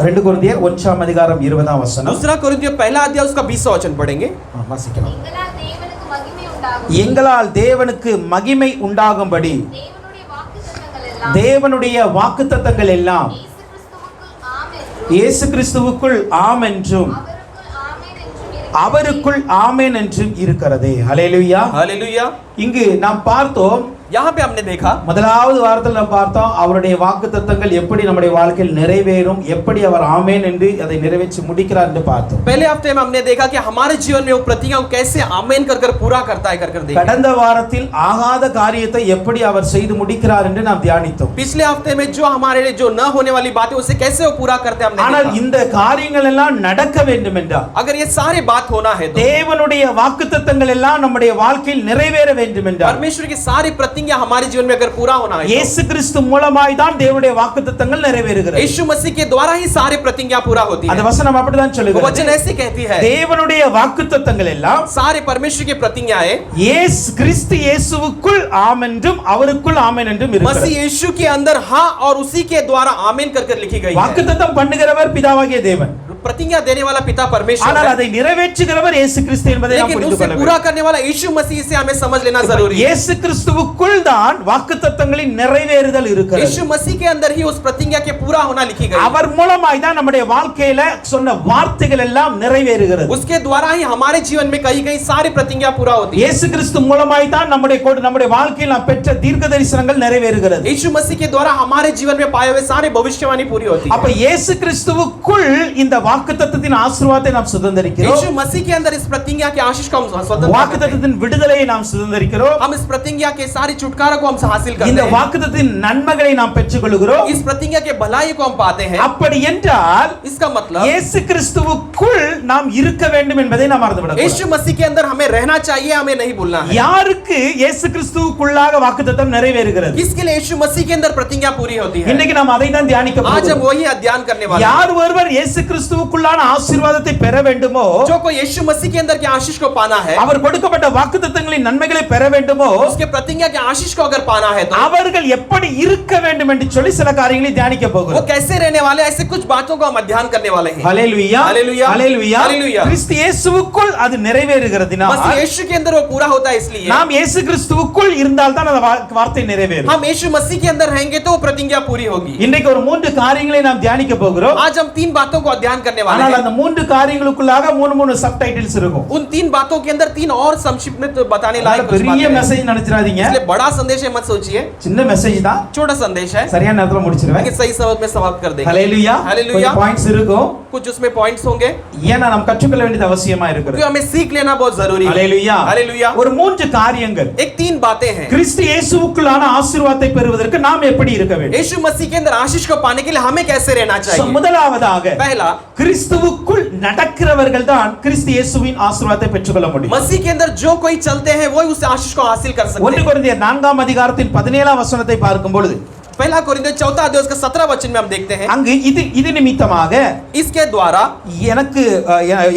2 கொரிந்தியர் 1ஆம் அதிகாரம் 20ஆம் வசனம். दूसरा कोरिन्थियों पहला अध्याय उसका 20वां वचन पढ़ेंगे. வாசிக்கலாம். எங்களால் தேவனுக்கு மகிமை உண்டாகும்படி தேவனுடைய வாக்குத்தத்தங்கள் எல்லாம் இயேசு கிறிஸ்துவுக்குள் ஆம் என்றும் அவருக்குள் ஆமென் என்றும் இருக்கிறதே. ஹல்லேலூயா हालेलुया. இங்கு நாம் பார்த்தோம், यहाँ पे हमने देखा முதலாவது வாரத்தில் நாம் பார்த்தோம் அவருடைய வாக்குத்தத்தங்கள் எப்படி நம்முடைய வாழ்க்கையில் நிறைவேறும், எப்படி அவர் ஆமென் என்று அதை நிறைவேற்றி முடிக்கிறார் என்று பார்த்தோம். पहले हफ्ते में हमने देखा कि हमारे जीवन में वो प्रतिज्ञा को कैसे आमीन कर कर पूरा करता है कर कर देखा. கடந்த வாரத்தில் ஆகாத காரியத்தை எப்படி அவர் செய்து முடிக்கிறார் என்று நாம் தியானித்தோம். पिछले हफ्ते में जो हमारे लिए जो न होने वाली बातें उसे कैसे वो पूरा करते हैं हमने ஆனால் देखा. இந்த காரியங்கள் எல்லாம் நடக்க வேண்டும் என்றால், अगर ये सारे बात होना है तो தேவனுடைய வாக்குத்தத்தங்கள் எல்லாம் நம்முடைய வாழ்க்கையில் நிறைவேற வேண்டும் என்றால், परमेश्वर की सारी प्रतिज्ञा हमारे जीवन में अगर पूरा होना है இயேசு கிறிஸ்து மூலமாய் தான் தேவனுடைய வாக்குத்தத்தங்கள் நிறைவேறுகிறது. यीशु मसीह के द्वारा ही सारी प्रतिज्ञा पूरा होती அந்த है. வசனம் அப்படிதான் वो சொல்லுகிறது. वचन ऐसे कहती है தேவனுடைய வாக்குத்தத்தங்கள் எல்லாம் सारे परमेश्वर की प्रतिज्ञाएं இயேசு கிறிஸ்து இயேசுவுக்குள் ஆம் என்றும் அவருக்குள் ஆமென் என்றும் இருக்கிறது. मसीह यीशु के अंदर हाँ और उसी के द्वारा आमीन कर कर लिखी गई है. வாக்குத்தத்தம் பண்ணுகிறவர் பிதாவாகிய தேவன், प्रतिज्ञा देने वाला पिता परमेश्वर ஆனால் है, அதை நிறைவேற்றுகிறவர் இயேசு கிறிஸ்து என்பதை நாம் लेकिन புரிந்து उसे கொள்ள पूरा வேண்டும். करने वाला यीशु मसीह से हमें समझ लेना जरूरी है. இயேசு கிறிஸ்துவுக்குள் தான் வாக்குத்தத்தங்களின் நிறைவேறுதல் இருக்கிறது. यीशु मसीह के अंदर ही उस प्रतिज्ञा के पूरा होना लिखी गई है. அவர் மூலமாய் தான் நம்முடைய வாழ்க்கையில சொன்ன வார்த்தைகள் எல்லாம் நிறைவேறுகிறது. उसके द्वारा ही हमारे जीवन में कहीं कहीं सारी प्रतिज्ञा पूरा होती है. இயேசு கிறிஸ்து மூலமாய் தான் நம்முடைய வாழ்க்கையில் நாம் பெற்ற தீர்க்க தரிசனங்கள் நிறைவேறுகிறது. यीशु मसीह के द्वारा हमारे जीवन में पाए हुए सारे भविष्यवाणी पूरी होती है. அப்ப இயேசு கிறிஸ்துவுக்குள் இந்த வாக்குத்தத்தத்தின் ஆசீர்வாதத்தை நாம் சுதந்தரிக்கிறோம். यीशु मसीह के अंदर इस प्रतिज्ञा के आशीष को हम स्वतंत्र करते हैं. வாக்குத்தத்தத்தின் விடுதலையை நாம் சுதந்தரிக்கிறோம். हम इस प्रतिज्ञा के सारी छुटकारा को हम हासिल करते இந்த हैं. வாக்குத்தத்தத்தின் நன்மைகளை நாம் பெற்றுக்கொள்கிறோம். इस प्रतिज्ञा के भलाई को हम पाते हैं. அப்படி என்றால் इसका मतलब இயேசு கிறிஸ்துவுக்குள் நாம் இருக்க வேண்டும் என்பதை நாம் மறந்துவிடக்கூடாது. यीशु मसीह के अंदर हमें रहना चाहिए, हमें नहीं भूलना है. யாருக்கு இயேசு கிறிஸ்துவுக்குள்ளாக வாக்குத்தத்தம் நிறைவேறுகிறது? किसके लिए यीशु मसीह के अंदर प्रतिज्ञा पूरी होती है? இன்னைக்கு நாம் அதை தான் தியானிக்க आज हम போகிறோம். वही अध्ययन करने वाले हैं. யார் ஒருவர் இயேசு கிறிஸ்துவுக்குள்ளான ஆசீர்வாதத்தை பெற வேண்டுமோ, जो कोई यीशु मसीह के अंदर के आशीष को पाना है, அவர் கொடுக்கப்பட்ட வாக்குத்தத்தங்களின் நன்மைகளை பெற வேண்டுமோ, उसके प्रतिज्ञा के आशीष को अगर पाना है तो அவர்கள் எப்படி இருக்க வேண்டும் என்று சொல்லி சில காரியங்களை தியானிக்க वो போகிறோம். कैसे रहने वाले, ऐसे कुछ बातों को हम अध्ययन करने वाले हैं. ஹல்லேலூயா ஹல்லேலூயா. ஹல்லேலூயா. ஹல்லேலூயா. கிறிஸ்து இயேசுவுக்குள் அது நிறைவேறுகிறதுனா, मसीह यीशु के अंदर वो पूरा होता है. इसलिए நாம் இயேசு கிறிஸ்துவுக்குள் இருந்தால் தான் அந்த வார்த்தை நிறைவேறும். हम यीशु मसीह के अंदर रहेंगे तो वो प्रतिज्ञा पूरी होगी. இன்றைக்கு ஒரு 3 காரியங்களை நாம் தியானிக்க போகிறோம். आज हम 3 बातों को अध्ययन करने वाले ஆனால் हैं. அந்த 3 காரியங்களுக்குள்ளாக 3 சப்டைட்டில்ஸ் இருக்கும். उन 3 बातों के अंदर 3 और संक्षिप्त में तो बताने लायक कुछ பெரிய बातें हैं. மெசேஜ் நினைச்சிராதீங்க. इसलिए बड़ा संदेश है मत सोचिए, சின்ன மெசேஜ் தான், छोटा संदेश है, சரியான நேரத்துல முடிச்சிருவேன். लेकिन सही समय में समाप्त कर देंगे. ஹல்லேலூயா. ஹல்லேலூயா. கொஞ்சம் பாயிண்ட்ஸ் இருக்கும். कुछ उसमें पॉइंट्स होंगे ஏன்னா நாம் கற்றுக்கொள்ள வேண்டியது அவசியமா இருக்கிறது. जो हमें सीख लेना बहुत जरूरी है. ஹல்லேலூயா. हालेलुया. ஒரு 3 காரியங்கள். एक 3 बातें हैं. கிறிஸ்து இயேசுவுக்குள்ளான ஆசீர்வாதத்தை பெறுவதற்கு நாம் எப்படி இருக்க வேண்டும்? यीशु मसीह के अंदर आशीष को पाने के लिए हमें कैसे रहना चाहिए? முதலாவதாக पहला, கிறிஸ்துவுக்குள் நடக்கிறவர்கள் தான் கிறிஸ்து இயேசுவின் ஆசீர்வாதத்தை பெற்றுக்கொள்ள முடியும். मसीह के अंदर जो कोई चलते हैं वो उस आशीष को हासिल कर सकते 1 हैं. கொரிந்தியர் 4ஆம் அதிகாரத்தின் 17ஆம் வசனத்தை பார்க்கும் பொழுது पहला कोरिन्थियों 4 अध्याय उसका 17 वचन में हम देखते हैं, அங்கு இது நிமித்தமாக इसके द्वारा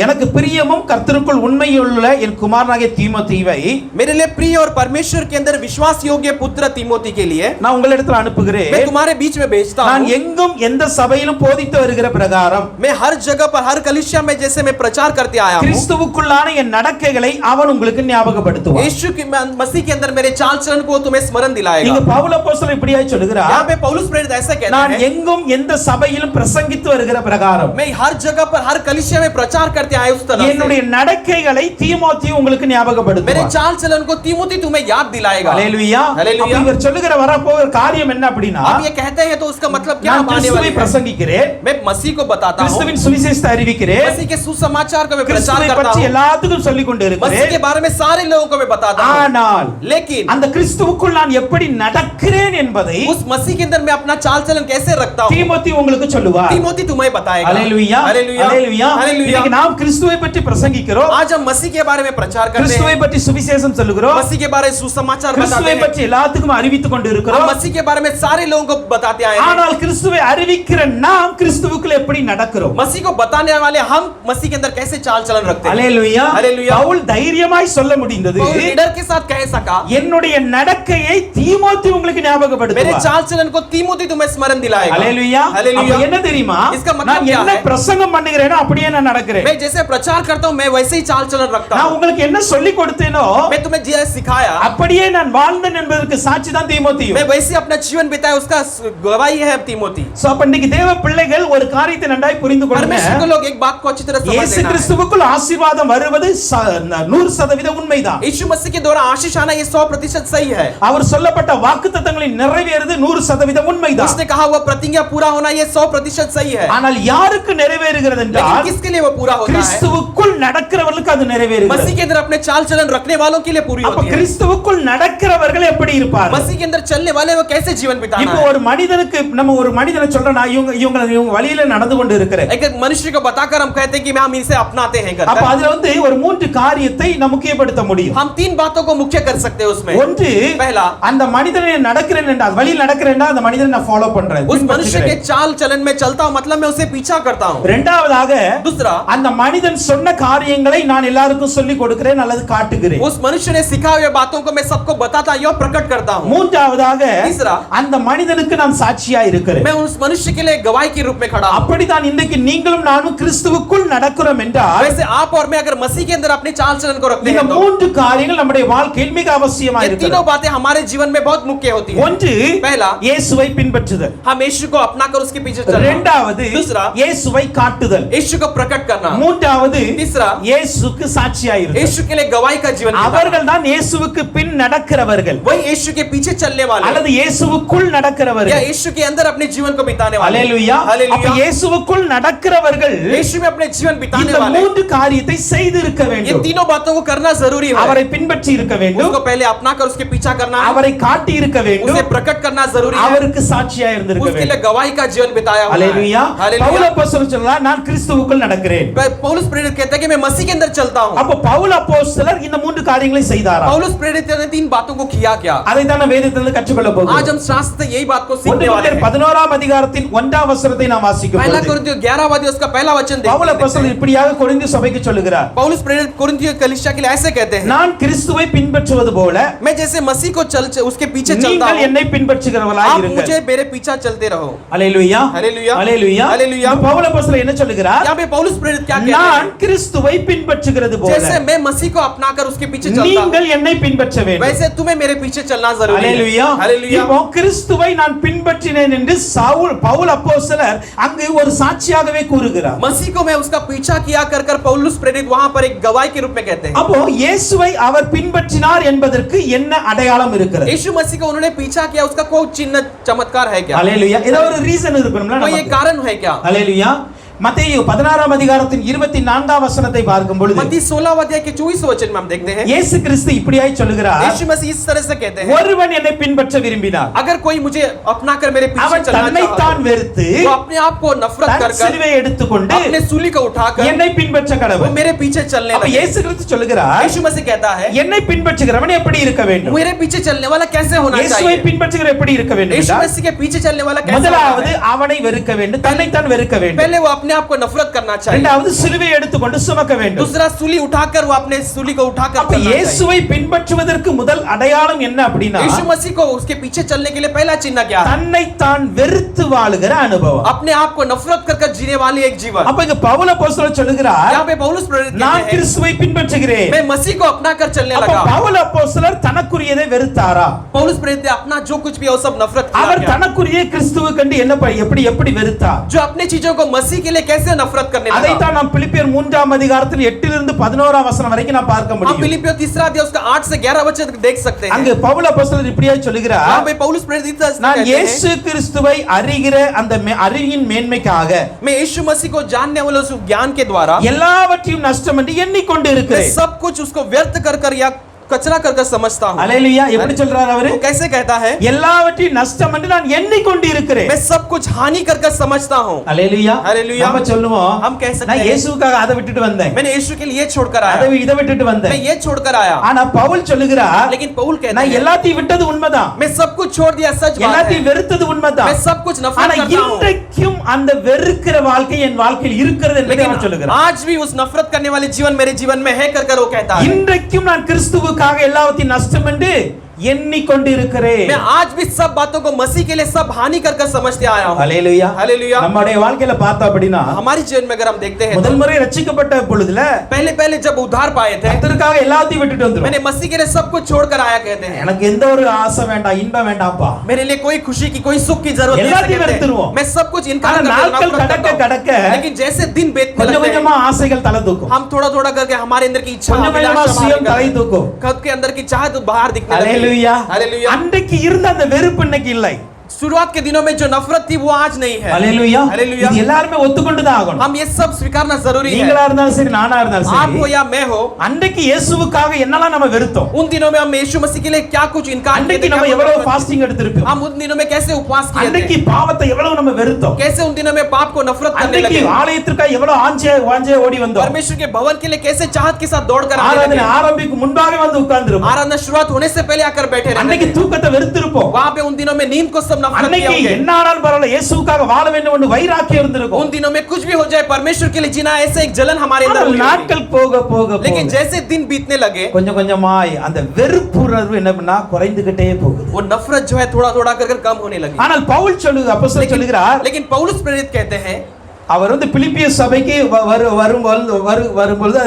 எனக்கு பிரியமும் கர்த்தருக்குள் உண்மையுள்ள என் குமாரனாகிய தீமோத்தேயுவை मेरे लिए प्रिय और परमेश्वर के अंदर विश्वास योग्य पुत्र तीमोथी के लिए நான் உங்களிடத்தில் அனுப்புகிறேன். मैं तुम्हारे बीच में भेजता நான் हूं. எங்கும் எந்த சபையிலும் போதித்து வருகிற பிரகாரம் मैं हर जगह पर हर कलीसिया में जैसे मैं प्रचार करते आया हूं, கிறிஸ்துவுக்குள்ளான என் நடக்கைகளை அவன் உங்களுக்கு ஞாபகப்படுத்துவான். यीशु की मसीह के अंदर मेरे चाल चलन को तुम्हें स्मरण दिलाएगा. இங்க பவுல் அப்போஸ்தலன் இப்படியாய் சொல்கிறார், यहाँ पे पौलुस प्रेरित ऐसा कहता நான் है, எங்கும் எந்த சபையிலும் பிரசங்கித்து வருகிற பிரகாரம் मैं हर जगह पर हर कलीसिया में प्रचार करते आया उस तरह என்னுடைய से நடக்கைகளை தீமோத்தேயு உங்களுக்கு मेरे ஞாபகப்படுத்துவான். चाल चलन को तीमोथी तुम्हें याद दिलाएगा. ஹல்லேலூயா. ஹல்லேலூயா. அப்ப இவர் சொல்லுகிற வரப்போகிற காரியம் என்ன அப்படினா, अब ये कहते हैं तो उसका मतलब क्या நான் आने वाली கிறிஸ்துவை है? பிரசங்கிக்கிறேன், मैं मसीह को बताता हूं, கிறிஸ்துவின் சுவிசேஷத்தை அறிவிக்கிறேன், मसीह के सुसमाचार को मैं प्रचार கிறிஸ்துவை करता பற்றி हूं, எல்லாத்துக்கும் சொல்லிக் கொண்டு मसीह இருக்கிறேன். के बारे में सारे लोगों को मैं बताता हूं. ஆனால் लेकिन அந்த கிறிஸ்துவுக்குள் நான் எப்படி நடக்கிறேன் என்பதை उस मसीह के अंदर मैं अपना चाल चलन कैसे रखता हूं, தீமோத்தேயு உங்களுக்கு சொல்லுவார். तीमोथी तुम्हें बताएगा. ஹல்லேலூயா. हालेलुया. ஹல்லேலூயா. हालेलुया. இன்னைக்கு நாம் கிறிஸ்துவை பற்றி பிரசங்கிக்கிறோம், आज हम मसीह के बारे में प्रचार करते கிறிஸ்துவை हैं, பற்றி சுவிசேஷம் சொல்லுகிறோம், मसीह के बारे में सुसमाचार बताते கிறிஸ்துவை हैं, பற்றி எல்லாத்துக்கும் அறிவித்துக் கொண்டு हम இருக்கிறோம். मसीह के बारे में सारे लोगों को बताते आए हैं. ஆனால் கிறிஸ்துவை அறிவிக்கிற நாம் கிறிஸ்துவுக்குள் எப்படி நடக்கிறோம்? मसीह को बताने वाले हम मसीह के अंदर कैसे चाल चलन रखते हैं. ஹல்லேலூயா. हालेलुया. பவுல் தைரியமாய் சொல்ல முடிந்தது, पौलुस लीडर के साथ कह सका, என்னுடைய நடக்கையை தீமோத்தேயு உங்களுக்கு मेरे ஞாபகப்படுத்துவார். चाल चलन को तीमुथी तुम्हें स्मरण दिलाएगा। அல்லேலூயா. हालेलुया। அப்ப என்ன தெரியுமா? इसका मतलब நான் क्या என்ன है? பிரசங்கம் பண்ணுகிறேனோ அப்படியே நான் நடக்கிறேன். मैं जैसे प्रचार करता हूँ मैं वैसे ही चाल चलन रखता நான் हूँ। உங்களுக்கு என்ன சொல்லி கொடுத்தேனோ मैं तुम्हें जैसे सिखाया அப்படியே நான் வாழ்ந்தேன் என்பதற்கு சாட்சி தான் தீமோத்தேயு. मैं वैसे अपना जीवन बिताया उसका गवाही है तीमुथी। சோ அப்ப இன்னைக்கு தேவ பிள்ளைகள் ஒரு காரியத்தை நன்றாய் புரிந்து கொள்ளுங்க. परमेश्वर के लोग एक बात को अच्छी तरह समझ இயேசு लेना है। கிறிஸ்துவுக்குள் ஆசீர்வாதம் வருவது 100% உண்மைதான். यीशु मसीह के द्वारा आशीष आना ये 100% सही है। அவர் சொல்லப்பட்ட வாக்குத்தத்தங்களை நிறைவேறுவது 100% உண்மைதான். उसने कहा हुआ प्रतिज्ञा पूरा होना ये 100% सही है। ஆனால் யாருக்கு நிறைவேறுகிறது लेकिन என்றால் किसके लिए वो पूरा होता है? கிறிஸ்துவுக்குள் நடக்கிறவர்களுக்கு அது நிறைவேறுகிறது. मसीह के अंदर अपने चाल चलन रखने वालों के लिए पूरी அப்ப होती है। கிறிஸ்துவுக்குள் நடக்கிறவர்கள் எப்படி இருப்பார்கள்? मसीह के अंदर चलने वाले वो कैसे जीवन बिताना இப்போ है? ஒரு மனிதனுக்கு நம்ம ஒரு மனிதனை சொல்றோம் நான் இவங்க வழியில நடந்து கொண்டு இருக்கிறேன். एक मनुष्य को बताकर हम कहते हैं कि हम इसे अपनाते हैं அப்ப करते அதுல வந்து ஒரு மூன்று காரியத்தை நாம் முக்கியப்படுத்த முடியும். हम 3 बातों को मुख्य कर सकते हैं उसमें। ஒன்று पहला அந்த மனிதனை நடக்கிறேன் என்றால் வழியில் நடக்கிறேன் அந்த மனிதனை நான் ஃபாலோ பண்றேன். उस मनुष्य के चाल चलन में चलता हूं मतलब मैं उसे पीछा करता हूं। இரண்டாவதாக दूसरा அந்த மனிதன் சொன்ன காரியங்களை நான் எல்லாருக்கும் சொல்லி கொடுக்கிறேன் அல்லது காட்டுகிறேன். उस मनुष्य ने सिखाए हुए बातों को मैं सबको बताता या प्रकट करता हूं। மூன்றாவதாக तीसरा அந்த மனிதனுக்கு நான் சாட்சியா இருக்கிறேன். मैं उस मनुष्य के लिए गवाही के रूप में खड़ा हूं। அப்படிதான் இன்றைக்கு நீங்களும் நானும் கிறிஸ்துவுக்குள் நடக்கிறோம் என்றால் वैसे आप और मैं अगर मसीह के अंदर अपने चाल चलन को रखते இந்த हैं तो மூன்று காரியங்கள் நம்முடைய வாழ்க்கையில் மிக அவசியமா ये இருக்கிறது. तीनों बातें हमारे जीवन में बहुत मुख्य होती है। ஒன்று पहला இயேசுவை பின்பற்றுதல். हम यीशु को अपनाकर उसके पीछे चलना। இரண்டாவது दूसरा இயேசுவை காட்டுதல். यीशु को प्रकट करना। மூன்றாவது तीसरा இயேசுக்கு சாட்சியா இருத்தல். यीशु के लिए गवाही का जीवन बिताना। அவர்கள் தான் இயேசுவுக்கு பின் நடக்கிறவர்கள் वही यीशु के पीछे चलने वाले அல்லது இயேசுவுக்குள் या நடக்கிறவர்கள். यीशु के अंदर अपने जीवन को बिताने वाले। அல்லேலூயா. அப்ப हालेलुया। இயேசுவுக்குள் நடக்கிறவர்கள் यीशु में अपने जीवन बिताने இந்த वाले மூன்று காரியத்தை செய்து இருக்க ये வேண்டும். तीनों बातों को करना जरूरी है। அவரை பின்பற்றி இருக்க வேண்டும், उसको पहले अपनाकर उसके पीछा करना है, அவரை காட்டி இருக்க उसे வேண்டும், प्रकट करना जरूरी है, அவருக்கு சாட்சியா இருந்திருக்க उसके लिए வேண்டும். गवाही का जीवन बिताया हुआ है। அல்லேலூயா. பவுல் हालेलुया। அப்போஸ்தலர் சொல்றார் நான் கிறிஸ்துவுக்குள் நடக்கிறேன். पौलुस प्रेरित कहता है कि मैं मसीह के अंदर चलता हूं। அப்ப பவுல் அப்போஸ்தலர் இந்த மூன்று காரியங்களை செய்தாரா? पौलुस प्रेरित ने 3 बातों को किया क्या? அதை தான் நாம் வேதத்திலிருந்து கற்றுக்கொள்ள आज போகிறோம். हम शास्त्र से यही बात को सीखने वाले हैं। 11ஆம் அதிகாரத்தின் 1ஆம் வசனத்தை நாம் வாசிக்கும் पहला பொழுது कोरिन्थियों 11 अध्याय उसका पहला वचन பவுல் देखते அப்போஸ்தலர் हैं। இப்படியாக கொரிந்து சபைக்கு சொல்லுகிறார், पौलुस प्रेरित कोरिन्थियों कलीसिया के लिए ऐसे कहते हैं, நான் கிறிஸ்துவை பின்பற்றுவது போல मैं जैसे मसीह को उसके पीछे चलता நீங்கள் हूं, என்னை பின்பற்றுகிறவர்களாய் आप இருங்கள். मुझे मेरे पीछा चलते रहो। அல்லேலூயா. हालेलुया। அல்லேலூயா. हालेलुया। இப்ப பவுல் அப்போஸ்தலர் என்ன சொல்லுகிறார்? यहाँ पे पौलुस प्रेरित क्या कहते நான் हैं? கிறிஸ்துவை பின்பற்றுகிறது போல जैसे मैं मसीह को अपनाकर उसके पीछे चलता हूं, நீங்கள் என்னை பின்பற்ற வேண்டும். वैसे तुम्हें मेरे पीछे चलना जरूरी है। அல்லேலூயா. हालेलुया। இப்போ கிறிஸ்துவை நான் பின்பற்றினேன் என்று பவுல் அப்போஸ்தலர் அங்கு ஒரு சாட்சியாகவே கூறுகிறார். मसीह को मैं उसका पीछा किया कर पौलुस प्रेरित वहां पर एक गवाही के रूप में कहते हैं। அப்போ இயேசுவை அவர் பின்பற்றினார் என்பதற்கு என்ன அடையாளம் இருக்கிறது? यीशु मसीह को उन्होंने पीछा किया उसका कोई चिन्ह चमत्कार है क्या? அல்லேலூயா. ஏதோ ஒரு ரீசன் இருக்கணும்ல कोई एक நமக்கு. कारण है क्या? அல்லேலூயா. மத்தேயு 16ஆம் அதிகாரத்தின் 24ஆம் வசனத்தை பார்க்கும் பொழுது मत्ती 16 अध्याय के 24 वचन में हम देखते हैं, இயேசு கிறிஸ்து இப்படியாய் சொல்லுகிறார், यीशु मसीह इस तरह से कहते हैं, ஒருவன் என்னை பின்பற்ற விரும்பினார் अगर कोई मुझे अपनाकर मेरे पीछे அவன் चलना தன்னை चाहता தான் है, வெறுத்து वो अपने आप को नफरत தன் कर சிலுவை எடுத்துக்கொண்டு अपने सूली को उठाकर என்னை பின்பற்ற वो கடவன். मेरे पीछे चलने அப்ப लगे। இயேசு கிறிஸ்து சொல்லுகிறார், यीशु मसीह कहता है, என்னை பின்பற்றுகிறவன் எப்படி இருக்க வேண்டும்? मेरे पीछे चलने वाला कैसे होना இயேசுவை चाहिए? பின்பற்றுகிற எப்படி இருக்க வேண்டும் यीशु என்றால், मसीह के पीछे चलने वाला कैसे होना முதலாவது है? அவனை வெறுக்க வேண்டும், தன்னை தான் வெறுக்க வேண்டும். पहले वो अपने आप को नफरत करना चाहिए, இரண்டாவது சிலுவை எடுத்துக்கொண்டு சுமக்க வேண்டும். दूसरा सूली उठाकर वो अपने सूली को उठाकर அப்ப चलना चाहिए। இயேசுவை பின்பற்றுவதற்கு முதல் அடையாளம் என்ன அப்படின்னா, यीशु मसीह को उसके पीछे चलने के लिए पहला चिन्ह क्या है? தன்னை தான் வெறுத்து வாழுகிற அனுபவம். अपने आप को नफरत कर जीने वाली एक जीवन। அப்ப இங்க பவுல் அப்போஸ்தலர் சொல்லுகிறார், यहाँ पे पौलुस प्रेरित நான் कहते हैं, கிறிஸ்துவை பின்பற்றுகிறேன். मैं मसीह को अपनाकर चलने அப்ப लगा। பவுல் அப்போஸ்தலர் தனக்குரியதை வெறுத்தாரா? पौलुस प्रेरित ने अपना जो कुछ भी है वो सब नफरत அவர் किया। தனக்குரிய கிறிஸ்துவை கண்டு என்ன எப்படி வெறுத்தார்? जो अपने चीजों को मसीह के लिए कैसे नफरत करने அதை लगा। தான் நாம் பிலிப்பியர் 3ஆம் அதிகாரத்தில் 8 11 வசனம் வரைக்கும் நாம் பார்க்க हम முடியும். फिलिपियों 3 अध्याय उसका 8 से 11 वचन देख सकते हैं। அங்கு பவுல் அப்போஸ்தலர் இப்படியாய் சொல்லுகிறார், यहाँ पे पौलुस प्रेरित इस तरह से நான் कहते இயேசு हैं, கிறிஸ்துவை அறிகிற அந்த அறிவின் மேன்மைக்காக मैं यीशु मसीह को जानने वाले उस ज्ञान के द्वारा எல்லாவற்றையும் நஷ்டம் என்று எண்ணிக்கொண்டு मैं இருக்கிறேன். सब कुछ उसको व्यर्थ कर या कचरा कर समझता हूँ। அல்லேலூயா. எப்படி சொல்றார் அவரு? वो कैसे कहता है? எல்லாவற்றையும் நஷ்டம் என்று நான் எண்ணிக்கொண்டு இருக்கிறேன். मैं सब कुछ हानि कर समझता हूँ। அல்லேலூயா. हालेलूया। நம்ம சொல்லுவோம், हम कह सकते நான் हैं, இயேசுவுக்காக அதை விட்டுட்டு வந்தேன், मैंने यीशु के लिए छोड़कर आया, இதை விட்டுட்டு मैं வந்தேன். ये छोड़कर आया। ஆனா பவுல் சொல்லுகிறார், लेकिन पौल कहता நான் है, எல்லாத்தையும் விட்டது உண்மைதான், मैं सब कुछ छोड़ दिया, सच बात है, எல்லாத்தையும் வெறுத்தது உண்மைதான், मैं सब कुछ नफरत ஆனா करता हूँ, இன்றைக்கும் அந்த வெறுக்கிற வாழ்க்கை என் வாழ்க்கையில் இருக்கிறது என்று लेकिन அவர் சொல்லுகிறார். आज भी उस नफरत करने वाले जीवन मेरे जीवन में है कर वो कहता है। இன்றைக்கும் நான் கிறிஸ்துவுக்காக எல்லாவற்றையும் நஷ்டம் என்று எண்ணிக்கொண்டிருக்கிறேன். मैं आज भी सब बातों को मसीह के लिए सब हानि कर कर समझते आया हूँ। ஹல்லேலூயா. हालेलुया। நம்முடைய வாழ்க்கையில பார்த்தோம் அப்படினா हमारी जीवन में अगर हम देखते हैं முதல் முறை ரட்சிக்கப்பட்ட பொழுதுல पहले जब उद्धार पाए थे கர்த்தருக்காக எல்லாத்தையும் விட்டுட்டு வந்துரும். मैंने मसीह के लिए सब कुछ छोड़कर आया कहते हैं। எனக்கு எந்த ஒரு ஆசை வேண்டாம், இன்பம் வேண்டாம்ப்பா. मेरे लिए कोई खुशी की कोई सुख की जरूरत नहीं है। मैं सब कुछ इनकार कर கடக்க लेकिन जैसे दिन बीतने கொஞ்சம் लगते கொஞ்சமா ஆசைகள் தலை தூக்கும். हम थोड़ा करके हमारे अंदर की इच्छा கொஞ்சம் கொஞ்சமா சுயம் தலை தூக்கும். खुद के अंदर की चाहत बाहर दिखने लगती है। हालेलुया. हालेलुया। அன்றைக்கு இருந்த அந்த வெறுப்பு இன்னைக்கு இல்லை. शुरुआत के दिनों में जो नफरत थी वो आज नहीं है। हालेलुया. हालेलुया। இது எல்லாரும் ஒத்துக்கொண்டு தான் ஆகணும். हम ये सब स्वीकारना जरूरी है। நீங்களா இருந்தாலும் சரி, நானா இருந்தாலும் சரி, आप हो या मैं हो, அன்றைக்கு இயேசுவுக்காக என்னலாம் நம்ம வெறுத்தோம். उन दिनों में हम यीशु मसीह के लिए क्या कुछ इनकार किए அன்றைக்கு थे, நம்ம எவ்வளவு ஃபாஸ்டிங் எடுத்திருப்போம். हम उन दिनों में कैसे उपवास किए அன்றைக்கு थे, பாவத்தை எவ்வளவு நம்ம வெறுத்தோம். कैसे उन दिनों में पाप को नफरत करने அன்றைக்கு लगे, ஆலயத்திற்காக எவ்வளவு வாஞ்சே ஓடி வந்தோம். परमेश्वर के भवन के लिए कैसे चाहत के साथ दौड़ कर आने ஆராதனை लगे, ஆரம்பிக்கும் முன்பாக வந்து உட்கார்ந்திருப்போம். आराधना शुरुआत होने से पहले आकर बैठे रहते அன்னைக்கு थे। தூக்கத்தை வெறுத்திருப்போம். वहां पे उन दिनों में नींद को सब नफरत किए அன்னைக்கு होंगे। என்ன ஆனாலும் பரவாயில்லை, இயேசுவுக்காக வாழ வேண்டும் என்று வைராக்கியம் இருந்திருக்கும். उन दिनों में कुछ भी हो जाए परमेश्वर के लिए जीना, ऐसे एक जलन हमारे अंदर ஆனால் हुई होगी। நாட்கள் போக போக लेकिन जैसे दिन बीतने लगे கொஞ்சம் கொஞ்சமாய் அந்த வெறுப்புணர்வு என்ன பண்ணா குறைந்துகிட்டே போகுது. वो नफरत जो है थोड़ा कर कम होने लगी। ஆனால் பவுல் அப்போஸ்தலர் சொல்லுகிறார், लेकिन पौलुस प्रेरित कहते हैं, அவர் பிலிப்பிய சபைக்கு வரும்போது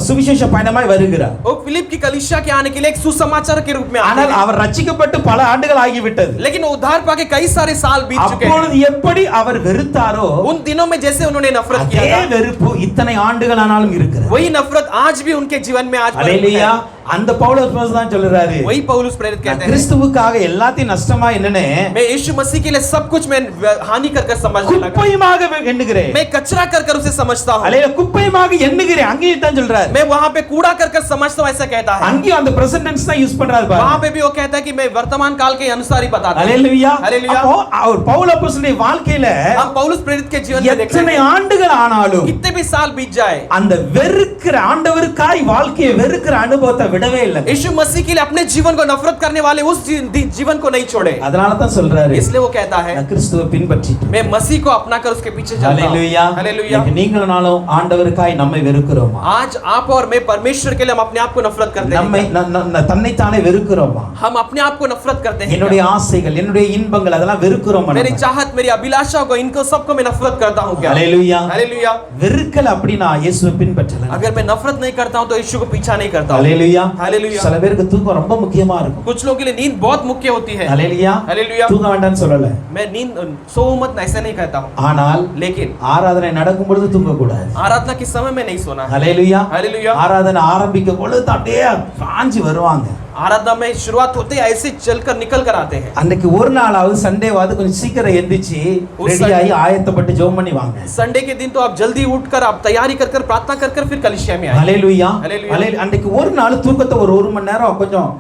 சுவிசேஷ பயணமாய் வருகிறார். वो फिलिप की कलीसिया के आने के लिए एक सुसमाचार के रूप में आते ஆனால் हैं। அவர் ரட்சிக்கப்பட்டு பல ஆண்டுகள் ஆகிவிட்டது. लेकिन उद्धार पाके कई सारे साल बीत चुके हैं। அப்பொழுது எப்படி அவர் வெறுத்தாரோ उन दिनों में जैसे उन्होंने नफरत किया அதே था, வெறுப்பு இத்தனை ஆண்டுகள் ஆனாலும் இருக்கிறது. वही नफरत आज भी उनके जीवन में आज ஹல்லேலூயா. அந்த பவுல் தான் சொல்றாரு, वही पौलुस प्रेरित कहते हैं, கிறிஸ்துவுக்காக எல்லாத்தையும் நஷ்டமா என்னன்னு मैं यीशु मसीह के लिए सब कुछ मैं हानि कर समझने लगा, குப்பையுமாக எண்ணுகிறேன். मैं कचरा कर उसे समझता हूँ। ஹல்லேலூயா. குப்பையுமாக எண்ணுகிறேன், அங்கேயும் தான் சொல்றாரு. मैं वहां पे कूड़ा कर समझता हूँ, ऐसा कहता है। அங்கேயும் அந்த பிரசன்ட் டென்ஸ் தான் யூஸ் பண்றாரு பாருங்க. वहां पे भी वो कहता है कि मैं वर्तमान काल के अनुसार ही बताता हूं। ஹல்லேலூயா. हालेलुया। அப்போ அவர் பவுல் அப்போஸ்தலனுடைய வாழ்க்கையில हम पौलुस प्रेरित के जीवन में देखते எத்தனை हैं, ஆண்டுகள் ஆனாலும் कितने भी साल बीत जाए, அந்த வெறுக்கிற ஆண்டவருக்காய் வாழ்க்கையை வெறுக்கிற அனுபவத்தை விடவே இல்லை. यीशु मसीह के लिए अपने जीवन को नफरत करने वाले उस जीवन को नहीं छोड़े। அதனால தான் சொல்றாரு, इसलिए वो कहता है, நான் கிறிஸ்துவை பின்பற்றிட்டேன். मैं मसीह को अपना कर उसके पीछे चलता हूं। ஹல்லேலூயா. हालेलुया। நீங்களும் நானும் ஆண்டவருக்காய் நம்மை வெறுக்கிறோமா? आज आप और मैं परमेश्वर के लिए हम अपने आप को नफरत करते நம்மை हैं। தன்னைத்தானே வெறுக்கிறோமா? हम अपने आप को नफरत करते हैं। என்னுடைய ஆசைகள், என்னுடைய இன்பங்கள் அதெல்லாம் வெறுக்கிறோமா? मेरी चाहत, मेरी अभिलाषा को, इनको सबको मैं नफरत करता हूं क्या? ஹல்லேலூயா. हालेलुया। வெறுக்கல அப்படினா இயேசுவை பின்பற்றல. अगर मैं नफरत नहीं करता हूं तो यीशु को पीछा नहीं करता हूं। ஹல்லேலூயா. हालेलुया। சில பேருக்கு தூக்கம் ரொம்ப முக்கியமா இருக்கும். कुछ लोगों के लिए नींद बहुत मुख्य होती है। ஹல்லேலூயா. हालेलुया। தூங்க வேண்டாம்னு சொல்லல. मैं नींद सो मत ऐसे नहीं कहता हूं, ஆனால் लेकिन ஆராதனை நடக்கும் பொழுது தூங்க கூடாது. आराधना के समय में नहीं सोना है। ஹல்லேலூயா. हालेलुया। ஆராதனை ஆரம்பிக்கும் பொழுது அப்படியே பாஞ்சு வருவாங்க. आराधना में शुरुआत होते ही ऐसे चलकर निकल कर आते हैं। அன்னைக்கு ஒரு நாளாவது சண்டேவாவது கொஞ்சம் சீக்கிரம் எந்திரிச்சு ரெடி ஆகி ஆயத்தப்பட்டு ஜெபம் பண்ணி வாங்க. संडे के दिन तो आप जल्दी उठकर आप तैयारी कर प्रार्थना कर फिर कलीसिया में आए। ஹல்லேலூயா. हालेलुया। அன்னைக்கு ஒரு நாள் தூக்கத்தை ஒரு மணி நேரம் கொஞ்சம்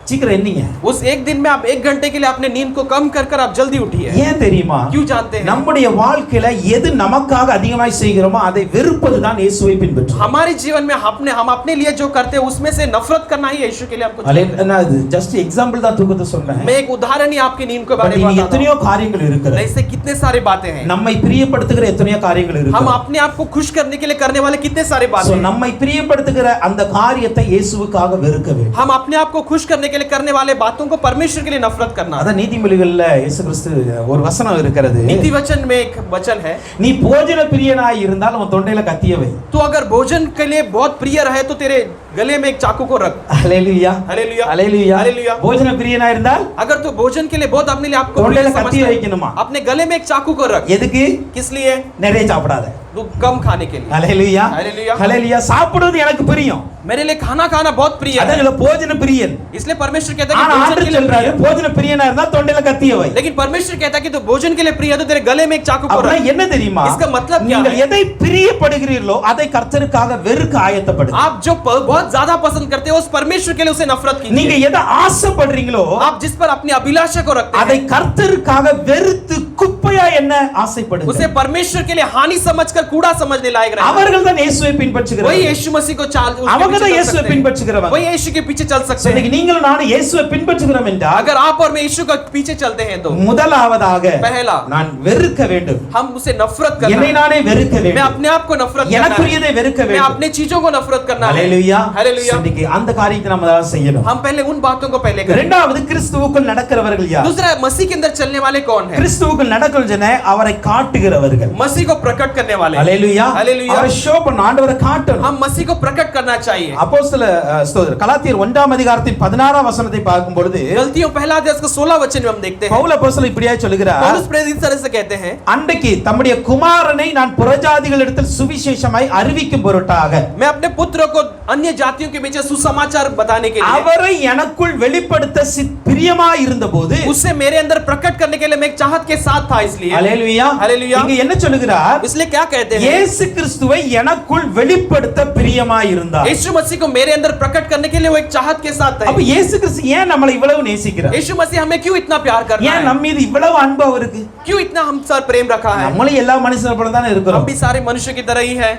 சீக்கிரம் எண்ணிங்க. उस एक दिन में आप 1 घंटे के लिए अपने नींद को कम कर आप जल्दी उठिए। ஏன் தெரியுமா? क्यों जानते हैं? நம்முடைய வாழ்க்கையில எது நமக்காக அதிகமாய் செய்கிறோமோ அதை வெறுப்பதுதான் இயேசுவை பின்பற்றுவது. हमारे जीवन में हम अपने लिए जो करते हैं उसमें से नफरत करना ही यीशु के लिए हमको। நான் ஜஸ்ட் எக்ஸாம்பிள் தான் தூக்கத்தை சொன்னேன். मैं एक उदाहरण ही आपकी नींद के बारे में பட் बताता எத்தனையோ காரியங்கள் இருக்கிறது. हूं। ऐसे कितने सारे बातें हैं। நம்மை பிரியப்படுத்துகிற எத்தனையோ காரியங்கள் हम இருக்கிறது. अपने आप को खुश करने के लिए करने वाले कितने सारे बातें சோ हैं। நம்மை பிரியப்படுத்துகிற அந்த காரியத்தை இயேசுவுக்காக வெறுக்க வேண்டும். हम अपने आप को खुश करने के लिए करने वाले बातों को परमेश्वर के लिए नफरत करना। அத நீதிமொழிகள்ல இயேசு கிறிஸ்து ஒரு வசனம் இருக்கிறது. नीति वचन में एक वचन है, நீ போஜன பிரியனாய் இருந்தால் உன் தொண்டையில கத்திய வை. तो अगर भोजन के लिए बहुत प्रिय रहे तो तेरे गले में एक चाकू को रख। ஹல்லேலூயா. हालेलुया। ஹல்லேலூயா. हालेलुया। போஜன பிரியனாய் இருந்தால் अगर तो भोजन के लिए बहुत अपने लिए आपको தொண்டையில प्रिय கத்தி समझता है, வைக்கணுமா? अपने गले में एक चाकू को रख। எதுக்கு? किस लिए? நிறைய சாப்பிடாத. तो कम खाने के लिए। ஹல்லேலூயா. हालेलुया। ஹல்லேலூயா. சாப்பிடுவது எனக்கு பிரியம். मेरे लिए खाना खाना बहुत प्रिय है, அதனால போஜன பிரியன். इसलिए परमेश्वर कहता है ஆனா कि भोजन ஆண்டவர் के लिए சொல்றாரு प्रिय है। போஜன பிரியனா இருந்தா தொண்டையில கத்திய வை. लेकिन परमेश्वर कहता है कि तो भोजन के लिए प्रिय है तो तेरे गले में एक चाकू को அப்படினா रख। என்ன தெரியுமா? इसका मतलब क्या நீங்கள் है? எதை பிரியப்படுகிறீர்களோ அதை கர்த்தருக்காக வெறுக்க ஆயத்தப்படுங்க. आप जो बहुत ज्यादा पसंद करते हो उस परमेश्वर के लिए उसे नफरत நீங்க कीजिए। எதை ஆசைப்படுறீங்களோ आप जिस पर अपनी अभिलाषा को रखते அதை हैं கர்த்தருக்காக வெறுத்து குப்பையா என்ன ஆசைப்படுங்க. उसे परमेश्वर के लिए हानि समझकर कूड़ा समझने लायक रहना, அவர்கள் தான் இயேசுவை वही பின்பற்றுகிறார்கள். यीशु मसीह को चाल उसके அவங்க पीछे தான் चल இயேசுவை सकते हैं, பின்பற்றுகிறவங்க. वही यीशु के पीछे चल सकते हैं। இன்னைக்கு நீங்களும் நானும் இயேசுவை பின்பற்றுகிறோம் என்றால் अगर आप और मैं यीशु का पीछे चलते हैं तो முதலாவதாக पहला நான் வெறுக்க வேண்டும். हम उसे नफरत என்னை करना, நானே வெறுக்க मैं வேண்டும். अपने आप को नफरत करना है, எனக்குரியதை வெறுக்க मैं வேண்டும். अपने चीजों को नफरत करना है। ஹalleluya. हालेलुया। இன்னைக்கு அந்த காரியத்தை நம்ம தான் செய்யணும். हम पहले उन बातों को पहले करें। இரண்டாவது கிறிஸ்துவுக்குள் நடக்கிறவர்கள் யார்? दूसरा मसीह के अंदर चलने वाले कौन है? கிறிஸ்துவுக்குள் நடக்கிற ஜன அவரை காட்டுகிறவர்கள். मसीह को प्रकट करने वाले। ஹalleluya. हालेलुया। அவரை ஷோ பண்ண ஆண்டவரை காட்டணும். हम मसीह को प्रकट करना चाहिए। அப்போஸ்தல ஸ்தோத்திரம் கலாத்தியர் 1ஆம் அதிகாரத்தின் 16ஆம் வசனத்தை பார்க்கும் பொழுது गलतियों पहला अध्याय का 16 वचन में हम देखते हैं, பவுல் அப்போஸ்தலன் இப்படியே சொல்கிறார், पौलुस प्रेरित इस तरह से कहते हैं, அன்றைக்கு தம்முடைய குமாரனை நான் புறஜாதிகளிடத்தில் சுவிசேஷமாய் அறிவிக்கும் பொருட்டாக मैं अपने पुत्र को अन्य जातियों के बीच सुसमाचार बताने के लिए, அவரை எனக்குள் வெளிப்படுத்த பிரியமாய் இருந்தபோது उससे मेरे अंदर प्रकट करने के लिए मैं एक चाहत के साथ था। इसलिए ஹalleluya. हालेलुया। இங்க என்ன சொல்கிறார்? इसलिए क्या कहते हैं, இயேசு கிறிஸ்துவை எனக்குள் வெளிப்படுத்த பிரியமாய் இருந்தார். यीशु मसीह को मेरे अंदर प्रकट करने के लिए वो एक चाहत के साथ அப்ப है। இயேசு கிறிஸ்து ஏன் நம்மளை இவ்வளவு நேசிக்கிறார்? यीशु मसीह हमें क्यों इतना प्यार कर रहा ஏன் है, நம்ம மீது இவ்வளவு அன்பு அவருக்கு? क्यों इतना हम सर प्रेम रखा है? நம்மளும் எல்லா மனுஷனை போல தானே हम இருக்கிறோம். भी सारे मनुष्य की तरह ही है।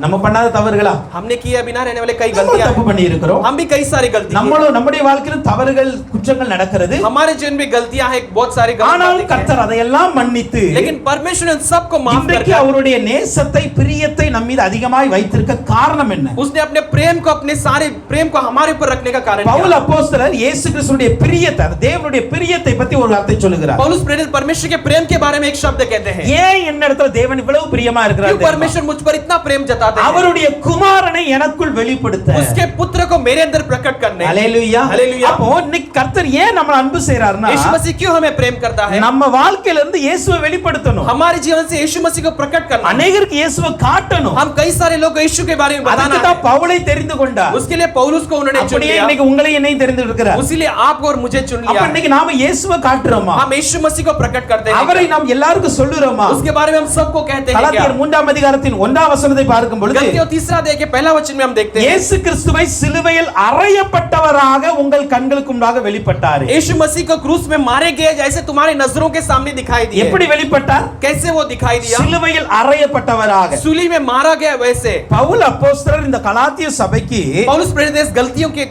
நம்ம பண்ணாத தவறுகளா? हमने किए बिना रहने वाले कई நம்ம गलतियां தப்பு हैं, பண்ணி இருக்கிறோம். हम भी कई सारी गलती किए। நம்மளும் நம்முடைய வாழ்க்கையில தவறுகள் குற்றங்கள் நடக்கிறது. हमारे जीवन में गलतियां हैं, बहुत सारी ஆனால் गलतियां हैं, கர்த்தர் அதையெல்லாம் மன்னித்து लेकिन परमेश्वर ने सबको माफ இன்றைக்கு कर அவருடைய நேசத்தை பிரியத்தை நம்ம மீது அதிகமாய் வைத்திருக்க காரணம் என்ன? उसने अपने प्रेम को, अपने सारे प्रेम को हमारे ऊपर रखने का कारण பவுல் क्या? அப்போஸ்தலர் இயேசு கிறிஸ்துவுடைய பிரியத்தை, அந்த தேவனுடைய பிரியத்தை பத்தி ஒரு வார்த்தை சொல்லுகிறார். पौलुस प्रेरित परमेश्वर के प्रेम के बारे में एक शब्द कहते हैं, ஏன் என்னிடத்துல தேவன் இவ்வளவு பிரியமா क्यों இருக்கிறார்? परमेश्वर मुझ पर इतना प्रेम जताते हैं? அவருடைய குமாரனை எனக்குள் வெளிப்படுத்த. उसके पुत्र को मेरे अंदर प्रकट करने। ஹalleluya. हालेलुया। அப்போ இன்னைக்கு கர்த்தர் ஏன் நம்மள அன்பு செய்றார்னா, यीशु मसीह क्यों हमें प्रेम करता है? நம்ம வாழ்க்கையில இருந்து இயேசுவை வெளிப்படுத்தணும். हमारे जीवन से यीशु मसीह को प्रकट करना, அநேகருக்கு இயேசுவை காட்டணும். हम कई सारे लोग को यीशु के बारे में बताना அதுக்கு है। தான் பவுலை தெரிந்து கொண்டார். उसके लिए पौलुस को उन्होंने चुन அப்படியே लिया, இன்னைக்கு உங்களை என்னையும் தெரிந்து இருக்கிறார். उसीलिए आपको और मुझे चुन அப்ப लिया। இன்னைக்கு நாம இயேசுவை காட்டுறோமா? हम यीशु मसीह को प्रकट करते हैं அவரை क्या? நாம் எல்லாருக்கும் சொல்லுறோமா? उसके बारे में हम सबको कहते हैं क्या? கலாத்தியர் 3ஆம் அதிகாரத்தின் 1ஆம் வசனத்தை பார்க்கும் பொழுது गलतियों 3 अध्याय के पहला वचन में हम देखते हैं, இயேசு கிறிஸ்துவை சிலுவையில் அறையப்பட்டவராக உங்கள் கண்களுக்கு முன்பாக வெளிப்பட்டார். यीशु मसीह को क्रूस में मारे गए जैसे तुम्हारे नजरों के सामने दिखाई दिए। எப்படி வெளிப்பட்டார்? कैसे वो दिखाई दिया? சிலுவையில் அறையப்பட்டவராக. सूली में मारा गया वैसे। பவுல் அப்போஸ்தலர் இந்த கலாத்திய சபைக்கு पौलुस प्रेरित इस गलतियों के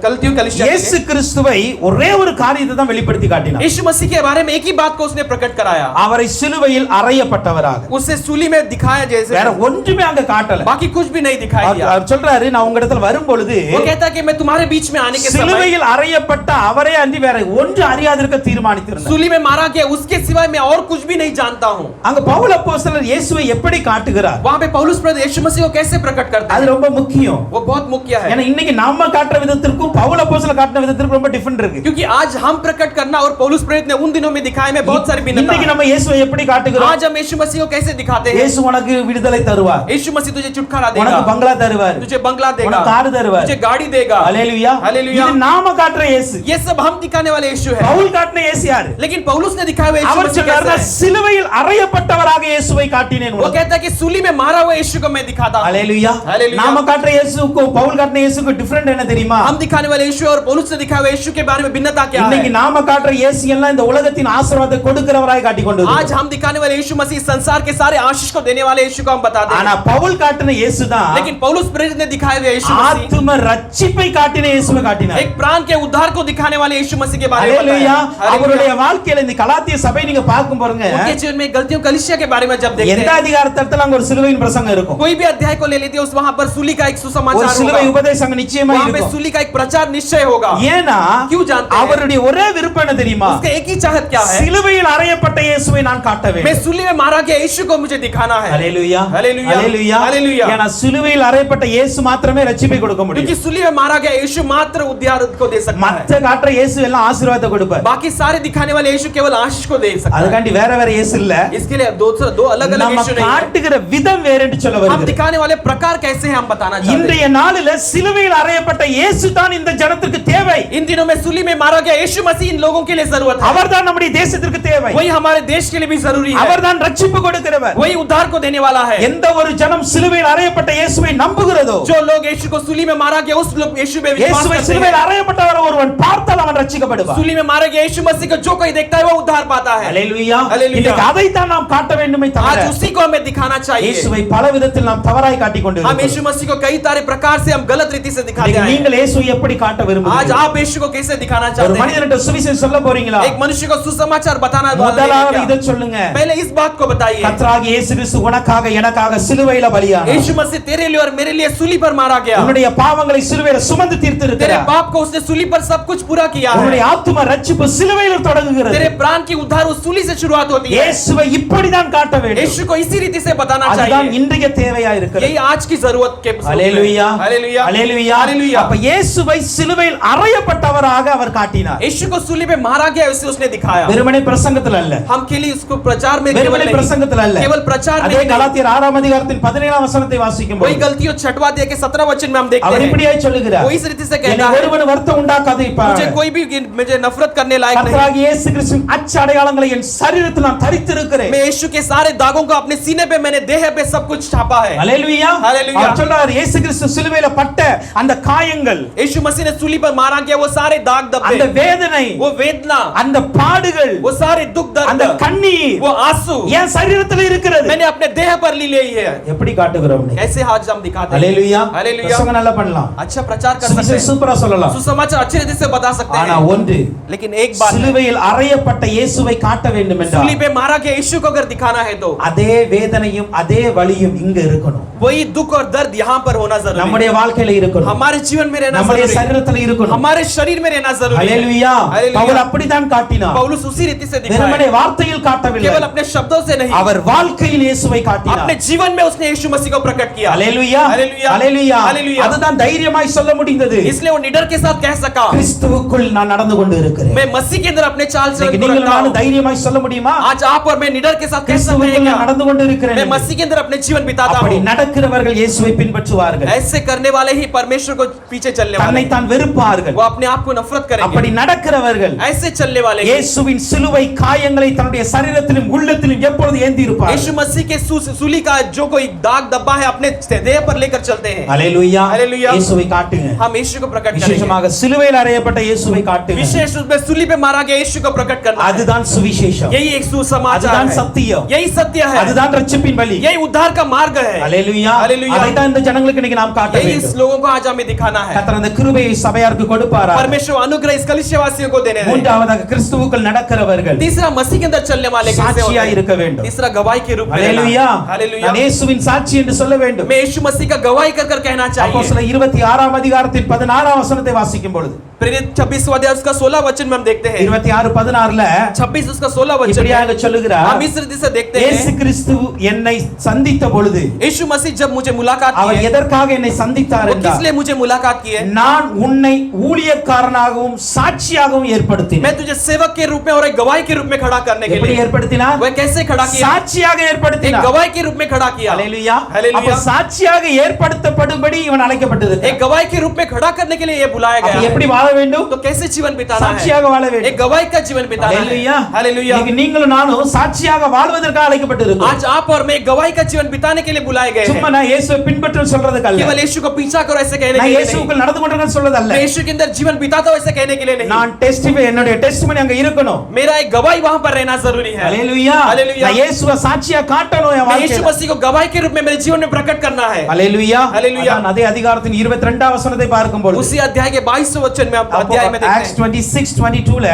गलतियों कलीसिया இயேசு கிறிஸ்துவை ஒரே ஒரு காரியத்தை தான் வெளிப்படுத்தி காட்டினார். यीशु मसीह के बारे में एक ही बात को उसने प्रकट कराया, அவரை சிலுவையில் அறையப்பட்டவராக. उसे सूली में दिखाया जैसे, வேற ஒன்றுமே அங்க காட்டல. बाकी कुछ भी नहीं दिखाई दिया। அவர் சொல்றாரு, நான் உங்க இடத்துல வரும் பொழுது वो कहता है कि मैं तुम्हारे बीच में आने के समय சிலுவையில் அறையப்பட்ட அவரே அன்றி வேற ஒன்று அறியாதிருக்க தீர்மானித்திருந்தார். सूली में मारा गया, उसके सिवाय मैं और कुछ भी नहीं जानता हूं। அங்க பவுல் அப்போஸ்தலர் இயேசுவை எப்படி காட்டுகிறார்? वहां पे पौलुस प्रेरित यीशु मसीह को कैसे प्रकट करता அது है, ரொம்ப முக்கியம். वो बहुत मुख्य है। ஏன்னா இன்னைக்கு நாம காட்டுற விதத்திற்கும் பவுல் அப்போஸ்தலர் காட்டுற விதத்திற்கும் ரொம்ப டிஃபரண்ட் இருக்கு. क्योंकि आज हम प्रकट करना और पौलुस प्रेरित ने उन दिनों में दिखाए में बहुत सारी भिन्नता இன்னைக்கு है। நம்ம இயேசுவை எப்படி காட்டுகிறோம்? आज हम यीशु मसीह को कैसे दिखाते हैं? இயேசு உனக்கு விடுதலை தருவார். यीशु मसीह तुझे छुटकारा देगा, உனக்கு பங்களா தருவார். तुझे बंगला देगा, உனக்கு கார் தருவார். तुझे गाड़ी देगा। ஹalleluya. हालेलुया। இது நாம காட்டுற இயேசு. ये सब हम दिखाने वाले यीशु है। பவுல் காட்டின இயேசு யாரு? लेकिन पौलुस ने दिखाया हुआ यीशु அவர் मसीह சொல்றாரு, कैसा है? சிலுவையில் அறையப்பட்டவராக இயேசுவை காட்டினேன் वो உனக்கு. कहता है कि सूली में मारा हुआ यीशु को मैं दिखाता हूं। ஹalleluya. हालेलुया। நாம காட்டுற இயேசுக்கும் பவுல் காட்டின இயேசுக்கும் டிஃபரண்ட் என்ன தெரியுமா? हम दिखाने वाले यीशु और पौलुस ने दिखाया हुआ यीशु के बारे में भिन्नता क्या இன்னைக்கு है? நாம காட்டுற இயேசு எல்லாம் இந்த உலகத்தின் ஆசீர்வாதத்தை கொடுக்கிறவராய் காட்டிக் கொண்டு आज हम दिखाने वाले यीशु मसीह संसार के सारे आशीष को देने वाले यीशु को हम बताते ஆனா हैं। பவுல் காட்டின இயேசு தான் लेकिन पौलुस प्रेरित ने दिखाया हुआ यीशु मसीह ஆத்தும ரட்சிப்பை காட்டின இயேசுவை காட்டினார். एक प्राण के उद्धार को दिखाने वाले यीशु मसीह के बारे में ஹalleluya. बताया। அவருடைய हालेलुया। வாழ்க்கையில இந்த கலாத்திய சபை நீங்க பார்க்கும் பாருங்க, उनके जीवन में गलतियों कलीसिया के बारे में जब देखते எந்த हैं, அதிகாரத்துல அங்க ஒரு சிலுவையின் பிரசங்கம் இருக்கும். कोई भी अध्याय को ले लेते हैं, उस वहां पर सूली का एक ஒரு सुसमाचार சிலுவை होगा, உபதேசம் நிச்சயமா वहां पे இருக்கும். सूली का एक प्रचार निश्चय होगा। ஏனா क्यों जानते हैं? அவருடைய ஒரே விருப்பம் என்ன தெரியுமா? उसका एक ही चाहत क्या है? சிலுவையில் அறையப்பட்ட இயேசுவை நான் காட்ட मैं வேண்டும். सूली में मारा गया यीशु को मुझे दिखाना है। ஹalleluya. हालेलुया। ஹalleluya. हालेलुया। ஏனா சிலுவையில் அறையப்பட்ட இயேசு மாத்திரமே ரட்சிப்பை கொடுக்க क्योंकि முடியும். सूली में मारा गया यीशु मात्र उद्धार को दे सकता மற்ற है, காட்டுற இயேசு எல்லாம் ஆசீர்வாதத்தை கொடுப்பார். बाकी सारे दिखाने वाले यीशु केवल आशीष को दे सकता है। அதுக்காண்டி வேற வேற இயேசு இல்ல, इसके लिए दो अलग अलग நம்ம यीशु नहीं है। காட்டுகிற விதம் வேற என்று சொல்ல हम வருகிறது. दिखाने वाले प्रकार कैसे हैं हम बताना चाहते हैं। இன்றைய நாளில சிலுவையில் அறையப்பட்ட இயேசு தான் இந்த ஜனத்திற்கு தேவை. इन दिनों में सूली में मारा गया यीशु मसीह इन लोगों के लिए जरूरत है, அவர்தான் நம்முடைய தேசத்திற்கு தேவை. वही हमारे देश के लिए भी जरूरी है, அவர்தான் ரட்சிப்பு கொடுக்கிறவர். वही उद्धार को देने वाला है। எந்த ஒரு ஜனம் ஜனம் சிலுவையில் அறையப்பட்ட இயேசுவை நம்புகிறதோ, जो लोग यीशु को सूली में मारा गया उस लोग यीशु में विश्वास இயேசுவை करते சிலுவையில் हैं। அறையப்பட்டவர் ஒருவன் பார்த்தால் அவன் ரட்சிக்கப்படுவான். सूली में मारा गया यीशु मसीह को जो कोई देखता है वो उद्धार पाता है। ஹல்லேலூயா. ஹல்லேலூயா. இன்னைக்கு அதைத்தான் நாம் காட்ட வேண்டுமே आज தவிர उसी को हमें दिखाना चाहिए। இயேசுவை பல விதத்தில் நாம் தவறாய் காட்டிக் हम கொண்டிருக்கிறோம். यीशु मसीह को कई सारे प्रकार से हम गलत रीति से दिखाते இன்னைக்கு हैं। நீங்கள் இயேசுவை எப்படி காட்ட आज விரும்புகிறீர்கள்? आप यीशु को कैसे दिखाना ஒரு चाहते हैं? மனிதனிட்ட சுவிசேஷம் சொல்ல போறீங்களா? एक मनुष्य को सुसमाचार बताना முதலாவது இதை क्या? சொல்லுங்க. पहले इस बात को बताइए, கர்த்தராகிய இயேசு கிறிஸ்து உனக்காக எனக்காக சிலுவையில பலியானார். यीशु मसीह तेरे लिए और मेरे लिए सूली पर मारा गया। உன்னுடைய பாவங்களை சிலுவையில சுமந்து तेरे தீர்த்திருக்கிறார். पाप को उसने सूली पर सब कुछ पूरा किया உன்னுடைய है। ஆத்தும ரட்சிப்பு சிலுவையில தொடங்குகிறது. तेरे प्राण की उद्धार उस सूली से शुरुआत होती है। இயேசுவை இப்படிதான் காட்ட வேண்டும். यीशु को इसी रीति से बताना அதுதான் चाहिए। இன்றைய தேவையா இருக்கிறது. यही आज की जरूरत के ஹல்லேலூயா. हालेलुया ஹல்லேலூயா. हालेलुया। அப்ப இயேசுவை சிலுவையில் அறையப்பட்டவராக அவர் காட்டினார். यीशु को सूली पे मारा गया उसे उसने दिखाया। வெறுமனே பிரசங்கத்தில் அல்ல, हम केवल इसको प्रचार में வெறுமனே பிரசங்கத்தில் அல்ல, केवल प्रचार அதே नहीं, கலாத்தியர் 6 அதிகாரத்தின் 17 வசனத்தை வாசிக்கும் वही போது गलतियों 6वां अध्याय के 17 वचन में हम देखते அவர் हैं। இப்படியாய் சொல்லுகிறார், वो इस रीति से என்னை कहता है, ஒருவன் வருத்தம் உண்டாக்காதே मुझे कोई भी मुझे नफरत करने लायक नहीं। கர்த்தராகிய இயேசு கிறிஸ்துவின் அச்சு அடையாளங்களை என் சரீரத்தில் நான் தரித்திருக்கிறேன். मैं यीशु के सारे दागों को अपने सीने पे मैंने देह पे सब कुछ छापा है। ஹல்லேலூயா. ஹல்லேலூயா. அவர் சொல்றார், இயேசு கிறிஸ்து சிலுவையில பட்ட அந்த காயங்கள், यीशु मसीह ने सूली पर मारा गया वो सारे दाग அந்த धब्बे, வேதனை, वो वेदना, அந்த பாடுகள், वो सारे दुख அந்த दर्द, கண்ணீர் वो आंसू என் சரீரத்தில் இருக்கிறது. मैंने अपने देह पर ली ली है। எப்படி காட்டுகிறோம்? कैसे आज हम दिखाते हैं? ஹல்லேலூயா. हालेलुया। பிரசங்கம் நல்லா பண்ணலாம், अच्छा प्रचार कर सकते சுவிசேஷம் हैं, சூப்பரா சொல்லலாம். सुसमाचार अच्छे रीति से बता सकते ஆனா हैं, ஒன்று, लेकिन एक बात है, சிலுவையில் அறையப்பட்ட இயேசுவை காட்ட வேண்டும் என்றால் सूली पे मारा गया यीशु को अगर दिखाना है तो அதே வேதனையும் அதே வலியும் இங்க இருக்கணும். वही दुख और दर्द यहाँ पर होना जरूरी है। நம்முடைய வாழ்க்கையில இருக்கணும், हमारे जीवन में रहना நம்முடைய जरूरी है, சரீரத்துல இருக்கணும். हमारे शरीर में रहना जरूरी है। ஹல்லேலூயா. हालेलुया। பவுல் அப்படிதான் காட்டினார். पौलुस उसी रीति से வெறுமனே दिखाया, வார்த்தையில் காட்டவில்லை, केवल अपने शब्दों से नहीं, அவர் வாழ்க்கையில் இயேசுவை காட்டினார். अपने जीवन में उसने यीशु मसीह को प्रकट किया। ஹல்லேலூயா. हालेलुया। ஹல்லேலூயா. हालेलुया। அதுதான் தைரியமாய் சொல்ல முடிந்தது, इसलिए वो निडर के साथ कह सका, கிறிஸ்துவுக்குள் நான் நடந்து கொண்டு இருக்கிறேன். मैं मसीह के अंदर अपने चाल चलन को நீங்கள் रखता நானும் हूं। தைரியமாய் சொல்ல முடியுமா? आज आप और मैं निडर के साथ कह सकते हैं கிறிஸ்துவுக்குள் क्या? நான் நடந்து கொண்டு இருக்கிறேன். मैं मसीह के अंदर अपने जीवन बिताता அப்படி हूं। நடக்கிறவர்கள் இயேசுவை பின்பற்றுவார்கள். ऐसे करने वाले ही परमेश्वर को पीछे चलने वाले தன்னை हैं। தான் வெறுப்பார்கள். वो अपने आप को नफरत அப்படி करेंगे। நடக்கிறவர்கள் ऐसे चलने वाले हैं। இயேசுவின் சிலுவை காயங்களை தன்னுடைய சரீரத்திலும் உள்ளத்திலும் எப்பொழுது ஏந்தி இருப்பார்கள். यीशु मसीह के सूली का जो कोई दाग धब्बा है अपने देह पर लेकर चलते हैं। ஹல்லேலூயா. ஹல்லேலூயா. இயேசுவை காட்டுங்க, हम यीशु को प्रकट करेंगे, விசேஷமாக சிலுவையில் அறையப்பட்ட இயேசுவை காட்டுங்க. विशेष रूप में सूली पे मारा गया यीशु को प्रकट करना है। அதுதான் சுவிசேஷம், यही एक सुसमाचार அதுதான் है, சத்தியம், यही सत्य है, அதுதான் ரட்சிப்பின் வழி. यही उद्धार का मार्ग है। ஹல்லேலூயா. ஹல்லேலூயா. அதைத்தான் இந்த ஜனங்களுக்கு இன்னைக்கு நாம் காட்ட यही इस வேண்டும். लोगों को आज हमें दिखाना है। கர்த்தர் அந்த கிருபையை சபையாருக்கு கொடுப்பாரா? परमेश्वर अनुग्रह इस कलीसियावासियों को देने दे। மூன்றாவதாக கிறிஸ்துவுக்குள் நடக்கிறவர்கள் तीसरा मसीह के अंदर चलने वाले कैसे होते சாட்சியா हैं? இருக்க வேண்டும். तीसरा गवाही के रूप में ஹல்லேலூயா. रहना। हालेलुया। நான் இயேசுவின் சாட்சி என்று சொல்ல வேண்டும். मैं यीशु मसीह का गवाही कर कर कहना चाहिए। அப்போஸ்தலர் 26 அதிகாரத்தின் 16 வசனத்தை வாசிக்கும் பொழுது प्रेरित 26वां अध्याय उसका 16 वचन में हम देखते हैं। 26:16ல 26 उसका 16 वचन இப்படியாக में சொல்லுகிறார், हम इस रीति से देखते இயேசு हैं, கிறிஸ்து என்னை சந்தித்த பொழுது यीशु मसीह जब मुझे मुलाकात அவர் की है, எதற்காக என்னை சந்தித்தார் वो किस என்றால், लिए मुझे मुलाकात की है? நான் உன்னை ஊழியக்காரனாகவும் சாட்சியாகவும் ஏற்படுத்தினேன். मैं तुझे सेवक के रूप में और एक गवाही के रूप में खड़ा करने के எப்படி लिए। ஏற்படுத்தினார்? वह कैसे खड़ा किया? சாட்சியாக एक ஏற்படுத்தினார். गवाही के रूप में खड़ा किया। ஹல்லேலூயா. हालेलुया। அப்ப சாட்சியாக ஏற்படுத்தப்படும்படி இவன் அழைக்கப்பட்டிருக்கிறான். एक गवाही के रूप में खड़ा करने के लिए ये बुलाया அப்ப गया எப்படி है। வாழ வேண்டும்? तो कैसे जीवन बिताना है? சாட்சியாக வாழ வேண்டும். एक गवाही का जीवन बिताना ஹல்லேலூயா. है। हालेलुया। இன்னைக்கு நீங்களும் நானும் சாட்சியாக வாழ்வதற்காக அழைக்கப்பட்டிருக்கிறோம். आज आप और मैं एक गवाही का जीवन बिताने के लिए बुलाए गए சும்மா हैं। நான் இயேசுவை பின்பற்ற சொல்றதுக்கு அல்ல, केवल यीशु को पीछा करो ऐसे कहने நான் के लिए नहीं। இயேசுவுக்குள் நடந்து கொண்டிருக்கேன் சொல்றதல்ல. मैं यीशु के अंदर जीवन बिताता हूं ऐसे कहने के लिए नहीं। நான் டெஸ்டிஃபை, என்னுடைய டெஸ்டிமனி அங்க இருக்கணும். मेरा एक गवाही वहां पर रहना जरूरी है। ஹல்லேலூயா. हालेलुया। நான் இயேசுவை சாட்சியா காட்டணும் என் मैं यीशु வாழ்க்கையில. मसीह को गवाही के रूप में मेरे जीवन में प्रकट करना है। ஹல்லேலூயா. हालेलुया। அதான் அதே அதிகாரத்தின் 22 வசனத்தை பார்க்கும்போது उसी अध्याय के 22 वचन में आप अध्याय में देखते ஆக்ட்ஸ் हैं। 26:22ல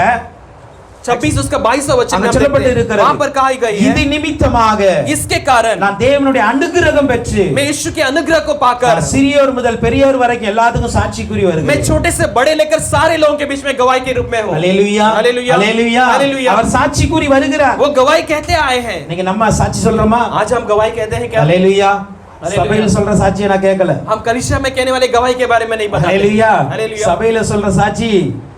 26 उसका 22 वचन அங்க में हम சொல்லப்பட்டு देखते हैं। இருக்கிறது, वहां पर कहा गई இது है, நிமித்தமாக इसके कारण நான் தேவனுடைய அனுக்கிரகம் பெற்று मैं यीशु के अनुग्रह को पाकर சிறியோர் முதல் பெரியோர் வரைக்கும் எல்லாத்துக்கும் சாட்சிக்குரிய मैं வருகிறேன். छोटे से बड़े लेकर सारे लोगों के बीच में गवाही के रूप में हूं। ஹல்லேலூயா. हालेलुया। ஹல்லேலூயா. हालेलुया। அவர் சாட்சிக்குரிய வருகிறார். वो गवाही कहते आए हैं। இன்னைக்கு நம்ம சாட்சி சொல்றோமா? आज हम गवाही कहते हैं क्या? ஹல்லேலூயா. ஹல்லேலூயா. சபையில சொல்ற சாட்சியை நான் கேட்கல. हम कलीसिया में कहने वाले गवाही के बारे में नहीं बताते। ஹல்லேலூயா. हालेलुया। சபையில சொல்ற சாட்சி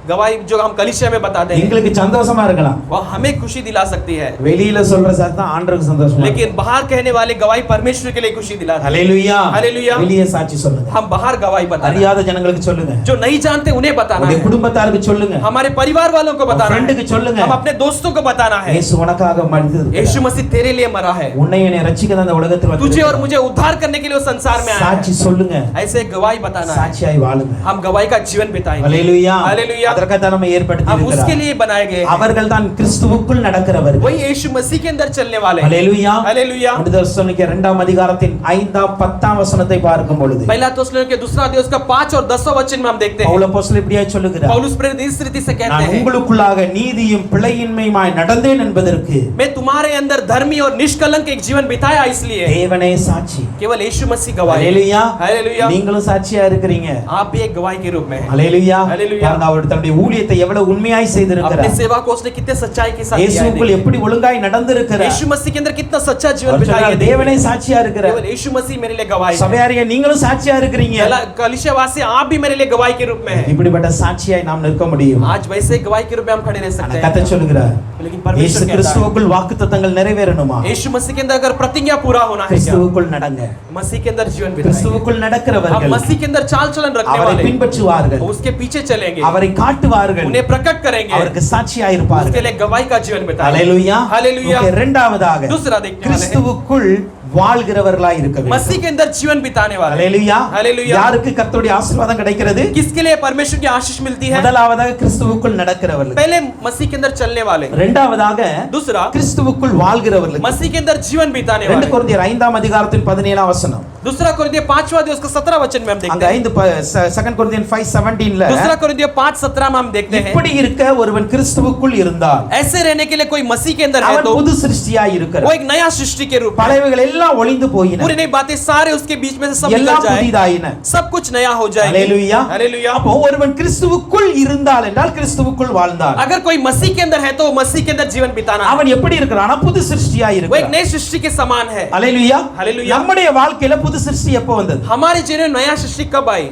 गवाही जो हम कलीसिया में बताते हैं எங்களுக்கு சந்தோஷமா இருக்கலாம், वो हमें खुशी दिला सकती है, வெளியில சொல்ற சத்தம் ஆண்டவருக்கு சந்தோஷமா लेकिन बाहर कहने वाले गवाही परमेश्वर के लिए खुशी दिलाती है। ஹalleluya हालेलुया। வெளியே சாட்சி சொல்லுங்க, हम बाहर गवाही बताते हैं, அறியாத ஜனங்களுக்கு சொல்லுங்க, जो नहीं जानते उन्हें बताना உங்களுடைய है, குடும்பத்தாருக்கு சொல்லுங்க, हमारे परिवार वालों को बताना ஃப்ரெண்டுக்கு है, சொல்லுங்க, हम अपने दोस्तों को बताना है, இயேசு உனக்காக மரித்தது, यीशु मसीह तेरे लिए मरा है, உன்னை என்னை ரட்சிக்க தான் இந்த உலகத்தில் तुझे और வந்திருக்கிறார்। मुझे उद्धार करने के लिए वो संसार में आया சாட்சி है। சொல்லுங்க, ऐसे गवाही बताना है, சாட்சியாய் வாழுங்க, हम गवाही का जीवन बिताएंगे। ஹalleluya हालेलुया। அதற்காக தான் நம்ம ஏற்படுத்தி हम उसके இருக்கிறார்। लिए बनाए गए हैं। அவர்கள் தான் கிறிஸ்துவுக்குள் நடக்கிறவர்கள், वही यीशु मसीह के अंदर चलने वाले हैं। ஹalleluya हालेलुया। தெசலோனிக்கே 2ஆம் அதிகாரத்தின் 5ஆம் 10ஆம் வசனத்தை பார்க்கும் பொழுது पहला तेसलोनिके दूसरा अध्याय उसका 5 और 10वां वचन में हम देखते हैं பவுல் அப்போஸ்தலன் இப்படியாய் சொல்லுகிறார், पौलुस प्रेरित इस रीति से कहते நான் हैं, உங்களுக்குள்ளாக நீதியும் பிழையின்மையுமாய் நடந்தேன் என்பதற்கு मैं तुम्हारे अंदर धर्मी और निष्कलंक एक जीवन बिताया इसलिए தேவனே சாட்சி। केवल यीशु मसीह गवाही। ஹalleluya हालेलुया। நீங்களும் சாட்சியா இருக்கிறீங்க, आप भी एक गवाही के रूप में हैं। ஹalleluya हालेलुया। பாருங்க அவர் தன்னுடைய ஊழியத்தை எவ்வளவு உண்மையாய் अपने செய்திருக்கிறார், सेवा को उसने कितने सच्चाई के साथ किया है। இயேசுவுக்குள் எப்படி ஒழுங்காய் நடந்திருக்கிறார், यीशु मसीह के अंदर कितना सच्चा जीवन அவர் बिताया சொன்னார், है। தேவனே சாட்சியா இருக்கிறார்। केवल यीशु मसीह मेरे लिए गवाही है। சபையாரே நீங்களும் சாட்சியா இருக்கிறீங்க, कलीसियावासी आप भी मेरे लिए गवाही के रूप में हैं। இப்படிப்பட்ட சாட்சியாய் நாம் நிற்க முடியும்। आज वैसे गवाही के रूप में हम खड़े रह सकते கர்த்தர் हैं, சொல்லுகிறார், लेकिन இயேசு परमेश्वर कहता है கிறிஸ்துவுக்குள் வாக்குத்தத்தங்கள் நிறைவேறணுமா, यीशु मसीह के अंदर अगर प्रतिज्ञा पूरा होना है क्या? கிறிஸ்துவுக்குள் நடங்க, मसीह के अंदर जीवन बिताएंगे। கிறிஸ்துவுக்குள் हम நடக்கிறவர்கள் मसीह के अंदर चाल चलन रखने அவரை वाले பின்பற்றுவார்கள், उसके पीछे चलेंगे, அவரை காட்டுவார்கள், उन्हें प्रकट करेंगे, அவருக்கு சாட்சியாய் उसके இருப்பார்கள்। लिए गवाही का जीवन बिताएंगे। ஹalleluya हालेलुया। ஓகே, இரண்டாவதாக दूसरा देखने वाले हैं, கிறிஸ்துவுக்குள் வாழ்கிறவர்களாய் இருக்க வேண்டும்। मसीह के अंदर जीवन बिताने वाले। ஹalleluya हालेलुया। யாருக்கு கர்த்தருடைய ஆசீர்வாதம் கிடைக்கிறது? किसके लिए परमेश्वर की आशीष मिलती है? முதலாவதாக கிறிஸ்துவுக்குள் நடக்கிறவர்கள், पहले मसीह के अंदर चलने वाले, இரண்டாவதாக दूसरा கிறிஸ்துவுக்குள் வாழ்கிறவர்கள்। मसीह के अंदर जीवन बिताने 2 वाले। கொரிந்தியர் 5ஆம் அதிகாரத்தின் 17ஆம் வசனம், दूसरा कोरिन्थियर 5वां अध्याय उसका 17 वचन में हम அங்க देखते हैं। 2 கொரிந்தியர் 5:17ல दूसरा कोरिन्थियर 5:17 में हम देखते हैं, இப்படி இருக்க ஒருவன் கிறிஸ்துவுக்குள் இருந்தால் ऐसे रहने के लिए कोई मसीह के अंदर है அவன் तो புது சிருஷ்டியாய் वो இருக்கிறான், एक नया सृष्टि के रूप में, பழையவைகள் எல்லாம் ஒளிந்து போயின, पूरी नई बातें सारे उसके बीच में से सब निकल எல்லாம் जाए, புதிதாயின। सब कुछ नया हो जाएगा। ஹalleluya हालेलुया। அப்போ ஒருவன் கிறிஸ்துவுக்குள் இருந்தால் என்றால் கிறிஸ்துவுக்குள் வாழ்ந்தால் अगर कोई मसीह के अंदर है तो वो मसीह के अंदर जीवन बिताना है। அவன் எப்படி இருக்கிறானா புது சிருஷ்டியாய் वो एक இருக்கிறான்। नई सृष्टि के समान है। ஹalleluya हालेलुया। நம்முடைய வாழ்க்கையில புது சிருஷ்டி எப்போ வந்தது? हमारे जीवन में नया सृष्टि कब आई?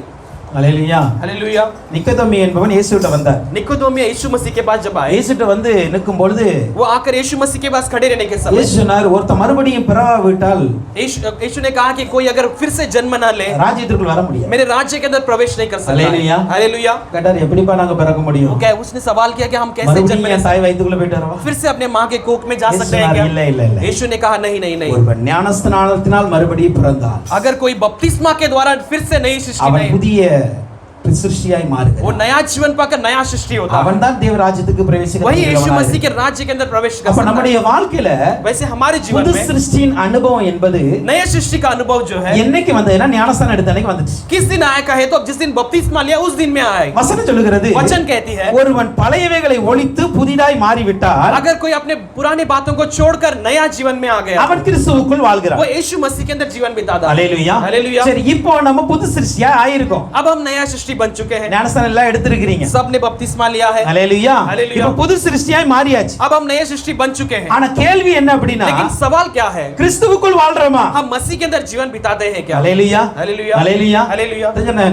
ஹalleluya हालेलुया। நிக்கோதேமி என்பவன் இயேசுவிட்ட வந்தார், निकोदेमिया यीशु मसीह के पास जब आए, இயேசுட்ட வந்து நிற்கும் பொழுது वो आकर यीशु मसीह के पास खड़े रहने के समय இயேசு சொன்னார், ஒருத்த மறுபடியும் பிறவாவிட்டால் यीशु ने कहा कि कोई अगर फिर से जन्म ना ले ராஜ்யத்திற்குள் வர முடியாது। मेरे राज्य के अंदर प्रवेश नहीं कर सकता। हालेलुया। हालेलुया। கேட்டார், எப்படிப்பா நாங்க பிறக்க முடியும்? वो क्या उसने सवाल किया कि हम कैसे जन्म மறுபடியும் ले என் தாய் வயித்துக்குள்ள போயிட்டு வரவா? फिर से अपने माँ के कोख में जा यीशु सकते हैं சொன்னார், क्या? இல்ல இல்ல இல்ல यीशु ने कहा नहीं नहीं नहीं, ஒருவன் ஞானஸ்நானத்தினால் மறுபடியும் பிறந்தார், अगर कोई बपतिस्मा के द्वारा फिर से नई सृष्टि அவன் में, புதிய சிருஷ்டியாய் वो மாறுகிறான்। नया जीवन पाकर नया सृष्टि होता है, அவன் தான் தேவ ராஜ்யத்துக்கு பிரவேசிக்க वही यीशु मसीह के राज्य के अंदर प्रवेश कर அப்ப सकता நம்முடைய है। வாழ்க்கையில वैसे हमारे जीवन புது में சிருஷ்டியின் அனுபவம் என்பது नए सृष्टि का अनुभव जो है என்னைக்கு வந்ததுன்னா ஞானஸ்நானம் எடுத்த அன்னைக்கு வந்துச்சு। किस दिन आया कहे तो जिस दिन बपतिस्मा लिया उस दिन में आए। வசனம் சொல்லுகிறது, वचन कहती है ஒருவன் பழையவைகளை ஒழித்து புதிதாய் மாறிவிட்டால் अगर कोई अपने पुराने बातों को छोड़कर नया जीवन में आ गया அவன் கிறிஸ்துவுக்குள் வாழ்கிறான்। वो यीशु मसीह के अंदर जीवन बिताता है। ஹalleluya हालेलुया। சரி, இப்போ நம்ம புது சிருஷ்டியா ஆயிருக்கோம், अब हम नया सृष्टि बन चुके हैं, ஞானஸ்நானம் எல்லாம் எடுத்திருக்கீங்க, सबने बपतिस्मा लिया है। ஹalleluya हालेलुया। இப்போ புது சிருஷ்டியாய் மாறியாச்சு। अब हम नए सृष्टि बन चुके हैं, ஆனா கேள்வி என்ன அப்படின்னா, लेकिन सवाल क्या है, கிறிஸ்துவுக்குள் வாழ்றோமா? हम मसीह के अंदर जीवन बिताते हैं क्या? ஹalleluya हालेलुया। ஹalleluya हालेलुया।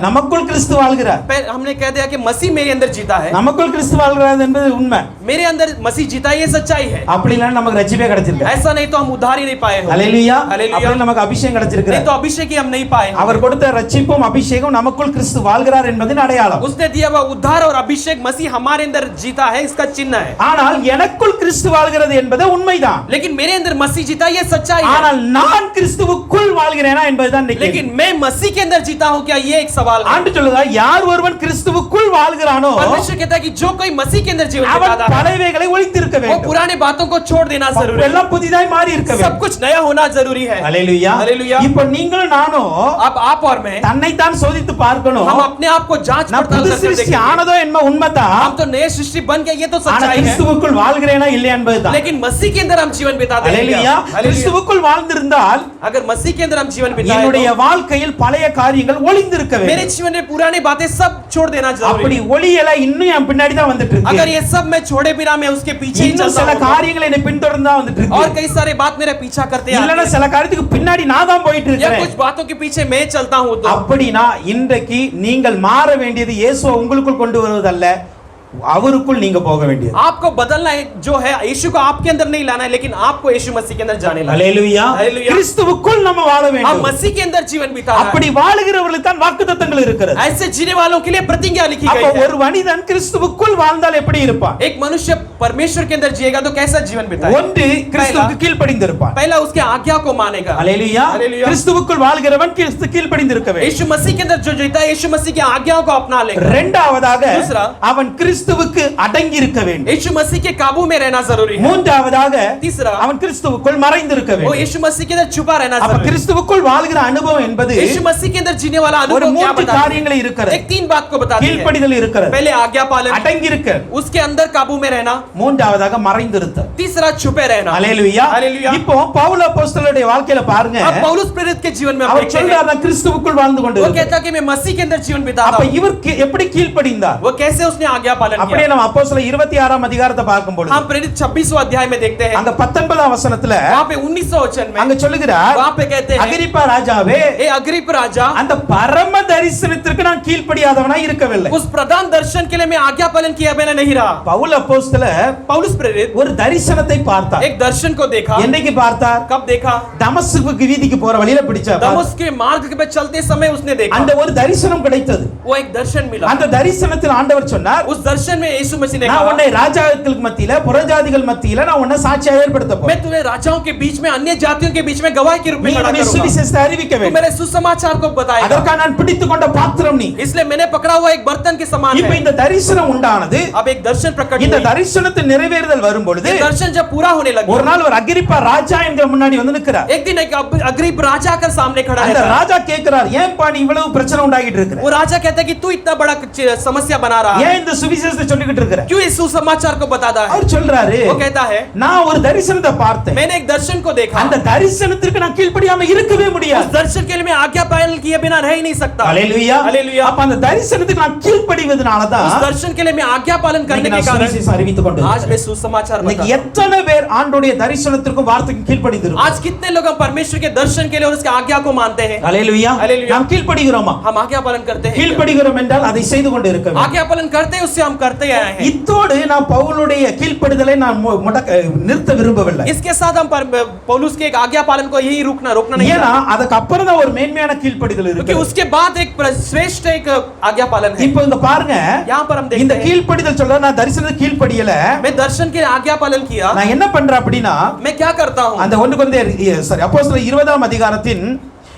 நமக்குள் கிறிஸ்து வாழ்கிறார், हमने कह दिया कि मसीह मेरे अंदर जीता है, நமக்குள் கிறிஸ்து வாழ்கிறார் என்பது உண்மை। मेरे अंदर मसीह जीता है, ये सच्चाई है। அப்படி இல்லனா நமக்கு ரட்சிப்பே கிடைச்சிருக்கு। ऐसा नहीं तो हम उद्धार ही नहीं पाए हो। ஹalleluya हालेलुया। அப்படி நமக்கு அபிஷேகம் கிடைச்சிருக்கு। नहीं तो अभिषेक ही हम नहीं पाए हो। அவர் கொடுத்த ரட்சிப்பும் அபிஷேகம் நமக்குள் கிறிஸ்து வாழ்கிறார் என்பதின் அடையாளம்। उसने दिया हुआ उद्धार और अभिषेक मसीह हमारे अंदर जीता है, इसका चिन्ह है। ஆனால் எனக்குள் கிறிஸ்து வாழ்கிறது என்பது உண்மைதான்। लेकिन मेरे अंदर मसीह जीता, ये सच्चाई है। ஆனால் நான் கிறிஸ்துவுக்குள் வாழ்கிறேனா என்பதுதான் கேள்வி। लेकिन मैं मसीह के अंदर जीता हूं क्या, ये एक सवाल है। ஆண்டு சொல்லுதா, யார் ஒருவன் கிறிஸ்துவுக்குள் வாழ்கிறானோ परमेश्वर कहता है कि जो कोई मसीह के अंदर जीवन அவன் बिताता है பழையவைகளை ஒழித்திருக்க वो வேண்டும், पुराने बातों को छोड़ देना जरूरी है, எல்லாம் புதிதாய் மாறி இருக்க सब வேண்டும்। कुछ नया होना जरूरी है। ஹalleluya हालेलुया। இப்போ நீங்களும் நானும் अब आप और मैं தன்னை தான் சோதித்து பார்க்கணும்। हम अपने आप को जांच நான் पड़ताल புது करके சிருஷ்டி देखेंगे। ஆனதோ என்ன உண்மைதான், हम तो नए सृष्टि बन गए, ये तो ஆனா सच्चाई है। கிறிஸ்துவுக்குள் வாழ்கிறேனா இல்லையா என்பதுதான்। लेकिन मसीह के अंदर हम जीवन बिताते हैं ஹalleluya क्या? हालेलुया। கிறிஸ்துவுக்குள் வாழ்ந்திருந்தால் अगर मसीह के अंदर हम जीवन बिताए என்னுடைய तो வாழ்க்கையில் பழைய காரியங்கள் ஒளிந்திருக்க मेरे வேண்டும்। जीवन में पुरानी बातें सब छोड़ देना जरूरी அப்படி है। ஒளியல இன்னும் என் பின்னாடி தான் வந்துட்டு अगर இருக்கு। ये सब मैं छोड़े बिना मैं उसके पीछे ही இன்னும் चलता சில हूं காரியங்களை என்னை பின்தொடர்ந்து தான் வந்துட்டு और இருக்கு। कई सारे बात मेरा पीछा करते हैं, இல்லனா சில காரியத்துக்கு பின்னாடி நான் தான் போயிட்டு या இருக்கேன்। कुछ बातों के पीछे मैं चलता हूं तो அப்படினா இன்றைக்கு நீங்கள் மாற வேண்டியது இயேசுவை உங்களுக்குள் கொண்டு வருவதல்ல, அவருக்குள் நீங்க போக வேண்டியது. आपको बदलना है जो है यीशु को आपके अंदर नहीं लाना है, लेकिन आपको यीशु मसीह के अंदर जाने लाना है. அல்லேலூயா. हालेलुया. கிறிஸ்துவுக்குள் நம்ம வாழ हम வேண்டும். मसीह के अंदर जीवन बिताना है. அப்படி வாழுகிறவர்களுக்கு தான் வாக்குத்தத்தங்கள் இருக்கிறது. ऐसे जीने वालों के लिए प्रतिज्ञा लिखी அப்ப गई है. ஒரு மனிதன் கிறிஸ்துவுக்குள் வாழ்ந்தால் எப்படி இருப்பான்? एक मनुष्य परमेश्वर के अंदर जिएगा तो कैसा जीवन बिताएगा? ஒன்று கிறிஸ்துவுக்கு கீழ்ப்படிந்திருப்பான். पहला उसके आज्ञा को मानेगा. அல்லேலூயா. हालेलुया. கிறிஸ்துவுக்குள் வாழ்கிறவன் கிறிஸ்து கீழ்ப்படிந்திருக்க வேண்டும். यीशु मसीह के अंदर जो जीता है यीशु मसीह की आज्ञाओं को अपना लेगा. இரண்டாவதாக दूसरा, அவன் கிறிஸ்துவுக்கு அடங்கி இருக்க வேண்டும். यीशु मसीह के काबू में रहना जरूरी है. மூன்றாவதாக तीसरा, அவன் கிறிஸ்துவுக்குள் மறைந்திருக்க वो வேண்டும். यीशु मसीह के अंदर छुपा रहना அப்ப जरूरी है. கிறிஸ்துவுக்குள் வாழ்கிற அனுபவம் என்பது यीशु मसीह के अंदर जीने वाला ஒரு अनुभव क्या மூன்று बताता है? காரியங்களை இருக்கிறது. एक तीन बात को बताती है. கீழ்ப்படிதல் இருக்கிறது, पहले आज्ञा पालन, அடங்கி இருக்க, उसके अंदर काबू में रहना, மூன்றாவதாக மறைந்திருத்தல். तीसरा छुपे रहना. அல்லேலூயா. हालेलुया. இப்போ பவுல் அப்போஸ்தலனுடைய வாழ்க்கையில பாருங்க, अब पौलुस प्रेरित के जीवन में हम அவர் देखते हैं, சொல்றார் நான் கிறிஸ்துவுக்குள் வாழ்ந்து वो கொண்டிருக்கிறேன். कहता कि मैं मसीह के अंदर जीवन बिताता அப்ப हूं. இவர் எப்படி கீழ்ப்படிந்தார்? वो कैसे उसने आज्ञा पालन அப்படியே किया? நம்ம அப்போஸ்தலர் 26ஆம் அதிகாரத்தை பார்க்கும்போது हम प्रेरित 26वां अध्याय में देखते हैं, அங்க 19ஆம் வசனத்துல वहां पे 19वां वचन में அங்க சொல்லுகிறார், वहां पे कहते हैं, அகிரிப்பா ராஜாவே, ए अग्रिप राजा, அந்த பரம தரிசனத்திற்கு நான் கீழ்ப்படியாதவனா இருக்கவில்லை. उस प्रधान दर्शन के लिए मैं आज्ञा पालन किया बिना नहीं रहा. பவுல் அப்போஸ்தலர் पौलुस प्रेरित ஒரு தரிசனத்தை பார்த்தார். एक दर्शन को देखा. என்னைக்கு பார்த்தார்? कब देखा? தமஸ்குக்கு வீதிக்கு போற வழியில பிடிச்சார். दमस्क के मार्ग पे चलते समय उसने देखा. அந்த ஒரு தரிசனம் கிடைத்தது. वो एक दर्शन मिला. அந்த தரிசனத்தில் ஆண்டவர் சொன்னார், उस दर्शन में यीशु मसीह ने நான் कहा, உன்னை ராஜாக்களுக்கு மத்தியில புறஜாதிகள் மத்தியில நான் உன்னை சாட்சியா ஏற்படுத்த मैं போறேன். तुम्हें राजाओं के बीच में अन्य जातियों के बीच में गवाह के रूप में நீ खड़ा உன்னை करूंगा. சுவிசேஷத்தை அறிவிக்க तू வேண்டும். मेरे सुसमाचार को बताएगा. அதற்காக நான் பிடித்துக் கொண்ட பாத்திரம் நீ. इसलिए मैंने पकड़ा हुआ एक बर्तन के समान இப்ப है. இந்த தரிசனம் உண்டானது. अब एक दर्शन प्रकट இந்த हुई. தரிசனத்தின் நிறைவேறுதல் வரும் பொழுது ये दर्शन जब पूरा होने लगा, ஒரு நாள் ஒரு அகிரிப்பா ராஜா என்கிற முன்னாடி வந்து நிற்கிறார். एक दिन एक अग्रिप राजा कर सामने खड़ा அந்த रहता है. ராஜா கேட்கிறார், ஏன்பா நீ இவ்வளவு பிரச்சனை உண்டாகிட்டு இருக்கிற? वो राजा कहता है कि तू इतना बड़ा समस्या बना रहा है, ஏன் இந்த சுவிசேஷத்தை சொல்லிக்கிட்டு இருக்கிற? क्यों इस सुसमाचार को बताता है? அவர் சொல்றாரு, वो कहता है, நான் ஒரு தரிசனத்தை பார்த்தேன். मैंने एक दर्शन को देखा. அந்த தரிசனத்திற்கு நான் கீழ்ப்படியாம இருக்கவே उस முடியாது. दर्शन के लिए मैं आज्ञा पालन किए बिना रह ही नहीं सकता. ஹalleluya. हालेलुया. அப்ப அந்த தரிசனத்துக்கு நான் கீழ்ப்படிவதனால தான் उस दर्शन के लिए मैं आज्ञा पालन करने के कारण சுவிசேஷம் அறிவித்துக் கொண்டு आज मैं सुसमाचार இன்னைக்கு बताता हूं. எத்தனை பேர் ஆண்டவருடைய தரிசனத்திற்கும் வார்த்தைக்கும் கீழ்ப்படிந்திருக்கிறோம்? आज कितने लोग हम परमेश्वर के दर्शन के लिए और उसके आज्ञा को मानते हैं? ஹalleluya. हालेलुया. நாம் கீழ்ப்படிகிறோமா? हम आज्ञा पालन करते हैं. கீழ்ப்படிகிறோம் என்றால் அதை செய்து கொண்டு இருக்க வேண்டும். आज्ञा पालन करते हैं, उससे हम करते आए हैं. இத்தோடு நான் பவுலுடைய கீழ்ப்படிதலை நான் நிறுத்த விரும்பவில்லை. इसके साथ हम पौलुस के एक आज्ञा पालन को यही रोकना नहीं ஏன்னா चाहते. அதுக்கு அப்புறம் தான் ஒரு மேன்மையான கீழ்ப்படிதல் क्योंकि இருக்கு. उसके बाद एक श्रेष्ठ एक आज्ञा पालन है. இப்போ இங்க பாருங்க, यहाँ पर हम இந்த देखते हैं, கீழ்ப்படிதல் சொல்ற நான் தரிசனத்துக்கு கீழ்ப்படியல, मैं दर्शन के आज्ञा पालन किया. நான் என்ன பண்றேன் அப்படின்னா, मैं क्या करता हूँ? அந்த 1 கொரிந்தியர் அப்போஸ்தலர் 20ஆம் அதிகாரத்தின்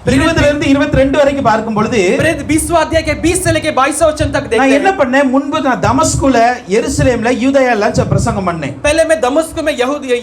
20 இருந்து 22 வரைக்கும் பார்க்கும் பொழுது 20वां अध्याय के 20 से लेके 22वां वचन तक நான் देखते என்ன हैं. பண்ணேன், முன்பு நான் தமஸ்குல எருசலேம்ல யூதேயா எல்லாம் பிரசங்கம் பண்ணேன். पहले मैं दमिश्क में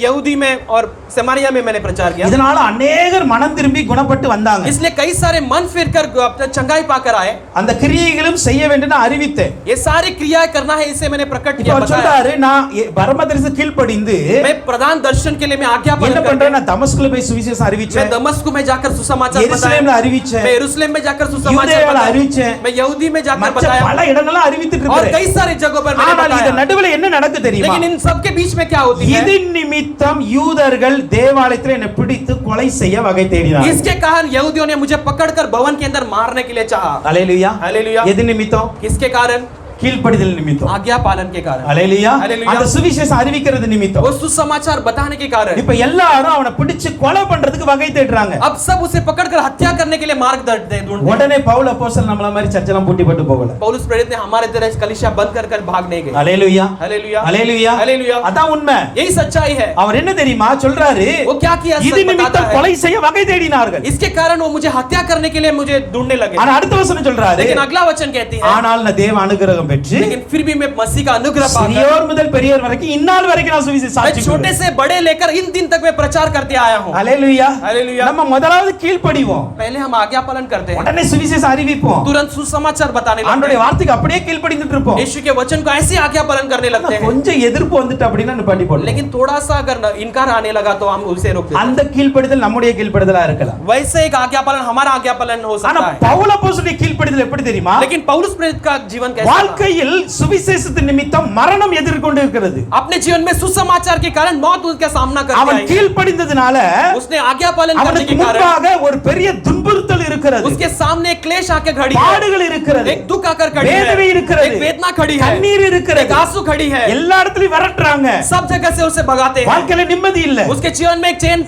यहूदी में और समारिया में मैंने प्रचार किया. இதனால अनेகர் மனம் திரும்பி குணப்பட்டு வந்தாங்க. इसलिए कई सारे मन फिरकर अपना चंगाई पाकर आए. அந்த கிரியைகளும் செய்ய வேண்டும் நான் அறிவித்தேன். ये सारी क्रियाएं करना है, इसे मैंने प्रकट இப்போ किया, அவர் बताया. சொல்றாரு, நான் பரமதரிசி கீழ்ப்படிந்து मैं प्रधान दर्शन के लिए मैं आज्ञा என்ன पालन பண்றேன், करके நான் தமஸ்குல போய் சுவிசேஷம் मैं அறிவிச்சேன், दमिश्क में जाकर सुसमाचार எருசலேம்ல बताया. அறிவிச்சேன், मैं यरूशलेम में जाकर सुसमाचार யூதேயால बताया. அறிவிச்சேன், मैं यहूदी में जाकर மற்ற बताया பல இடங்கள்லாம் அறிவித்துட்டு और இருக்கேன். कई सारी जगहों पर मैंने ஆனால் இந்த बताया. நடுவுல என்ன நடக்கு தெரியுமா? लेकिन इन सब के बीच में क्या होती है? இது நிமித்தம் யூதர்கள் தேவாலயத்தில் என்னை பிடித்து கொலை செய்ய வகை தேடினார்கள். इसके कारण यहूदियों ने मुझे पकड़कर भवन के अंदर मारने के लिए चाहा. ஹalleluya. हालेलुया. எது நிமித்தம்? किसके कारण? கீழ்ப்படிதல் நிமித்தம். आज्ञा पालन के कारण. ஹalleluya. हालेलुया. அந்த சுவிசேஷம் அறிவிக்கிறது நிமித்தம். वो सुसमाचार बताने के कारण. இப்ப எல்லாரும் அவனை பிடிச்சு கொலை பண்றதுக்கு வகை தேடுறாங்க. अब सब उसे पकड़कर हत्या करने के लिए मार्ग ढूंढते हैं. உடனே பவுல் அப்போஸ்தலன் நம்மள மாதிரி சர்ச்செல்லாம் பூட்டி போட்டு போகல. पौलुस प्रेरित ने हमारे तरह कलीसिया बंद कर भाग नहीं गए. ஹalleluya. हालेलुया. ஹalleluya. हालेलुया. அதான் உண்மை. यही सच्चाई है. அவர் என்ன தெரியுமா சொல்றாரு? वो क्या किया? இது सच बताता நிமித்தம் है. கொலை செய்ய வகை தேடினார்கள். इसके कारण वो मुझे हत्या करने के लिए मुझे ढूंढने लगे. ஆனா அடுத்த வசனம் சொல்றாரு, लेकिन अगला वचन कहती है, ஆனால் நான் தேவ அனுகிரகம் பெற்று लेकिन फिर भी मैं मसीह का अनुग्रह पाकर சிறியோர் முதல் பெரியோர் வரைக்கும் இந்நாள் வரைக்கும் நான் சுவிசேஷம் मैं சாட்சி छोटे से बड़े लेकर इन दिन तक मैं प्रचार करते आया हूँ. ஹalleluya. हालेलुया. நம்ம முதலாவது கீழ்ப்படிவோம், पहले हम आज्ञा पालन करते हैं, உடனே சுவிசேஷம் அறிவிப்போம், तुरंत सुसमाचार बताने लगते ஆண்டவருடைய हैं, வார்த்தைக்கு அப்படியே கீழ்ப்படிந்துட்டு இருப்போம். यीशु के वचन को ऐसे आज्ञा पालन करने लगते हैं. கொஞ்சம் எதிர்ப்பு வந்துட்டு அப்படினா நிப்பாட்டி போடலாம். लेकिन थोड़ा सा अगर इनकार आने लगा तो हम उसे रोक देते हैं. அந்த கீழ்ப்படிதல் நம்முடைய கீழ்ப்படிதலா இருக்கலாம். वैसे एक आज्ञा पालन हमारा आज्ञा पालन हो ஆனா सकता है. பவுல் அப்போஸ்தலனுடைய கீழ்ப்படிதல் எப்படி தெரியுமா? लेकिन पौलुस प्रेरित का जीवन कैसा था? வாழ்க்கையில் சுவிசேஷத்தின் நிமித்தம் மரணம் எதிர்கொண்டு இருக்கிறது. अपने जीवन में सुसमाचार के कारण मौत उसका सामना करती அவன் है। கீழ்ப்படிந்ததனால उसने आज्ञा पालन करने அவனுக்கு के कारण முன்பாக ஒரு பெரிய துன்புறுத்தல் இருக்கிறது. उसके सामने एक क्लेश आके खड़ी है, பாடுகள் இருக்கிறது, एक दुख आकर खड़ी है, வேதனை இருக்கிறது, एक वेदना खड़ी है, கண்ணீர் இருக்கிறது, एक आंसू खड़ी है, எல்லா இடத்துலயும் விரட்டுறாங்க. सब जगह से उसे भगाते हैं। வாழ்க்கையில நிம்மதி இல்ல. उसके जीवन में एक चैन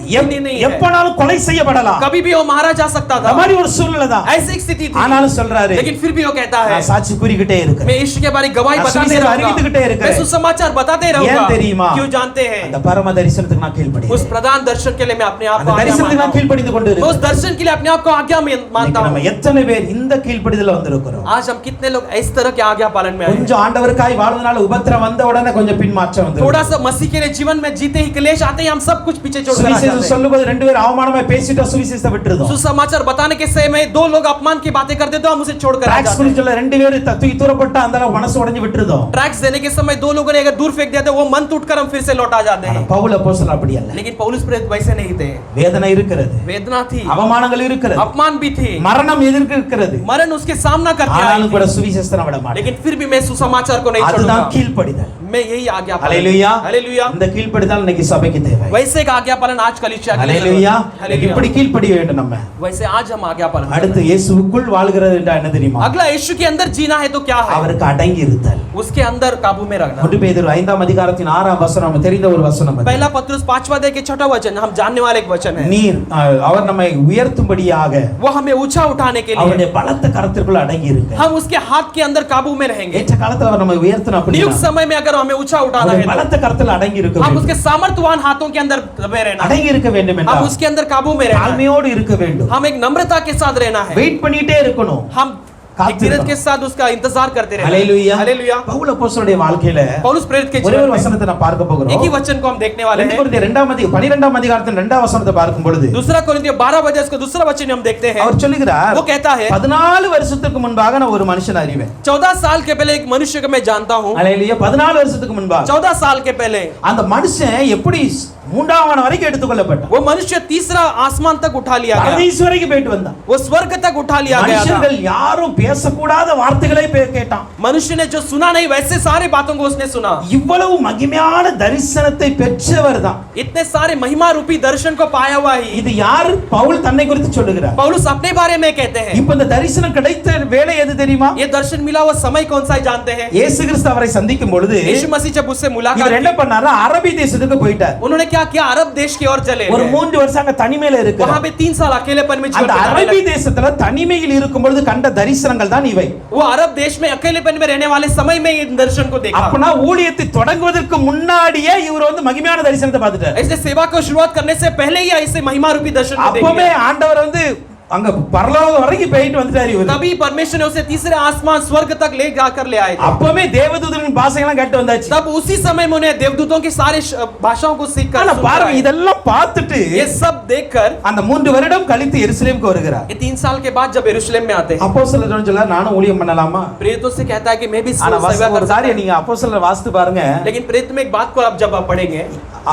नहीं है, எப்பனாலும் கொலை செய்யப்படலாம். कभी भी वो मारा जा सकता था, அந்த மாதிரி ஒரு சூழ்நிலை தான். ऐसी एक स्थिति थी। ஆனாலும் சொல்றாரு, लेकिन फिर भी वो कहता है, நான் சாட்சி கூறிக்கிட்டே இருக்கேன், मैं यीशु के बारे में गवाही बताते सुविशेष रहूंगा, அறிவித்துக்கிட்டே இருக்கேன், मैं सुसमाचार बताते ஏன் रहूंगा। தெரியுமா? क्यों जानते हैं? அந்த பரம தரிசனத்துக்கு நான் கீழ்ப்படிறேன். उस प्रधान दर्शन के लिए मैं अपने आप அந்த को आज्ञा தரிசனத்துக்கு मानता நான் हूं। கீழ்ப்படிந்து கொண்டு मैं उस இருக்கேன். दर्शन के लिए अपने आप को आज्ञा मानता நம்ம हूं। எத்தனை பேர் இந்த கீழ்ப்படிதல வந்திருக்கிறோம்? आज हम कितने लोग इस तरह के आज्ञा पालन में आए हैं? கொஞ்சம் ஆண்டவருக்காய் வாழ்றதுனால உபத்திரம் வந்த உடனே கொஞ்சம் பின்மாற்றம் வந்து थोड़ा सा मसीह के लिए जीवन में जीते ही क्लेश आते ही हम सब कुछ पीछे छोड़ कर आ சுவிசேஷம் जाते हैं। சொல்லும்போது ரெண்டு பேர் அவமானமா பேசிட்டா சுவிசேஷத்தை விட்டுறோம். सुसमाचार बताने के समय दो लोग अपमान की बातें करते तो हम उसे छोड़कर आ ட்ராக்ஸ் जाते हैं। குறிச்சல ரெண்டு பேர் தூக்கி தூரப்பட்ட அந்த மனசு உடைஞ்சு விட்டுறோம். ट्रैक्स देने के समय दो लोगों ने अगर दूर फेंक दिया तो वो मन टूटकर हम फिर से लौट आ जाते हैं। பவுல் அப்போஸ்தலன் அப்படி அல்ல. लेकिन पौलुस प्रेरित वैसे नहीं थे। வேதனை இருக்கிறது, वेदना थी, அவமானங்கள் இருக்கிறது, अपमान भी थे, மரணம் இருக்கிறது. मरण उसके सामना करते ஆனாலும் கூட आए थे। சுவிசேஷத்தை விட மாட்டேன். लेकिन फिर भी मैं सुसमाचार को नहीं அதுதான் छोड़ूंगा। கீழ்ப்படிதல். मैं यही आज्ञा पालन। ஹalleluya. हालेलुया। இந்த கீழ்ப்படிதல் இன்னைக்கு சபைக்கு தேவை. वैसे एक आज्ञा पालन आज कलीसिया के लिए ஹalleluya. हालेलुया। இப்படி கீழ்ப்படிய வேண்டும் நம்ம. वैसे आज हम आज्ञा पालन அடுத்து இயேசுவுக்குள் வாழ்கிறது என்றால் என்ன தெரியுமா? अगला यीशु के अंदर जीना है तो क्या है? அவருக்கு அடங்கி இருத்தல். उसके अंदर काबू में रखना। 1 பேதுரு 5ஆம் அதிகாரத்தின் 6ஆம் வசனம் நமக்கு தெரிந்த ஒரு வசனம் அது. पहला पत्रुस 5वां अध्याय के 6वां वचन हम जानने वाले एक वचन है। நீர் அவர் நம்மை உயர்த்தும்படியாக वो हमें ऊंचा उठाने के लिए அவருடைய பலத்த கரத்திற்குள் அடங்கி இருங்க. हम उसके हाथ के अंदर काबू में रहेंगे। ஏற்ற காலத்துல அவர் நம்மை உயர்த்தணும் அப்படினா नियुक्त समय में अगर हमें ऊंचा उठाना அவருடைய है பலத்த கரத்துல அடங்கி இருக்க तो हम வேண்டும். उसके सामर्थ्यवान हाथों के अंदर दबे रहना है। அடங்கி இருக்க வேண்டும் हम என்றால் उसके अंदर काबू में रहना है। தாழ்மையோடு இருக்க வேண்டும். हम एक नम्रता के साथ रहना है। வெயிட் பண்ணிட்டே இருக்கணும். हम एक धीरज के साथ उसका इंतजार करते रहना है। ஹalleluya. हालेलुया। பவுல் அப்போஸ்தலனுடைய வாழ்க்கையில पौलुस प्रेरित के ஒரே जीवन ஒரு में வசனத்தை நான் பார்க்க एक போகிறோம். ही वचन को हम देखने वाले हैं। 12ஆம் அதிகாரத்தின் 2ஆம் வசனத்தை பார்க்கும் பொழுது दूसरा कोरिन्थियों 12 अध्याय इसका दूसरा वचन हम देखते हैं। அவர் சொல்லுகிறார், वो कहता है 14 வருஷத்துக்கு முன்பாக நான் ஒரு மனுஷன் அறிவேன். 14 साल के पहले एक मनुष्य को मैं जानता हूँ। ஹalleluya. 14 வருஷத்துக்கு முன்பாக 14 साल के पहले அந்த மனுஷன் எப்படி 3ஆம் வரைக்கும் எடுத்துக்கொள்ளப்பட்டான். वो मनुष्य तीसरा आसमान तक उठा लिया गया। பரதீசு வரைக்கும் போயிட்டு வந்தான். वो स्वर्ग तक उठा लिया गया था। மனுஷர்கள் யாரும் பேசக்கூடாத வார்த்தைகளை கேட்டான். मनुष्य ने जो सुना नहीं वैसे सारे बातों को उसने सुना। இவ்வளவு மகிமையான தரிசனத்தை பெற்றவர் தான். इतने सारे महिमा रूपी दर्शन को पाया हुआ ही இது யார்? பவுல் தன்னை குறித்து சொல்லுகிறார். पौलुस अपने बारे में कहते हैं। இப்போ இந்த தரிசனம் கிடைத்த வேளை எது தெரியுமா? ये दर्शन मिला हुआ समय कौन सा है जानते हैं? இயேசு கிறிஸ்து அவரை சந்திக்கும் பொழுது यीशु मसीह जब उससे मुलाकात இவர் என்ன की, பண்ணாரு? அரபி தேசத்துக்கு போயிட்டார். उन्होंने क्या किया? अरब देश की ओर चले ஒரு गए। 3 வருஷம் அங்க தனிமையில वहां இருக்கிறார். पे 3 साल अकेलेपन में जीवन அந்த बिताने அரபி लगे। தேசத்துல தனிமையில் இருக்கும் பொழுது கண்ட தரிசனங்கள் தான் இவை. वो अरब देश में अकेलेपन में रहने वाले समय में इन दर्शन को देखा। அப்பனா ஊழியத்தை தொடங்குவதற்கு முன்னாடியே இவர் வந்து மகிமையான தரிசனத்தை பார்த்துட்டார். ऐसे सेवा को शुरुआत करने से पहले ही ऐसे महिमा रूपी दर्शन को देख அப்பவே लिया। ஆண்டவர் வந்து அங்க பரலோகம் வரைக்கும் போயிட்டு வந்துட்டாரு இவர். तभी परमेश्वर ने उसे तीसरे आसमान स्वर्ग तक ले जाकर ले आए थे। அப்பவே தேவதூதனின் பாஷையெல்லாம் கேட்டு வந்தாச்சு. तब उसी समय में उन्हें देवदूतों की सारे भाषाओं को सीखकर ஆனா सुनकर பாருங்க आए। இதெல்லாம் பார்த்துட்டு ये सब देखकर அந்த 3 வருடம் கழித்து எருசலேமுக்கு வருகிறார். ये 3 साल के बाद जब यरूशलेम में आते हैं, அப்போஸ்தலர் சொல்ல நானும் ஊழியம் பண்ணலாமா? प्रेरितों से कहता है कि मैं भी ஆனா सेवा कर ஒரு सकता காரியம் हूं। நீங்க அப்போஸ்தலர் வாசித்து பாருங்க. लेकिन प्रेरित में एक बात को आप जब आप पढ़ेंगे,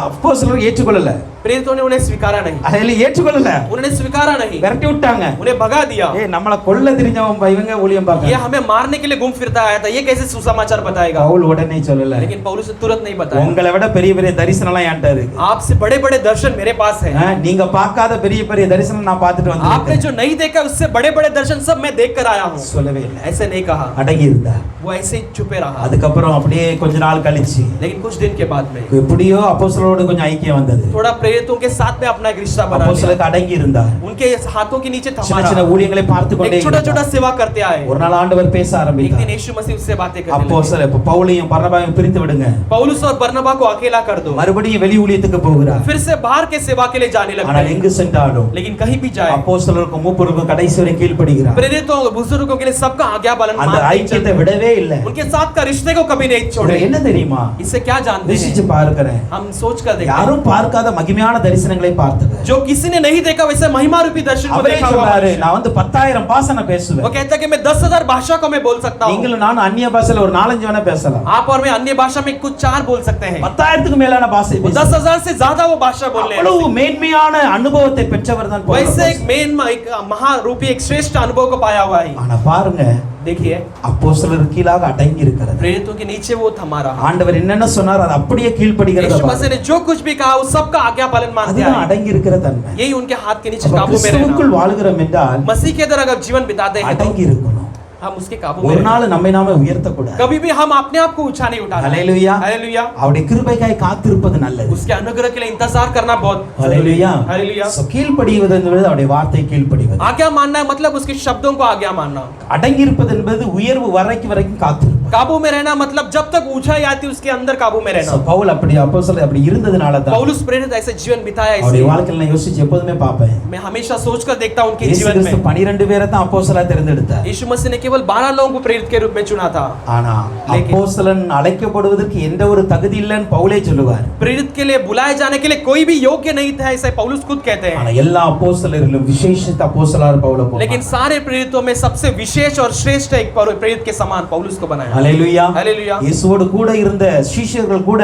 அப்போஸ்தலர் ஏற்றுக்கொள்ளல. प्रेरितों ने उन्हें स्वीकारा नहीं। அதனால ஏற்றுக்கொள்ளல. उन्होंने स्वीकारा नहीं, விரட்டி விட்டாங்க. उन्हें भगा दिया। ஏய் நம்மள கொல்ல தெரிஞ்சவன் இவங்க ஊழியம் ये பார்க்கறாங்க. हमें मारने के लिए घूम फिरता आया था, ये कैसे सुसमाचार बताएगा? பவுல் உடனே சொல்லல. लेकिन पौलुस ने तुरंत नहीं बताया। உங்களை விட பெரிய பெரிய தரிசனம்லாம் என்கிட்ட இருக்கு. आपसे बड़े बड़े दर्शन मेरे पास है। நீங்க பார்க்காத பெரிய பெரிய தரிசனம் நான் பார்த்துட்டு आपने வந்திருக்கேன். जो नहीं देखा उससे बड़े बड़े दर्शन सब मैं देख कर आया हूँ। சொல்லவே இல்ல. ऐसे नहीं कहा, அடங்கி இருந்தா. वो ऐसे ही चुपे रहा। அதுக்கப்புறம் அப்படியே கொஞ்ச நாள் கழிச்சு लेकिन कुछ दिन के बाद में எப்படியோ அப்போஸ்தலரோடு கொஞ்சம் ஐக்கியம் வந்தது. थोड़ा प्रेरितों के साथ में अपना एक रिश्ता बना लिया। அப்போஸ்தலருக்கு அடங்கி இருந்தார். उनके हाथों के नीचे थमा சின்ன சின்ன रहा, ஊழியங்களை பார்த்து கொண்டே एक छोटा छोटा இருந்தார். सेवा करते आए। ஒரு நாள் ஆண்டவர் பேச एक दिन ஆரம்பித்தார். यीशु मसीह उससे बातें करने लगे। அப்போஸ்தலர் இப்ப பவுலையும் பர்னபாவையும் பிரித்து விடுங்க. पौलुस और बरनबा को अकेला कर दो। மறுபடியும் வெளி ஊழியத்துக்கு போகிறார். फिर से बाहर के सेवा के लिए जाने लगते ஆனால் हैं। எங்கு சென்றாலும் लेकिन कहीं भी जाए அப்போஸ்தலருக்கும் மூப்பருக்கும் கடைசி வரை கீழ்ப்படிகிறார். प्रेरितों बुजुर्गों के लिए सबका आज्ञा पालन அந்த मानते ஐக்கியத்தை चलते। விடவே இல்லை. उनके साथ का रिश्ते को कभी नहीं छोड़े। என்ன தெரியுமா? इससे क्या जानते யோசிச்சு हैं? பார்க்கிறேன். हम सोच कर देखते हैं, யாரும் பார்க்காத மகிமையான தரிசனங்களை பார்த்தவர். जो किसी ने नहीं देखा वैसे महिमा रूपी दर्शन को அவரே देखा हुआ சொல்றாரு, मनुष्य। நான் வந்து 10,000 பாஷை वो பேசுவேன். कहता है कि मैं 10,000 भाषा को मैं बोल सकता हूँ। நீங்களும் நானும் அந்நிய பாஷையில ஒரு 4-5 வேணா பேசலாம். आप और मैं अन्य भाषा में कुछ 4 बोल सकते हैं। 10,000க்கு மேலான பாஷை वो 10,000 से ज्यादा वो भाषा बोल रहे அவ்வளவு हैं। மேன்மையான அனுபவத்தை பெற்றவர் தான் वैसे एक मेन एक महारूपी एक श्रेष्ठ अनुभव को पाया हुआ है। ஆனா பாருங்க देखिए அப்போஸ்தலர் கீழாக அடங்கி இருக்கிறது. प्रेरितों के नीचे वो थमा रहा। ஆண்டவர் என்னென்ன சொன்னார் அது அப்படியே கீழ்ப்படிகிறது. यीशु मसीह ने जो कुछ भी कहा उस सब का आज्ञा पालन मानते அதுதான் हैं। அடங்கி இருக்கிற தன்மை. यही उनके हाथ के नीचे அப்ப काबू में रहना। கிறிஸ்துவுக்குள் வாழ்கிறோம் என்றால் मसीह के अंदर अगर जीवन बिताते हैं तो அடங்கி இருக்கணும். हम उसके काबू में ஒரு रहना। நாள் நம்மை நாமே உயர்த்த கூடாது. कभी भी हम अपने आप को ऊंचा नहीं उठाना। ஹalleluya. हालेलुया। அவருடைய கிருபைக்காய் காத்திருப்பது நல்லது. उसके अनुग्रह के लिए इंतजार करना बहुत ஹalleluya. हालेलुया। சோ கீழ்ப்படிவது என்பது அவருடைய வார்த்தை கீழ்ப்படிவது. आज्ञा मानना है मतलब उसके शब्दों को आज्ञा मानना। அடங்கி இருப்பது என்பது உயர்வு வரைக்கும் காத்திருப்பது. काबू में रहना मतलब जब तक ऊंचाई आती उसके अंदर काबू में சோ रहना। பவுல் அப்படி அப்போஸ்தலர் அப்படி இருந்ததனால தான் पौलुस प्रेरित ऐसे जीवन बिताया। அவருடைய इसलिए வாழ்க்கையில நான் யோசிச்சு எப்போதுமே பார்ப்பேன். मैं हमेशा सोचकर देखता हूं उनके இயேசு जीवन கிறிஸ்து में 12 பேரை தான் அப்போஸ்தலரா தேர்ந்தெடுத்தார். यीशु मसीह ने केवल 12 लोगों को प्रेरित के रूप में चुना था। ஆனா लेकिन அப்போஸ்தலன் அழைக்கப்படுவதற்கு எந்த ஒரு தகுதி இல்லைன்னு பவுலே சொல்லுவார். प्रेरित के लिए बुलाए जाने के लिए कोई भी योग्य नहीं था ऐसा पौलुस खुद कहते हैं। ஆனா எல்லா அப்போஸ்தலரிலும் விசேஷித்த அப்போஸ்தலர் பவுலை போல. लेकिन सारे प्रेरितों में सबसे विशेष और श्रेष्ठ एक प्रेरित के समान पौलुस को बनाया। ஹalleluya. हालेलुया। இயேசுவோடு கூட இருந்த சீஷர்கள் கூட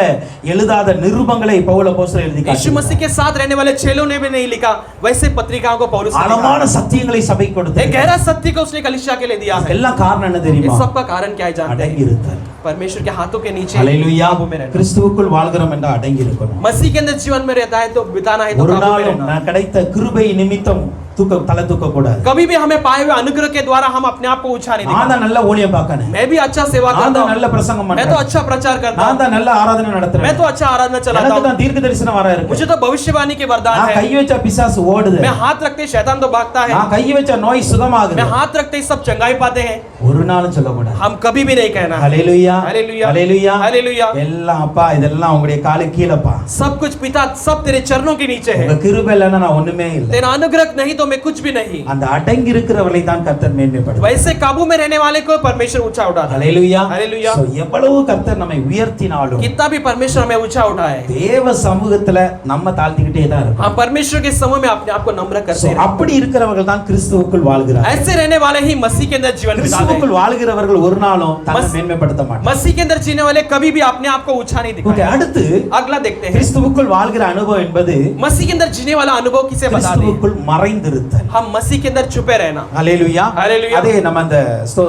எழுதாத நிருபங்களை பவுல் அப்போஸ்தலர் எழுதி यीशु मसीह के साथ रहने वाले चेलों ने भी नहीं लिखा वैसे पत्रिकाओं को पौलुस ने लिखा। ஆழமான சத்தியங்களை சபைக்கு एक கொடுத்தார். गहरा सत्य को उसने कलीसिया के लिए दिया है। எல்லாம் காரணம் என்ன इस தெரியுமா? सब का कारण क्या है जानते அடங்கி हैं? இருத்தல். परमेश्वर के हाथों के नीचे ஹalleluya. काबू में रहना। கிறிஸ்துவுக்குள் வாழ்கிறோம் என்றால் அடங்கி இருக்கணும். मसीह के अंदर जीवन में रहता है तो बिताना है तो ஒரு काबू में நாளும் रहना। நான் கிடைத்த கிருபை நிமித்தம் தலை தூக்க கூடாது. कभी भी हमें पाए हुए अनुग्रह के द्वारा हम अपने आप को ऊंचा नहीं நான் दिखाते। தான் நல்ல ஊழியம் பார்க்கணும். मैं भी अच्छा सेवा நான் करता தான் நல்ல हूं। பிரசங்கம் मैं तो பண்றேன். अच्छा प्रचार करता நான் हूं। தான் நல்ல ஆராதனை நடத்துறேன். मैं तो अच्छा आराधना चलाता எனக்கு हूं। தான் தீர்க்க தரிசனம் வர இருக்கு. मुझे तो भविष्यवाणी के वरदान நான் है। கை வச்ச பிசாசு ஓடுது. मैं हाथ रखते ही शैतान तो भागता है। நான் கை வச்ச நோய் சுகமாகுது. मैं हाथ रखते ही सब चंगाई पाते हैं। ஒரு நாளும் சொல்லக்கூடாது. हम कभी भी नहीं कहना ஹalleluya. हालेलुया ஹalleluya. हालेलुया। எல்லாம் அப்பா இதெல்லாம் உங்களுடைய காலு கீழப்பா. सब कुछ पिता सब तेरे चरणों के नीचे है। உங்க கிருபை இல்லைன்னா நான் ஒண்ணுமே இல்லை. तेरा अनुग्रह नहीं तो मैं कुछ भी नहीं। அந்த அடங்கி இருக்கிறவரை தான் கர்த்தர் மேன்மைப்படுத்துவார். वैसे काबू में रहने वाले को परमेश्वर ऊंचा उठाता है। ஹalleluya. हालेलुया। சோ எவ்வளவு கர்த்தர் நம்மை உயர்த்தினாலும் कितना भी परमेश्वर हमें ऊंचा उठाए தேவ சமூகத்துல நம்ம தாழ்த்திக்கிட்டே தான் இருப்போம். हम परमेश्वर के समूह में अपने आप को नम्र சோ करते हैं। அப்படி இருக்கிறவர்கள் தான் கிறிஸ்துவுக்குள் வாழ்கிறார்கள். ऐसे रहने वाले ही मसीह के अंदर जीवन बिताते हैं। கிறிஸ்துவுக்குள் வாழ்கிறவர்கள் ஒரு நாளும் தன்னை மேன்மைப்படுத்த மாட்டாங்க. मसीह के अंदर जीने वाले कभी भी अपने आप को ऊंचा नहीं ஓகே, दिखाते। அடுத்து अगला देखते हैं கிறிஸ்துவுக்குள் வாழ்கிற அனுபவம் என்பது मसीह के अंदर जीने वाला अनुभव किसे बता दे। கிறிஸ்துவுக்குள் மறைந்திருத்தல். हम मसीह के अंदर छुपे रहना। ஹalleluya. हालेलुया। அதே நம்ம அந்த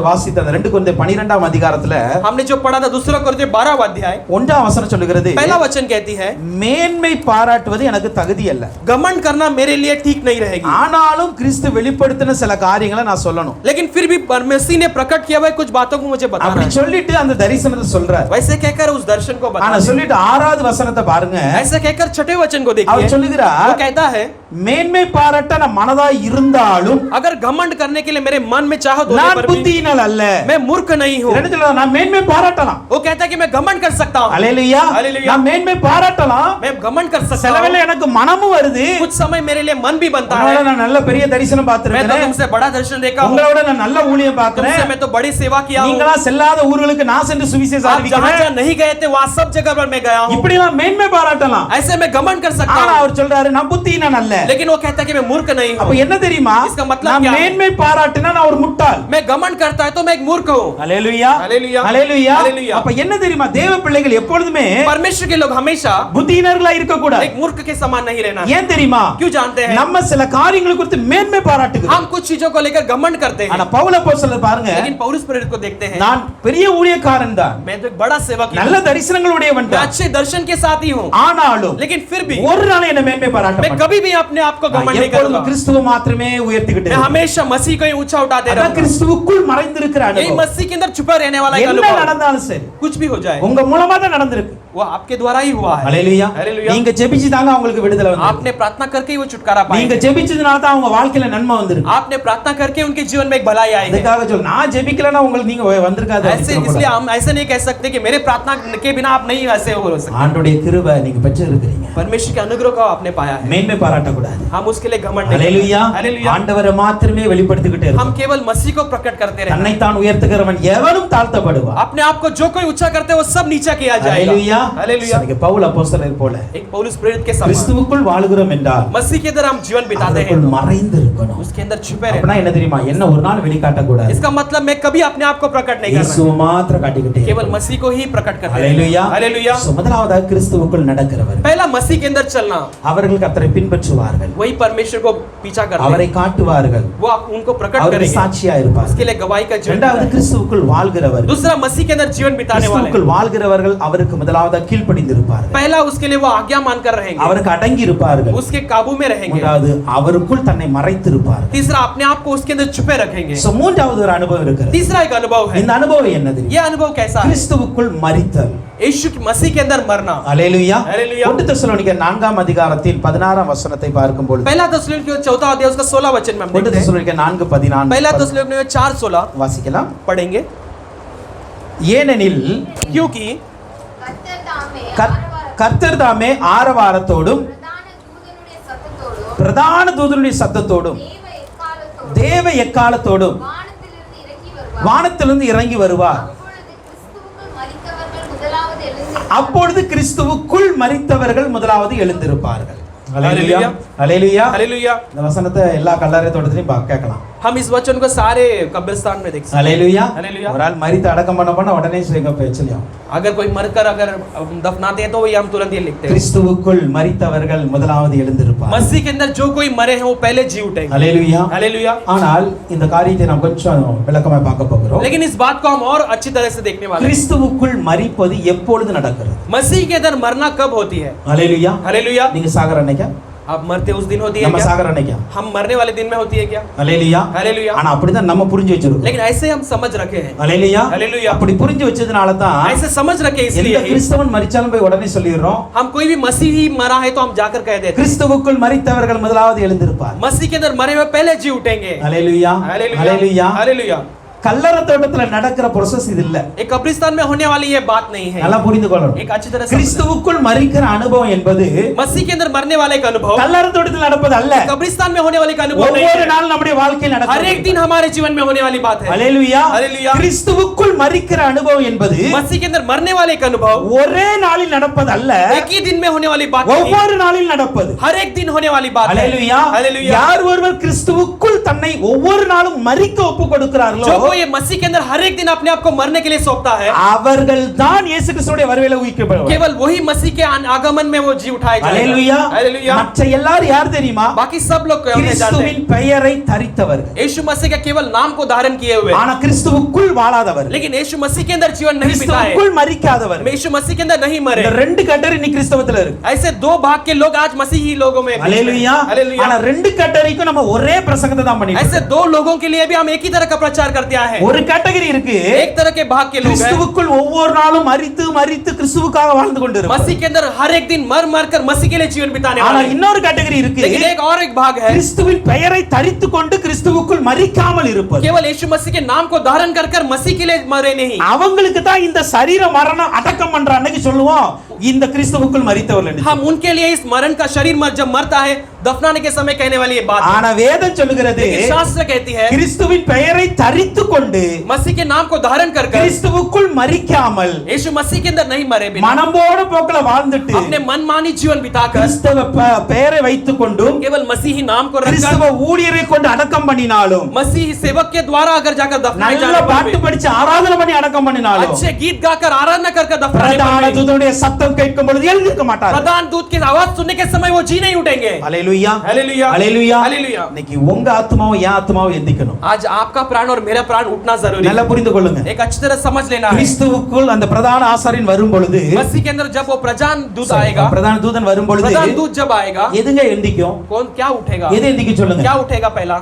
வாசித்த அந்த 2 கொரிந்தியர் 12ஆம் அதிகாரத்துல हमने जो पढ़ा था दूसरा कोरिन्थियों 12वां अध्याय 1ஆம் வசனம் சொல்லுகிறது, पहला वचन कहती है மேன்மை பாராட்டுவது எனக்கு தகுதி அல்ல. घमंड करना मेरे लिए ठीक नहीं रहेगी। ஆனாலும் கிறிஸ்து வெளிப்படுத்தின சில காரியங்களை நான் சொல்லணும். लेकिन फिर भी मसीह ने प्रकट किया हुआ कुछ बातों को मुझे बताना அப்படி है। சொல்லிட்டு அந்த தரிசனத்தை சொல்றார். वैसे कहकर उस दर्शन को ஆனா बताना। சொல்லிட்டு 6வது வசனத்தை பாருங்க. ऐसे कहकर छठे वचन को देखिए। அவர் சொல்லுகிறார், वो कहता है மேன்மை பாராட்ட நான் மனதாய் இருந்தாலும் अगर घमंड करने के लिए मेरे मन में चाहत होने நான் पर भी புத்தியினால் அல்ல. मैं मूर्ख नहीं हूँ। என்ன சொல்றார்? நான் மேன்மை பாராட்டலாம். वो कहता है कि मैं घमंड कर सकता हूँ। ஹalleluya. हालेलुया। நான் மேன்மை பாராட்டலாம். मैं घमंड कर सकता செலவேல हूँ। எனக்கு மனமும் வருது. कुछ समय मेरे लिए मन भी बनता உங்களோட है। நான் நல்ல பெரிய தரிசனம் मैं तो பார்த்திருக்கிறேன். तुमसे बड़ा दर्शन देखा हूँ। உங்களோட நான் நல்ல ஊழியம் तुमसे பார்க்கிறேன். मैं तो बड़ी सेवा किया हूँ। நீங்களா செல்லாத ஊர்களுக்கு நான் சென்று சுவிசேஷம் आप जहाँ அறிவிக்கிறேன். जहाँ नहीं गए थे वहाँ सब जगह पर मैं गया हूँ। இப்படி நான் மேன்மை பாராட்டலாம். ऐसे मैं घमंड कर सकता ஆனா हूँ। அவர் சொல்றாரு நான் புத்தியினான் அல்ல. लेकिन वो कहता है कि मैं मूर्ख नहीं அப்ப हूँ। என்ன தெரியுமா? इसका मतलब நான் क्या है? மேன்மை பாராட்டினா நான் ஒரு முட்டாள். मैं घमंड करता है तो मैं एक मूर्ख हूँ। ஹalleluya. हालेलुया। ஹalleluya. हालेलुया। அப்ப என்ன தெரியுமா? தேவ பிள்ளைகள் எப்பொழுதுமே परमेश्वर के लोग हमेशा புத்தியினர்களா இருக்க கூடாது. एक मूर्ख के समान नहीं रहना। ஏன் தெரியுமா? क्यों जानते हैं? நம்ம சில காரியங்களை குறித்து மேன்மை பாராட்டுகிறோம். हम कुछ चीजों को लेकर घमंड करते हैं। ஆனா பவுல் அப்போஸ்தலர் பாருங்க, लेकिन पौलुस प्रेरित को देखते हैं, நான் பெரிய ஊழியக்காரன் தான், मैं तो एक बड़ा सेवक நல்ல हूँ, தரிசனங்களுடையவன் मैं தான். अच्छे दर्शन के साथ ही हूँ। ஆனாலும் लेकिन फिर भी ஒரு நாள் என்ன மேன்மை பாராட்ட मैं மாட்டேன். कभी भी अपने आप को घमंड नहीं எப்பொழுதும் करूंगा। கிறிஸ்துவை மாத்திரமே உயர்த்திக்கிட்டே मैं இருப்பேன். हमेशा मसीह को ही ऊंचा उठाते அதான் रहूंगा। கிறிஸ்துவுக்குள் மறைந்திருக்கிற यही அனுபவம். मसीह के अंदर छुपा रहने वाला एक என்ன अनुभव। நடந்தாலும் சரி कुछ भी हो जाए உங்க மூலமா தான் நடந்திருக்கு. वो आपके द्वारा ही हुआ है। ஹalleluya. हालेलुया। நீங்க ஜெபிச்சு தாங்க உங்களுக்கு விடுதலை வந்தது. आपने प्रार्थना करके ही वो छुटकारा पाया। நீங்க ஜெபிச்சதுனால தான் அவங்க வாழ்க்கையில நன்மை வந்திருக்கு. आपने प्रार्थना करके उनके जीवन में एक भलाई आई है। அதுக்காக சொல்ல நான் ஜெபிக்கலனா உங்களுக்கு நீங்க வந்திருக்காது. ऐसे इसलिए हम ऐसे नहीं कह सकते कि मेरे प्रार्थना के बिना आप नहीं ऐसे हो सकते। ஆண்டவருடைய கிருபை நீங்க பெற்று இருக்கிறீங்க. परमेश्वर के अनुग्रह को आपने पाया है। மேன்மை பாராட்ட கூடாது. हम उसके लिए घमंड नहीं ஹalleluya. करते। हालेलुया। ஆண்டவரை மாத்திரமே வெளிப்படுத்திக்கிட்டே हम இருக்கணும். केवल मसीह को प्रकट करते रहते हैं। தன்னை தான் உயர்த்துகிறவன் எவனும் தாழ்த்தப்படுவான். अपने आप को जो कोई ऊंचा करते हैं वो सब नीचा किया जाएगा। ஹalleluya. हालेलुया। இன்னைக்கு பவுல் அப்போஸ்தலர் போல एक पौलुस प्रेरित के समान கிறிஸ்துவுக்குள் வாழ்கிறோம் என்றால் मसीह के अंदर हम जीवन बिताते हैं, அதற்குள் மறைந்து இருக்கணும். उसके अंदर छुपे அப்படினா रहना। என்ன தெரியுமா? என்ன ஒரு நாள் வெளிக்காட்ட கூடாது. इसका मतलब मैं कभी अपने आप को प्रकट नहीं करना, இயேசுவை மாத்திரம் காட்டிக்கிட்டே केवल मसीह को ही प्रकट करते ஹalleluya. हैं। हालेलुया। சோ முதலாவதாக கிறிஸ்துவுக்குள் நடக்கிறவர் पहला मसीह के अंदर चलना, அவர்கள் கர்த்தரை பின்பற்றுவார். இருப்பார்கள், वही परमेश्वर को पीछा करते அவரை हैं, காட்டுவார்கள், वो उनको प्रकट அவருக்கு करेंगे, சாட்சியா இருப்பார்கள். उसके लिए गवाही का जीवन இரண்டாவது बिताएंगे। கிறிஸ்துவுக்குள் வாழ்கிறவர்கள், दूसरा मसीह के अंदर जीवन बिताने वाले, கிறிஸ்துவுக்குள் வாழ்கிறவர்கள் அவருக்கு முதலாவது கீழ்ப்படிந்திருப்பார்கள், पहला उसके लिए वो आज्ञा मानकर रहेंगे, அவருக்கு அடங்கி இருப்பார்கள். उसके काबू में रहेंगे, மூன்றாவது அவருக்குள் தன்னை மறைத்திருப்பார்கள். तीसरा अपने आप को उसके अंदर छुपे रखेंगे। So, மூன்றாவது ஒரு அனுபவம் இருக்கிறது. तीसरा एक अनुभव है। இந்த அனுபவம் என்னது? ये अनुभव कैसा है? கிறிஸ்துவுக்குள் மரித்தல். यीशु की मसीह के अंदर मरना। அல்லேலூயா. हालेलुया। 1 தெசலோனிக்கர் 4ஆம் அதிகாரத்தில் 16ஆம் வசனத்தை பார்க்கும் பொழுது, पहला थिस्सलुनीकियों 4 अध्याय उसका 16 वचन में हम 1 देखते हैं। தெசலோனிக்கர் 4:14 पहला थिस्सलुनीकियों 4:16 வாசிக்கலாம். पढ़ेंगे। ஏனெனில் क्योंकि கர்த்தர் தாமே ஆரவாரத்தோடும் பிரதான தூதனுடைய சத்தத்தோடும் தேவ எக்காலத்தோடும் வானத்திலிருந்து இறங்கி வருவார். அப்பொழுது கிறிஸ்துவுக்குள் மரித்தவர்கள் முதலாவது எழுந்திருப்பார்கள். அல்லேலூயா, அல்லேலூயா, हालेलुया। இந்த வசனத்தை எல்லா கல்லறை தோட்டத்திலையும் கேட்கலாம். हम इस वचन को सारे कब्रिस्तान में देख सकते हैं। அல்லேலூயா. हालेलुया। ஒரு ஆள் மரித்து அடக்கம் பண்ண உடனே எங்க பேச்சலையும் अगर कोई मरकर अगर दफनाते हैं तो वही हम तुरंत ये लिखते हैं, கிறிஸ்துவுக்குள் மரித்தவர்கள் முதலாவது எழுந்திருப்பார்கள். मसीह के अंदर जो कोई मरे हैं वो पहले जी उठेंगे। அல்லேலூயா. हालेलुया। ஆனால் இந்த காரியத்தை நாம் கொஞ்சம் விளக்கமா பார்க்க போகிறோம். लेकिन इस बात को हम और अच्छी तरह से देखने वाले हैं। கிறிஸ்துவுக்குள் மரிப்பது எப்பொழுது நடக்கிறது? मसीह के अंदर मरना कब होती है? அல்லேலூயா. हालेलुया। நீங்க சாகர அன்னைக்கா? आप मरते उस दिन होती है நம்ம क्या? சாகர அன்னைக்கா? हम मरने वाले दिन में होती है क्या? அல்லேலூயா. हालेलुया। ஆனா அப்படிதான் நம்ம புரிஞ்சு வச்சிருக்கோம். लेकिन ऐसे हम समझ रखे हैं। அல்லேலூயா. हालेलुया। அப்படி புரிஞ்சு வச்சதுனால தான் ऐसे समझ रखे எந்த इसलिए ही கிறிஸ்தவன் மரிச்சாலும் போய் உடனே சொல்லிடுறோம், हम कोई भी मसीह ही मरा है तो हम जाकर कह देते हैं, கிறிஸ்துவுக்குள் மரித்தவர்கள் முதலாவது எழுந்திருப்பார். मसीह के अंदर मरे हुए पहले जी उठेंगे। அல்லேலூயா. हालेलुया। அல்லேலூயா. हालेलुया। கல்லறை தோட்டத்துல நடக்கிற process இது இல்ல. एक कब्रिस्तान में होने वाली ये बात नहीं है। நல்லா புரிந்து கொள்ளணும். एक अच्छी तरह से கிறிஸ்துவுக்குள் மரிக்கிற அனுபவம் என்பது मसीह के अंदर मरने वाले का अनुभव கல்லறை தோட்டத்தில் நடப்பது அல்ல. कब्रिस्तान में होने वाले का अनुभव नहीं ஒவ்வொரு है। நாள் நம்முடைய வாழ்க்கையில் हर நடக்கிறது. एक दिन हमारे जीवन में होने वाली बात है। அல்லேலூயா. हालेलुया। கிறிஸ்துவுக்குள் மரிக்கிற அனுபவம் என்பது मसीह के अंदर मरने वाले का अनुभव ஒரே நாளில் நடப்பது அல்ல, एक ही दिन में होने वाली बात नहीं, ஒவ்வொரு நாளில் நடப்பது. हर एक दिन होने वाली बात है। அல்லேலூயா. हालेलुया। யார் ஒருவர் கிறிஸ்துவுக்குள் தன்னை ஒவ்வொரு நாளும் மரிக்க ஒப்புக் கொடுக்கிறார்களோ जो कोई मसीह के अंदर हर एक दिन अपने आप को मरने के लिए सौंपता है, அவர்கள் தான் இயேசு கிறிஸ்துவுடைய வருகையில உயிர்க்கப்படுவார்கள். केवल वही मसीह के आगमन में वो जी उठाए அல்லேலூயா. जाएगा। हालेलुया। மற்ற எல்லாரும் யார் தெரியுமா? बाकी सब लोग कौन है जानते கிறிஸ்துவின் हैं? பெயரை தரித்தவர்கள், यीशु मसीह का केवल नाम को धारण किए हुए, ஆனா கிறிஸ்துவுக்குள் வாழாதவர்கள், लेकिन यीशु मसीह के अंदर जीवन नहीं बिताए, கிறிஸ்துவுக்குள் மரிக்காதவர்கள். यीशु मसीह के अंदर नहीं मरे। இந்த ரெண்டு கேட்டகரி இன்னைக்கு கிறிஸ்தவத்துல இருக்கு. ऐसे दो भाग के लोग आज मसीही लोगों में அல்லேலூயா. हालेलुया। ஆனா ரெண்டு கேட்டகரிக்கும் நம்ம ஒரே பிரசங்கத்தை தான் பண்ணிட்டு ऐसे दो लोगों के लिए भी हम एक ही तरह का प्रचार करते आए हैं। ஒரு கேட்டகரி இருக்கு, एक तरह के भाग के लोग हैं கிறிஸ்துவுக்குள் ஒவ்வொரு நாளும் மரித்து மரித்து கிறிஸ்துவுக்காக வாழ்ந்து கொண்டிருப்பார். मसीह के अंदर हर एक दिन मर मर कर मसीह के लिए जीवन बिताने ஆனா वाले हैं। இன்னொரு கேட்டகரி இருக்கு, लेकिन एक और एक भाग है கிறிஸ்துவின் பெயரை தரித்துக் கொண்டு கிறிஸ்துவுக்குள் மரிக்காமல் இருப்பது. केवल यीशु मसीह के नाम को धारण कर कर मसीह के लिए मरे नहीं। அவங்களுக்கு தான் இந்த சரீர மரணம் அடக்கம் பண்ற அன்னைக்கு சொல்லுவோம் இந்த கிறிஸ்துவுக்குள் மரித்தவர்கள் என்று. हम उनके लिए इस मरण का शरीर जब मरता है दफनाने के समय कहने वाली ये बात है। ஆனா வேதம் சொல்லுகிறது लेकिन शास्त्र कहती है கிறிஸ்துவின் பெயரை தரித்துக் கொண்டு मसीह के नाम को धारण कर कर கிறிஸ்துவுக்குள் மரிக்காமல் यीशु मसीह के अंदर नहीं मरे बिना மனம்போட போக்குல வாழ்ந்துட்டு अपने मनमानी जीवन बिताकर கிறிஸ்துவ பெயரை வைத்துக் கொண்டும் केवल मसीही नाम को रखकर கிறிஸ்துவ ஊழியரை கொண்டு அடக்கம் பண்ணினாலும் मसीही सेवक के द्वारा अगर जाकर दफनाए நல்ல जाने पर பாட்டு भी, படிச்சு ஆராதனை பண்ணி அடக்கம் பண்ணினாலும் अच्छे गीत गाकर आराधना कर कर दफनाने பிரதான पर भी, தூதனுடைய சத்தம் கேட்கும் பொழுது எழுந்திருக்க மாட்டார். प्रधान दूत की आवाज सुनने के समय वो जी नहीं उठेंगे। அல்லேலூயா. हालेलुया। அல்லேலூயா. हालेलुया। இன்னைக்கு உங்க ஆத்மாவும் என் ஆத்மாவும் எந்திக்கணும். आज आपका प्राण और मेरा प्राण उठना जरूरी நல்லா है। புரிந்து கொள்ளுங்க. एक अच्छी तरह समझ लेना है। கிறிஸ்துவுக்குள் அந்த பிரதான ஆசாரியன் வரும் பொழுது मसीह के अंदर जब वो प्रधान दूत आएगा, பிரதான தூதன் வரும் பொழுது प्रधान दूत जब आएगा எதுங்க எந்திக்கும்? कौन क्या उठेगा? எது எந்திக்கும் சொல்லுங்க? क्या उठेगा? पहला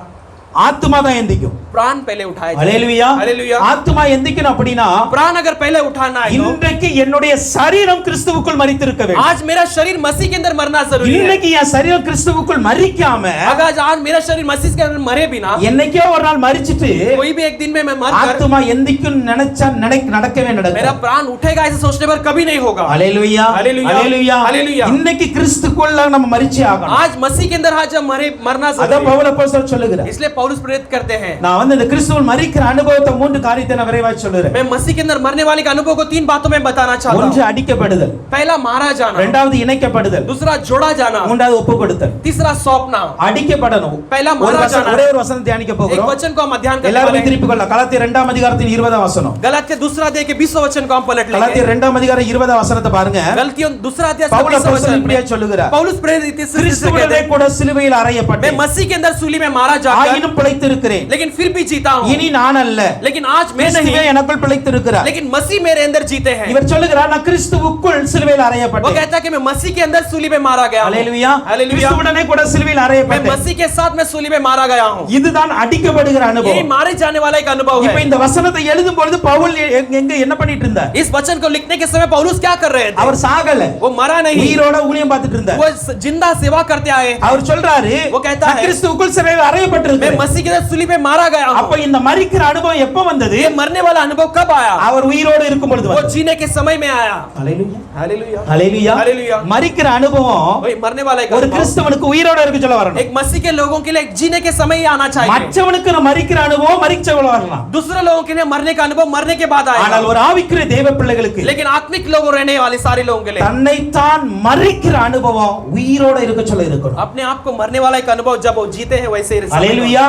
ஆத்மா தான் எந்திக்கும். प्राण पहले उठाए जाएंगे। அல்லேலூயா. हालेलुया। ஆத்மா எந்திக்கணும் அப்படினா प्राण अगर पहले उठाना है तो இன்றைக்கு என்னுடைய சரீரம் கிறிஸ்துவுக்குள் மரித்திருக்க வேண்டும். आज मेरा शरीर मसीह के अंदर मरना जरूरी है। இன்னைக்கு என் சரீரம் கிறிஸ்துவுக்குள் மரிக்காம अगर आज मेरा शरीर मसीह के अंदर मरे बिना என்னைக்கோ ஒரு நாள் மரிச்சிட்டு कोई भी एक दिन में मैं मर कर ஆத்மா எந்திக்கும் நினைச்சா நடக்கவே मेरा நடக்கும். प्राण उठेगा ऐसे सोचने पर कभी नहीं होगा। அல்லேலூயா. हालेलुया। அல்லேலூயா. हालेलुया। இன்னைக்கு கிறிஸ்துக்குள்ள நம்ம மரிச்சே ஆகணும். आज मसीह के अंदर आज हम मरना அதான் जरूरी है। பவுல் அப்போஸ்தலன் சொல்லுகிறார். इसलिए पौलुस पौलुस प्रेरित करते हैं। நான் வந்து இந்த கிறிஸ்துவில் மரிக்கிற அனுபவத்தை மூன்று காரியத்தை நான் விரைவாக சொல்லுறேன். मैं मसीह के अंदर मरने वाले के अनुभव को 3 बातों में बताना चाहता ஒன்று हूं। அடிக்கப்படுதல், पहला मारा जाना, இரண்டாவது இணைக்கப்படுதல், दूसरा जोड़ा जाना, மூன்றாவது ஒப்புக்கொடுத்தல். तीसरा सौंपना। அடிக்கப்படணும். पहला ஒரு मारा வசனம், जाना, ஒரே ஒரு வசனம் தியானிக்க एक போகிறோம். वचन को हम अध्ययन करने எல்லாரும் वाले हैं। திருப்பி கொள்ளலாம். கலாத்தியர் 2ஆம் அதிகாரத்தின் 20ஆம் வசனம். गलातिया दूसरा अध्याय के 20वां वचन को हम पलट लेंगे। கலாத்தியர் 2ஆம் அதிகாரம் 20ஆம் வசனத்தை பாருங்க. गलतियों दूसरा अध्याय பவுல் 20वां அப்போஸ்தலன் वचन இப்படியே में சொல்லுகிறார். पौलुस प्रेरित इस से கிறிஸ்துவுடனே कहते हैं, கூட சிலுவையில் मैं அறையப்பட்டேன், मसीह के अंदर सूली में मारा जाकर ஆயினும் பிழைத்திருக்கிறேன், लेकिन फिर भी जीता हूं। இனி நான் அல்ல, लेकिन आज मैं கிறிஸ்துவே नहीं, எனக்குள் பிழைத்திருக்கிறார். लेकिन मसीह मेरे अंदर जीते हैं। இவர் சொல்லுகிறார், நான் கிறிஸ்துவுக்குள் சிலுவையில் वो அறையப்பட்டேன். कहता है कि मैं मसीह के अंदर सूली में मारा गया हूं। அல்லேலூயா. हालेलुया। கிறிஸ்துவுடனே கூட சிலுவையில் मैं அறையப்பட்டேன். मसीह के साथ में सूली में मारा गया हूं। இதுதான் அடிக்கப்படுகிற यही அனுபவம். मारे जाने वाला एक अनुभव இப்ப है। இந்த வசனத்தை எழுதும் பொழுது பவுல் எங்க என்ன பண்ணிட்டு இருந்தார்? इस वचन को लिखने के समय पौलुस क्या कर रहे थे? அவர் சாகல, वो मरा नहीं, உயிரோட ஊழியம் பார்த்துட்டு இருந்தார். वो जिंदा सेवा करते आए थे। அவர் சொல்றாரு, वो कहता நான் है, கிறிஸ்துவுக்குள் சிலுவையில் मैं அறையப்பட்டிருக்கிறேன். मसीह के अंदर सूली में मारा गया அப்ப हूं। இந்த மரிக்கிற அனுபவம் எப்ப வந்தது? ये मरने वाला अनुभव कब आया? அவர் உயிரோடு இருக்கும் பொழுது वो வந்தது. जीने के समय में आया। அல்லேலூயா. हालेलुया, அல்லேலூயா. हालेलुया। மரிக்கிற அனுபவம் वही मरने वाला एक ஒரு अनुभव கிறிஸ்தவனுக்கு உயிரோட இருக்க சொல்ல வரணும். एक मसीह के लोगों के लिए जीने के समय ही आना चाहिए। மற்றவனுக்கு மரிக்கிற அனுபவம் மரிச்சவள வரலாம். दूसरे लोगों के लिए मरने का अनुभव मरने के बाद ஆனால் आएगा। ஒரு ஆவிக்குரிய தேவ பிள்ளைகளுக்கு लेकिन आत्मिक लोगों रहने वाले सारे लोगों के लिए தன்னைத்தான் மரிக்கிற அனுபவம் உயிரோட இருக்க சொல்ல இருக்கணும். अपने आप को मरने वाला एक अनुभव जब वो जीते हैं वैसे ही அல்லேலூயா.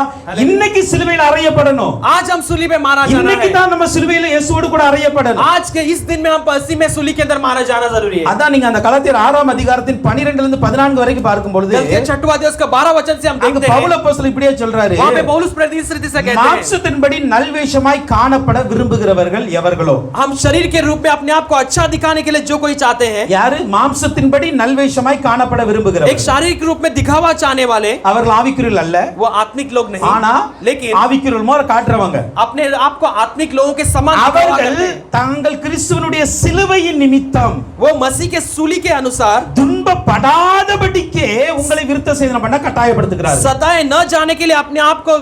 இன்னைக்கு சிலுவையில் அறையப்படணும். आज हम सूली में मारा जाना இன்னைக்கு है। தான் நம்ம சிலுவையில் இயேசுவோடு கூட அறையப்படணும். आज के इस दिन में हम मसीह में सूली के अंदर मारा जाना जरूरी है। அதான் நீங்க அந்த கலாத்தியர் 6ஆம் அதிகாரத்தின் 12 இருந்து 14 வரைக்கும் பார்க்கும் பொழுது गलतियां छठवां अध्याय उसका 12 वचन से हम அங்க देखते பவுல் हैं, அப்போஸ்தலன் இப்படியே சொல்றாரு, वहां पे पौलुस प्रेरित इस रीति से कहते हैं, மாம்சத்தின்படி நல்வேஷமாய் காணப்பட விரும்புகிறவர்கள் எவர்களோ. हम शरीर के रूप में अपने आप को अच्छा दिखाने के लिए जो कोई चाहते हैं, யாரு மாம்சத்தின்படி நல்வேஷமாய் காணப்பட एक விரும்புகிறவர்கள், शारीरिक रूप में दिखावा चाहने वाले, அவர்கள் ஆவிக்குரியல் அல்ல, वो आत्मिक लोग नहीं, ஆனா लेकिन ஆவிக்குரியல் மாதிரி காட்டுறவங்க. अपने आप को आत्मिक लोगों के समान दिखावा அவர்கள் करते हैं। தங்கள் கிறிஸ்துவனுடைய சிலுவையின் நிமித்தம் वो मसीह के सूली के अनुसार துன்பப்படாதபடிக்கே உங்களை விருத்த சேதனம் பண்ண கட்டாயப்படுத்துகிறார். सताए न जाने के लिए अपने आप को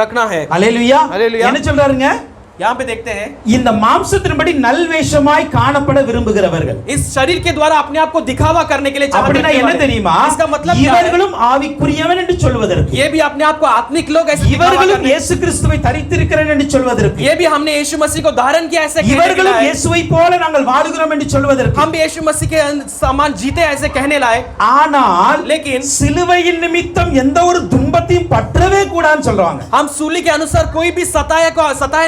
रखना है। அல்லேலூயா. அல்லேலூயா. என்ன சொல்றாருங்க? यहाँ पे देखते हैं, இந்த மாம்சத்தின்படி நல்வேஷமாய் காணப்பட விரும்புகிறவர்கள், इस शरीर के द्वारा अपने आप को दिखावा करने के लिए चाहते அப்படினா என்ன हैं। தெரியுமா? इसका मतलब क्या है? இவர்களும் ஆவிக்குரியவன் என்று சொல்வதற்கு, ये भी अपने आप को आत्मिक लोग ऐसे दिखावा இவர்களும் करने- இயேசு கிறிஸ்துவை தரித்திருக்கிறேன் என்று சொல்வதற்கு, ये भी हमने यीशु मसीह को धारण किया ऐसे कहने के இவர்களும் लायक। இயேசுவை போல நாங்கள் வாழுகிறோம் என்று சொல்வதற்கு. हम भी यीशु मसीह के समान जीते ऐसे कहने लायक। ஆனால் लेकिन சிலுவையின் நிமித்தம் எந்த ஒரு துன்பத்தையும் பற்றவே கூடாதுன்னு சொல்றாங்க. हम सूली के अनुसार कोई भी सताया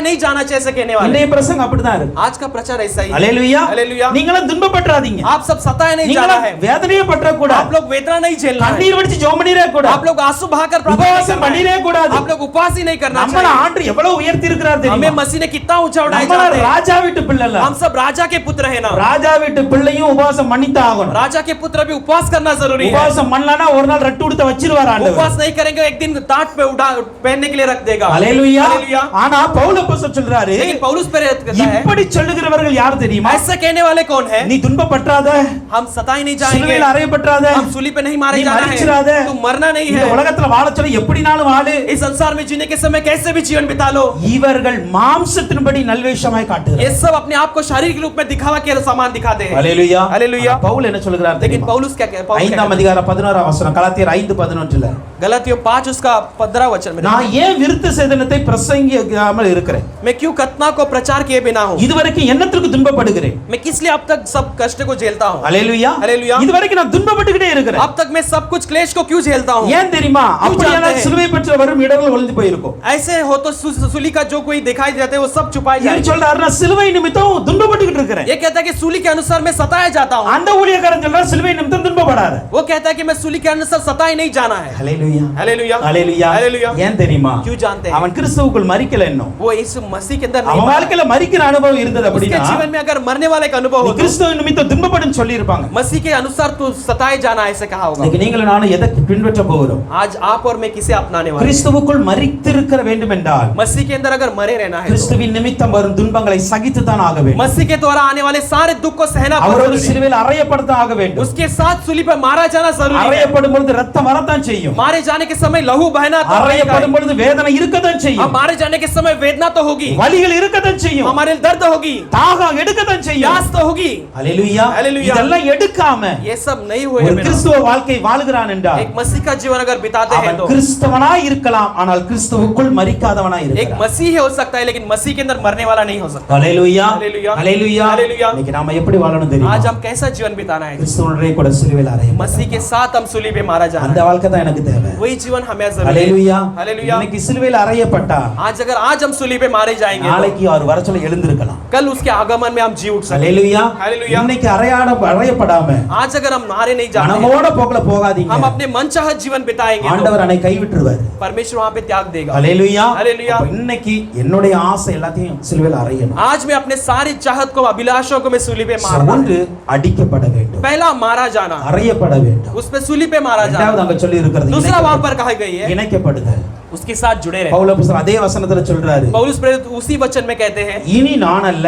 नहीं जाना चाहिए ऐसे कहने वाले। இன்றைய பிரசங்கம் அப்படிதான் இருக்கு. आज का प्रचार ऐसा ही है। அல்லேலூயா. हालेलुया। நீங்களும் துன்பப்படாதீங்க, आप सब सताए नहीं जाना நீங்களும் है, வேதனையே பற்ற आप கூடாது, लोग वेदना नहीं झेलना है, கண்ணீர் வடிச்சு ஜெபம் பண்ணிரே आप கூடாது, लोग आंसू बहाकर प्रार्थना नहीं உபவாசம் करना பண்ணிரே है, கூடாது. आप लोग उपवास ही नहीं करना நம்மள चाहिए। ஆண்டு எவ்வளவு உயர்த்தி இருக்கிறார் हमें தெரியுமா? मसीह ने कितना ऊंचा उठाया நம்மள जाते हैं। ராஜா வீட்டு பிள்ளை இல்ல, हम सब राजा के पुत्र हैं ना। ராஜா வீட்டு பிள்ளையும் உபவாசம் பண்ணித்தான் ஆகணும். राजा के पुत्र भी उपवास करना जरूरी है। உபவாசம் பண்ணலனா ஒரு நாள் ரட்டு உடுத்த வச்சிருவார் ஆண்டவர். उपवास नहीं करेंगे एक दिन टाट पे उठा पहनने के लिए रख देगा। அல்லேலூயா. हालेलुया। ஆனா பவுல் அப்போஸ்தலன் சொல்றாரு, लेकिन पौलुस प्रेरित कहता है, இப்படி சொல்லுகிறவர்கள் யார் தெரியுமா? ऐसा कहने वाले कौन है? நீ துன்பப்பட்டாத, हम सताए नहीं जाएंगे, சிலுவையில் அறையப்பட்டாத, हम सूली पे नहीं मारे நீ जाना மரிச்சிராத, है, तू मरना नहीं இந்த है, உலகத்துல வாழச் சொல்ல எப்படினாலும் வாழு. इस संसार में जीने के समय कैसे भी जीवन बिता लो। இவர்கள் மாம்சத்தின்படி நல்வேஷமாய் காட்டுகிறார். ये सब अपने आप को शारीरिक रूप में दिखावा के समान दिखाते हैं। அல்லேலூயா. हालेलुया। பவுல் என்ன சொல்கிறார் लेकिन தெரியுமா? पौलुस क्या कहता है? 5ஆம் அதிகாரம் 11ஆம் வசனம், கலாத்தியர் 5:11. गलातियों 5 उसका 15 वचन में, நான் ஏன் விருத்த சேதனத்தை பிரசங்கிக்காமல் இருக்கிறேன்? मैं क्यों कतना को प्रचार किए बिना हूं? இதுவரைக்கும் என்னத்துக்கு துன்பப்படுகிறேன்? मैं किस लिए अब तक सब कष्ट को झेलता हूं? அல்லேலூயா. हालेलुया। இதுவரைக்கும் நான் துன்பப்பட்டுக்கிட்டே இருக்கிறேன். अब तक मैं सब कुछ क्लेश को क्यों झेलता हूं? ஏன் தெரியுமா? அப்படியான जानते हैं? சிலுவை பற்றி வரும் இடங்கள் ஒளிந்து போயிருக்கும். ऐसे हो तो सूली का जो कोई दिखाई देते हैं वो सब छुपाए இவர் जाएंगे। சொல்றாரு, நான் சிலுவை நிமித்தம் துன்பப்பட்டுக்கிட்டு இருக்கிறேன். ये कहता है कि सूली के अनुसार मैं सताया जाता हूं। அந்த ஊழியக்காரன் சொல்றார், சிலுவை நிமித்தம் துன்பப்படாத. वो कहता है कि मैं सूली के अनुसार सताए नहीं जाना है। அல்லேலூயா. हालेलुया। அல்லேலூயா. हालेलुया। ஏன் தெரியுமா? क्यों जानते हैं? அவன் கிறிஸ்துவுக்குள் மரிக்கல இன்னும். वो यीशु मसीह के अंदर नहीं அவன் मरा। வாழ்க்கையில மரிக்கிற அனுபவம் இருந்தது उसके அப்படின்னா जीवन में अगर मरने वाले का अनुभव நீ हो तो கிறிஸ்துவ நிமித்தம் துன்பப்படுன்னு சொல்லி இருப்பாங்க. मसीह के अनुसार तू सताए जाना ऐसे कहा होगा। இன்னைக்கு நீங்களும் நானும் எதை பின்பற்ற போகிறோம்? आज आप और मैं किसे अपनाने वाले हैं? கிறிஸ்துவுக்குள் மரித்திருக்க வேண்டும் என்றால் मसीह के अंदर अगर मरे रहना है तो கிறிஸ்துவின் நிமித்தம் வரும் துன்பங்களை சகித்து தான் ஆக வேண்டும். मसीह के द्वारा आने वाले सारे दुख को सहना அவரோடு जरूरी है। சிலுவையில் அறையப்படத்தான் ஆக வேண்டும். उसके साथ सूली पर मारा जाना जरूरी है। அறையப்படும் பொழுது ரத்தம் வரத்தான் செய்யும். मारे जाने के समय लहू बहना तो அறையப்படும் பொழுது வேதனை இருக்கத்தான் अब செய்யும். मारे जाने के समय वेदना तो होगी, வலிகள் இருக்கத்தான் செய்யும். हमारे दर्द होगी, தாகம் எடுக்கத்தான் செய்யும். प्यास तो होगी। ஹalleluya. हालेलुया। இதெல்லாம் எடுக்காம ये सब नहीं हुए ஒரு मेरा। கிறிஸ்துவ வாழ்க்கை வாழுகிறான் என்றால் एक मसीह का जीवन अगर बिताते हैं அவன் तो கிறிஸ்தவனாய் இருக்கலாம், ஆனால் கிறிஸ்துவுக்குள் மரிக்காதவனாய் एक இருக்கலாம். मसीह हो सकता है लेकिन मसीह के अंदर मरने वाला नहीं हो सकता। ஹalleluya. हालेलुया। ஹalleluya. हालेलुया। இன்னைக்கு நாம எப்படி வாழணும் தெரியுமா? आज हम कैसा जीवन बिताना है? கிறிஸ்துவனுடைய கூட சிலுவையில் அறையப்பட்டோம். मसीह के साथ हम सूली पे मारा அந்த जाना है। வாழ்க்கை தான் எனக்கு தேவை. वही जीवन हमें जरूरी है। ஹalleluya. हालेलुया। இன்னைக்கு சிலுவையில் அறையப்பட்டா आज अगर आज हम सूली पे मारे जाएंगे तो நாளைக்கு அவர் வர சொல்ல எழுந்திருக்கலாம். कल उसके आगमन में हम जी उठ सकते हैं। ஹalleluya. हालेलुया। இன்னைக்கு அறையப்படாம आज अगर हम मारे नहीं जाते மனமோட போகல போகாதீங்க. हम अपने मनचाहत जीवन बिताएंगे तो ஆண்டவர் அன்னை கைவிட்டுருவார். परमेश्वर वहां पे त्याग देगा। ஹalleluya. हालेलुया। அப்ப இன்னைக்கு என்னுடைய ஆசை எல்லாத்தையும் சிலுவையில் அறையணும். आज मैं अपने सारी चाहत को अभिलाषों को मैं सूली पे मारना ஒன்று है। அடிக்கப்பட வேண்டும், पहला मारा जाना, அறையப்பட வேண்டும். उस पे सूली पे मारा இரண்டாவது जाना। அங்க சொல்லி இருக்கிறது दूसरा वहां पर कहा गई है இணைக்கப்படுதல். उसके साथ जुड़े रहे। பவுல் அப்போஸ்தலன் அதே வசனத்துல சொல்றாரு, पौलुस प्रेरित उसी वचन में कहते हैं இனி நான் அல்ல,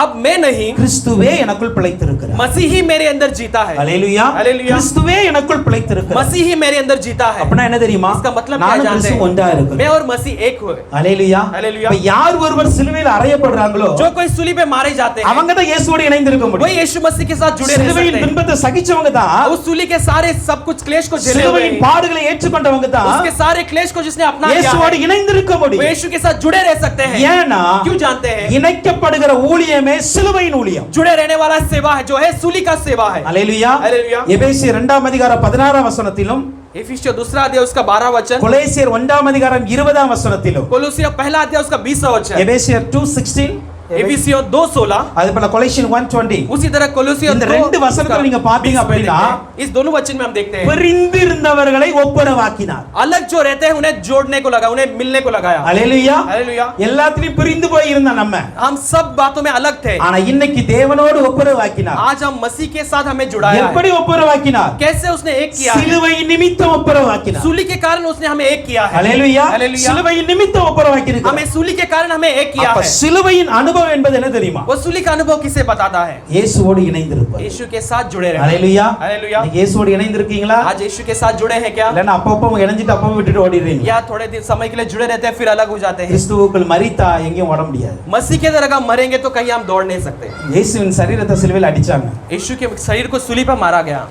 अब मैं नहीं கிறிஸ்துவே எனக்குள் பிழைத்திருக்கிறார். मसीह ही मेरे अंदर जीता है। ஹalleluya. हालेलुया। கிறிஸ்துவே எனக்குள் பிழைத்திருக்கிறார். मसीह ही मेरे अंदर जीता है। அப்படினா என்ன தெரியுமா? इसका मतलब क्या நானும் जानते கிறிஸ்து ஒன்றா हैं? இருக்கிறோம். मैं और मसीह एक हुए। ஹalleluya. हालेलुया। இப்ப யார் ஒருவர் சிலுவையில் அறையப்படுறாங்களோ जो कोई सूली पे मारे जाते हैं அவங்க தான் இயேசுவோடு இணைந்திருக்க वही முடியும். यीशु मसीह के साथ जुड़े रह சிலுவையின் सकते हैं। துன்பத்தை சகிச்சவங்க தான், उस सूली के सारे सब कुछ क्लेश को झेले हुए சிலுவையின் हैं। பாடுகளை ஏற்றுக்கொண்டவங்க தான் उसके सारे क्लेश को जिसने अपना लिया இயேசுவோடு है இணைந்திருக்க वो முடியும். यीशु के साथ जुड़े रह सकते हैं। ஏன்னா क्यों जानते हैं? இணைக்கப்படுகிற ஊழியமே சிலுவையின் ஊழியம். जुड़े रहने वाला सेवा है जो है सूली का सेवा है। ஹalleluya. हालेलुया। எபேசியர் 2ஆம் அதிகாரம் 16ஆம் வசனத்திலும் इफिसियों दूसरा अध्याय उसका 12 वचन, கொலோசியர் 1ஆம் அதிகாரம் 20ஆம் வசனத்திலும் कोलोसियों पहला अध्याय उसका 20वां वचन, எபேசியர் 2:16 इफिसियों 2:16, அதே போல கொலோசியன் 1:20 उसी तरह कोलोसियों இந்த 2 ரெண்டு வசனத்துல நீங்க பாத்தீங்க उसका 20 में அப்படின்னா देखते हैं। इस दोनों वचन में हम देखते हैं பிரிந்திருந்தவர்களை ஒப்புரவாக்கினார். अलग जो रहते हैं उन्हें जोड़ने को लगा, उन्हें मिलने को लगाया। ஹalleluya. हालेलुया। எல்லாத்துலயும் பிரிந்து போய் இருந்த நம்ம हम सब बातों में अलग थे, ஆனா இன்னைக்கு தேவனோடு ஒப்புரவாக்கினார். आज हम मसीह के साथ हमें जुड़ाया है। எப்படி ஒப்புரவாக்கினார்? कैसे उसने एक किया है? சிலுவை நிமித்தம் ஒப்புரவாக்கினார். सूली के कारण उसने हमें एक किया है। ஹalleluya. हालेलुया। சிலுவை நிமித்தம் ஒப்புரவாக்கியிருக்கிறார். हमें सूली के कारण हमें एक किया அப்ப है। சிலுவையின் அனுபவம் என்பது என்ன தெரியுமா? वो सूली का अनुभव किसे बताता है? இயேசுவோடு இணைந்திருப்பது. यीशु के साथ जुड़े रहे। ஹalleluya. हालेलुया। நீங்க இயேசுவோடு இணைந்திருக்கீங்களா? आज यीशु के साथ जुड़े हैं क्या? இல்லன்னா அப்பப்போ இணைஞ்சிட்டு அப்பப்போ விட்டுட்டு ஓடிடுறீங்க. या थोड़े दिन समय के लिए जुड़े रहते हैं फिर अलग हो जाते हैं? கிறிஸ்துவுக்குள் மரித்தா எங்கேயும் ஓட முடியாது. मसीह के अंदर अगर मरेंगे तो कहीं हम दौड़ नहीं सकते। இயேசுவின் சரீரத்தை சிலுவையில் அடிச்சாங்க. यीशु के शरीर को सूली पर मारा गया।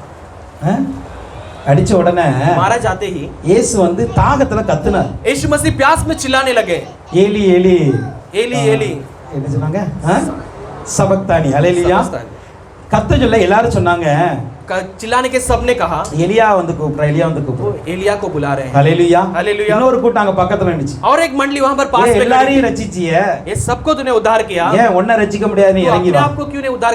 அடிச்ச உடனே मारा जाते ही இயேசு வந்து தாகத்துல கத்துனார். यीशु मसीह प्यास में चिल्लाने लगे, ஏலி ஏலி एली एली என்ன சொன்னாங்க? சபக்தானி. ஹalleluya. समझता கத்த சொல்ல எல்லாரும் சொன்னாங்க, चिल्लाने के सबने कहा எலியா வந்து கூப்பிடுறா, எலியா வந்து वो கூப்பிடுறா. एलिया को बुला रहे हैं। ஹalleluya. हालेलुया। இன்னொரு கூட்டம் அங்க பக்கத்துல நின்னுச்சு. और एक मंडली वहां पर पास में खड़ी எல்லாரையும் थी। ரட்சிச்சியே, ये सबको तूने उद्धार किया, ஏன் ஒன்ன ரட்சிக்க முடியாது, நீ तो இறங்கி अपने வா. आप को क्यों नहीं उद्धार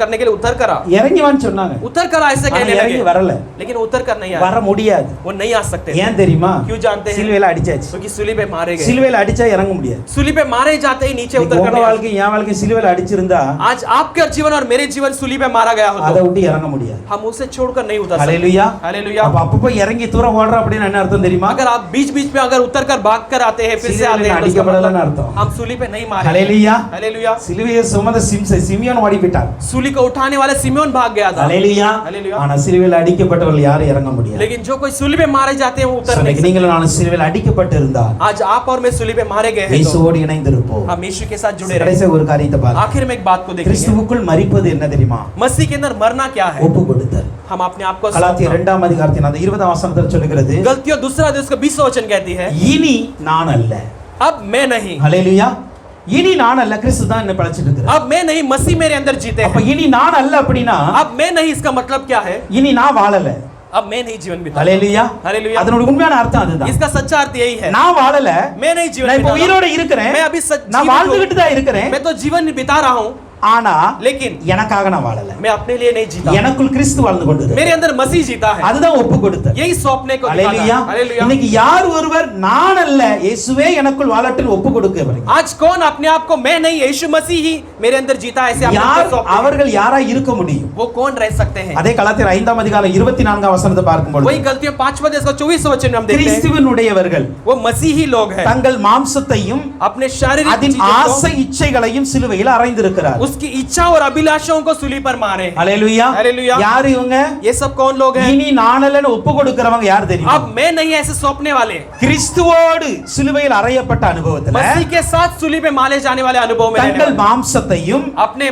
करने के लिए उतर करा? இறங்கி வான்னு சொன்னாங்க. उतर करा ऐसे ஆனா कहने இறங்கி लगे, வரல. लेकिन उतर कर नहीं வர आया, முடியாது. वो नहीं आ सकते। ஏன் தெரியுமா? क्यों जानते हैं? சிலுவையில அடிச்சாச்சு. क्योंकि सूली पे मारे गए। சிலுவையில அடிச்சா இறங்க முடியாது. सूली पे मारे जाते ही नीचे उतर உங்க कर नहीं आए। வாழ்க்கை என் வாழ்க்கை சிலுவையில அடிச்சிருந்தா आज आपके जीवन और मेरे जीवन सूली पे मारा गया हो அதை तो விட்டு இறங்க முடியாது. हम उसे छोड़कर नहीं उतर सकते। ஹalleluya. हालेलुया। அப்ப அப்பப்போ இறங்கி தூரம் ஓடுற அப்படின்னு என்ன அர்த்தம் தெரியுமா? अगर आप बीच बीच में अगर उतर कर भाग कर आते हैं फिर से आते हैं तो इसका அடிக்கப்படலன்னு मतलब அர்த்தம். हम सूली पे नहीं मारे। ஹalleluya. हालेलुया। சிலுவையை சுமந்த சிமியோன் ஓடி போயிட்டான். सूली को उठाने वाले सिमोन भाग गया था। ஹalleluya. हालेलुया। ஆனா சிலுவையில் அடிக்கப்பட்டவர்கள் யாரும் இறங்க முடியாது. लेकिन जो कोई सूली पे मारे जाते हैं वो उतर नहीं இன்னைக்கு सकते। நீங்களும் நானும் சிலுவையில் அடிக்கப்பட்டு இருந்தா आज आप और मैं सूली पे मारे गए हैं तो இயேசுவோடு இணைந்திருப்போம். हम यीशु के साथ जुड़े रहे। கடைசி ஒரு காரியத்தை பாருங்க. आखिर में एक बात को देखेंगे, கிறிஸ்துவுக்குள் மரிப்பது என்ன தெரியுமா? मसीह के अंदर मरना क्या है? ஒப்பு கொடுத்தல். हम अपने आप को கலாத்தியர் 2ஆம் அதிகாரத்தின் அந்த 20ஆம் வசனத்தில் சொல்லுகிறது, गलतियों दूसरा अध्याय उसका 20वां वचन कहती है, இனி நான் அல்ல. अब मैं नहीं, ஹalleluya. இனி நான் அல்ல, கிறிஸ்து தான் என்ன படைச்சிட்டு இருக்கிறார். अब मैं नहीं, मसीह मेरे अंदर जीते அப்ப हैं। இனி நான் அல்ல அப்படினா अब मैं नहीं इसका मतलब क्या है? இனி நான் வாழல. अब मैं नहीं जीवन बिता। ஹalleluya. हालेलुया। அதனோட உண்மையான அர்த்தம் அதுதான். इसका सच्चा अर्थ यही है, நான் வாழல, मैं नहीं जीवन நான் இப்ப बिता உயிரோட रहा இருக்கிறேன், हूं। मैं अभी நான் வாழ்ந்துகிட்டு தான் இருக்கிறேன். मैं तो जीवन बिता रहा हूं, ஆனா लेकिन எனக்காக நான் வாழல. मैं अपने लिए नहीं जीता, எனக்குள் கிறிஸ்து வாழ்ந்து கொண்டிருக்கிறார். मेरे अंदर मसीह जीता है। அதுதான் ஒப்பு கொடுத்தல். यही सौंपने को दिखाता ஹalleluya. है। हालेलुया। இன்னைக்கு யார் ஒருவர் நான் அல்ல, இயேசுவே எனக்குள் வாழட்டும் ஒப்பு கொடுக்கிறவர்கள், आज कौन अपने आप को मैं नहीं यीशु मसीह ही मेरे अंदर जीता है ऐसे अपने आप யார் को सौंपते हैं? அவர்கள் யாரா இருக்க முடியும்? वो कौन रह सकते हैं? அதே கலாத்தியர் 5ஆம் அதிகாரம் 24ஆம் வசனத்தை பார்க்கும்போது वही गलतियां 5वां अध्याय का 24वां वचन में हम देखते हैं, கிறிஸ்துவினுடையவர்கள் वो मसीही लोग हैं, தங்கள் மாம்சத்தையும் अपने शारीरिक அதன் चीजों ஆசை இச்சைகளையும் சிலுவையில் அறைந்திருக்கிறார். को उसकी इच्छा और अभिलाषाओं को सूली पर मारे। ஹalleluya Hallelujah. யார் இவங்க ये सब कौन लोग हैं? இனி நானல்லன்னு ஒப்பு கொடுக்கிறவங்க யார் தெரியுமா अब मैं नहीं ऐसे सौंपने वाले, கிறிஸ்துவோடு சிலுவையில் அறையப்பட்ட அனுபவத்துல मसीह के साथ सूली पे मारे जाने वाले अनुभव में रहने தங்கள் वाले, மாம்சத்தையும் अपने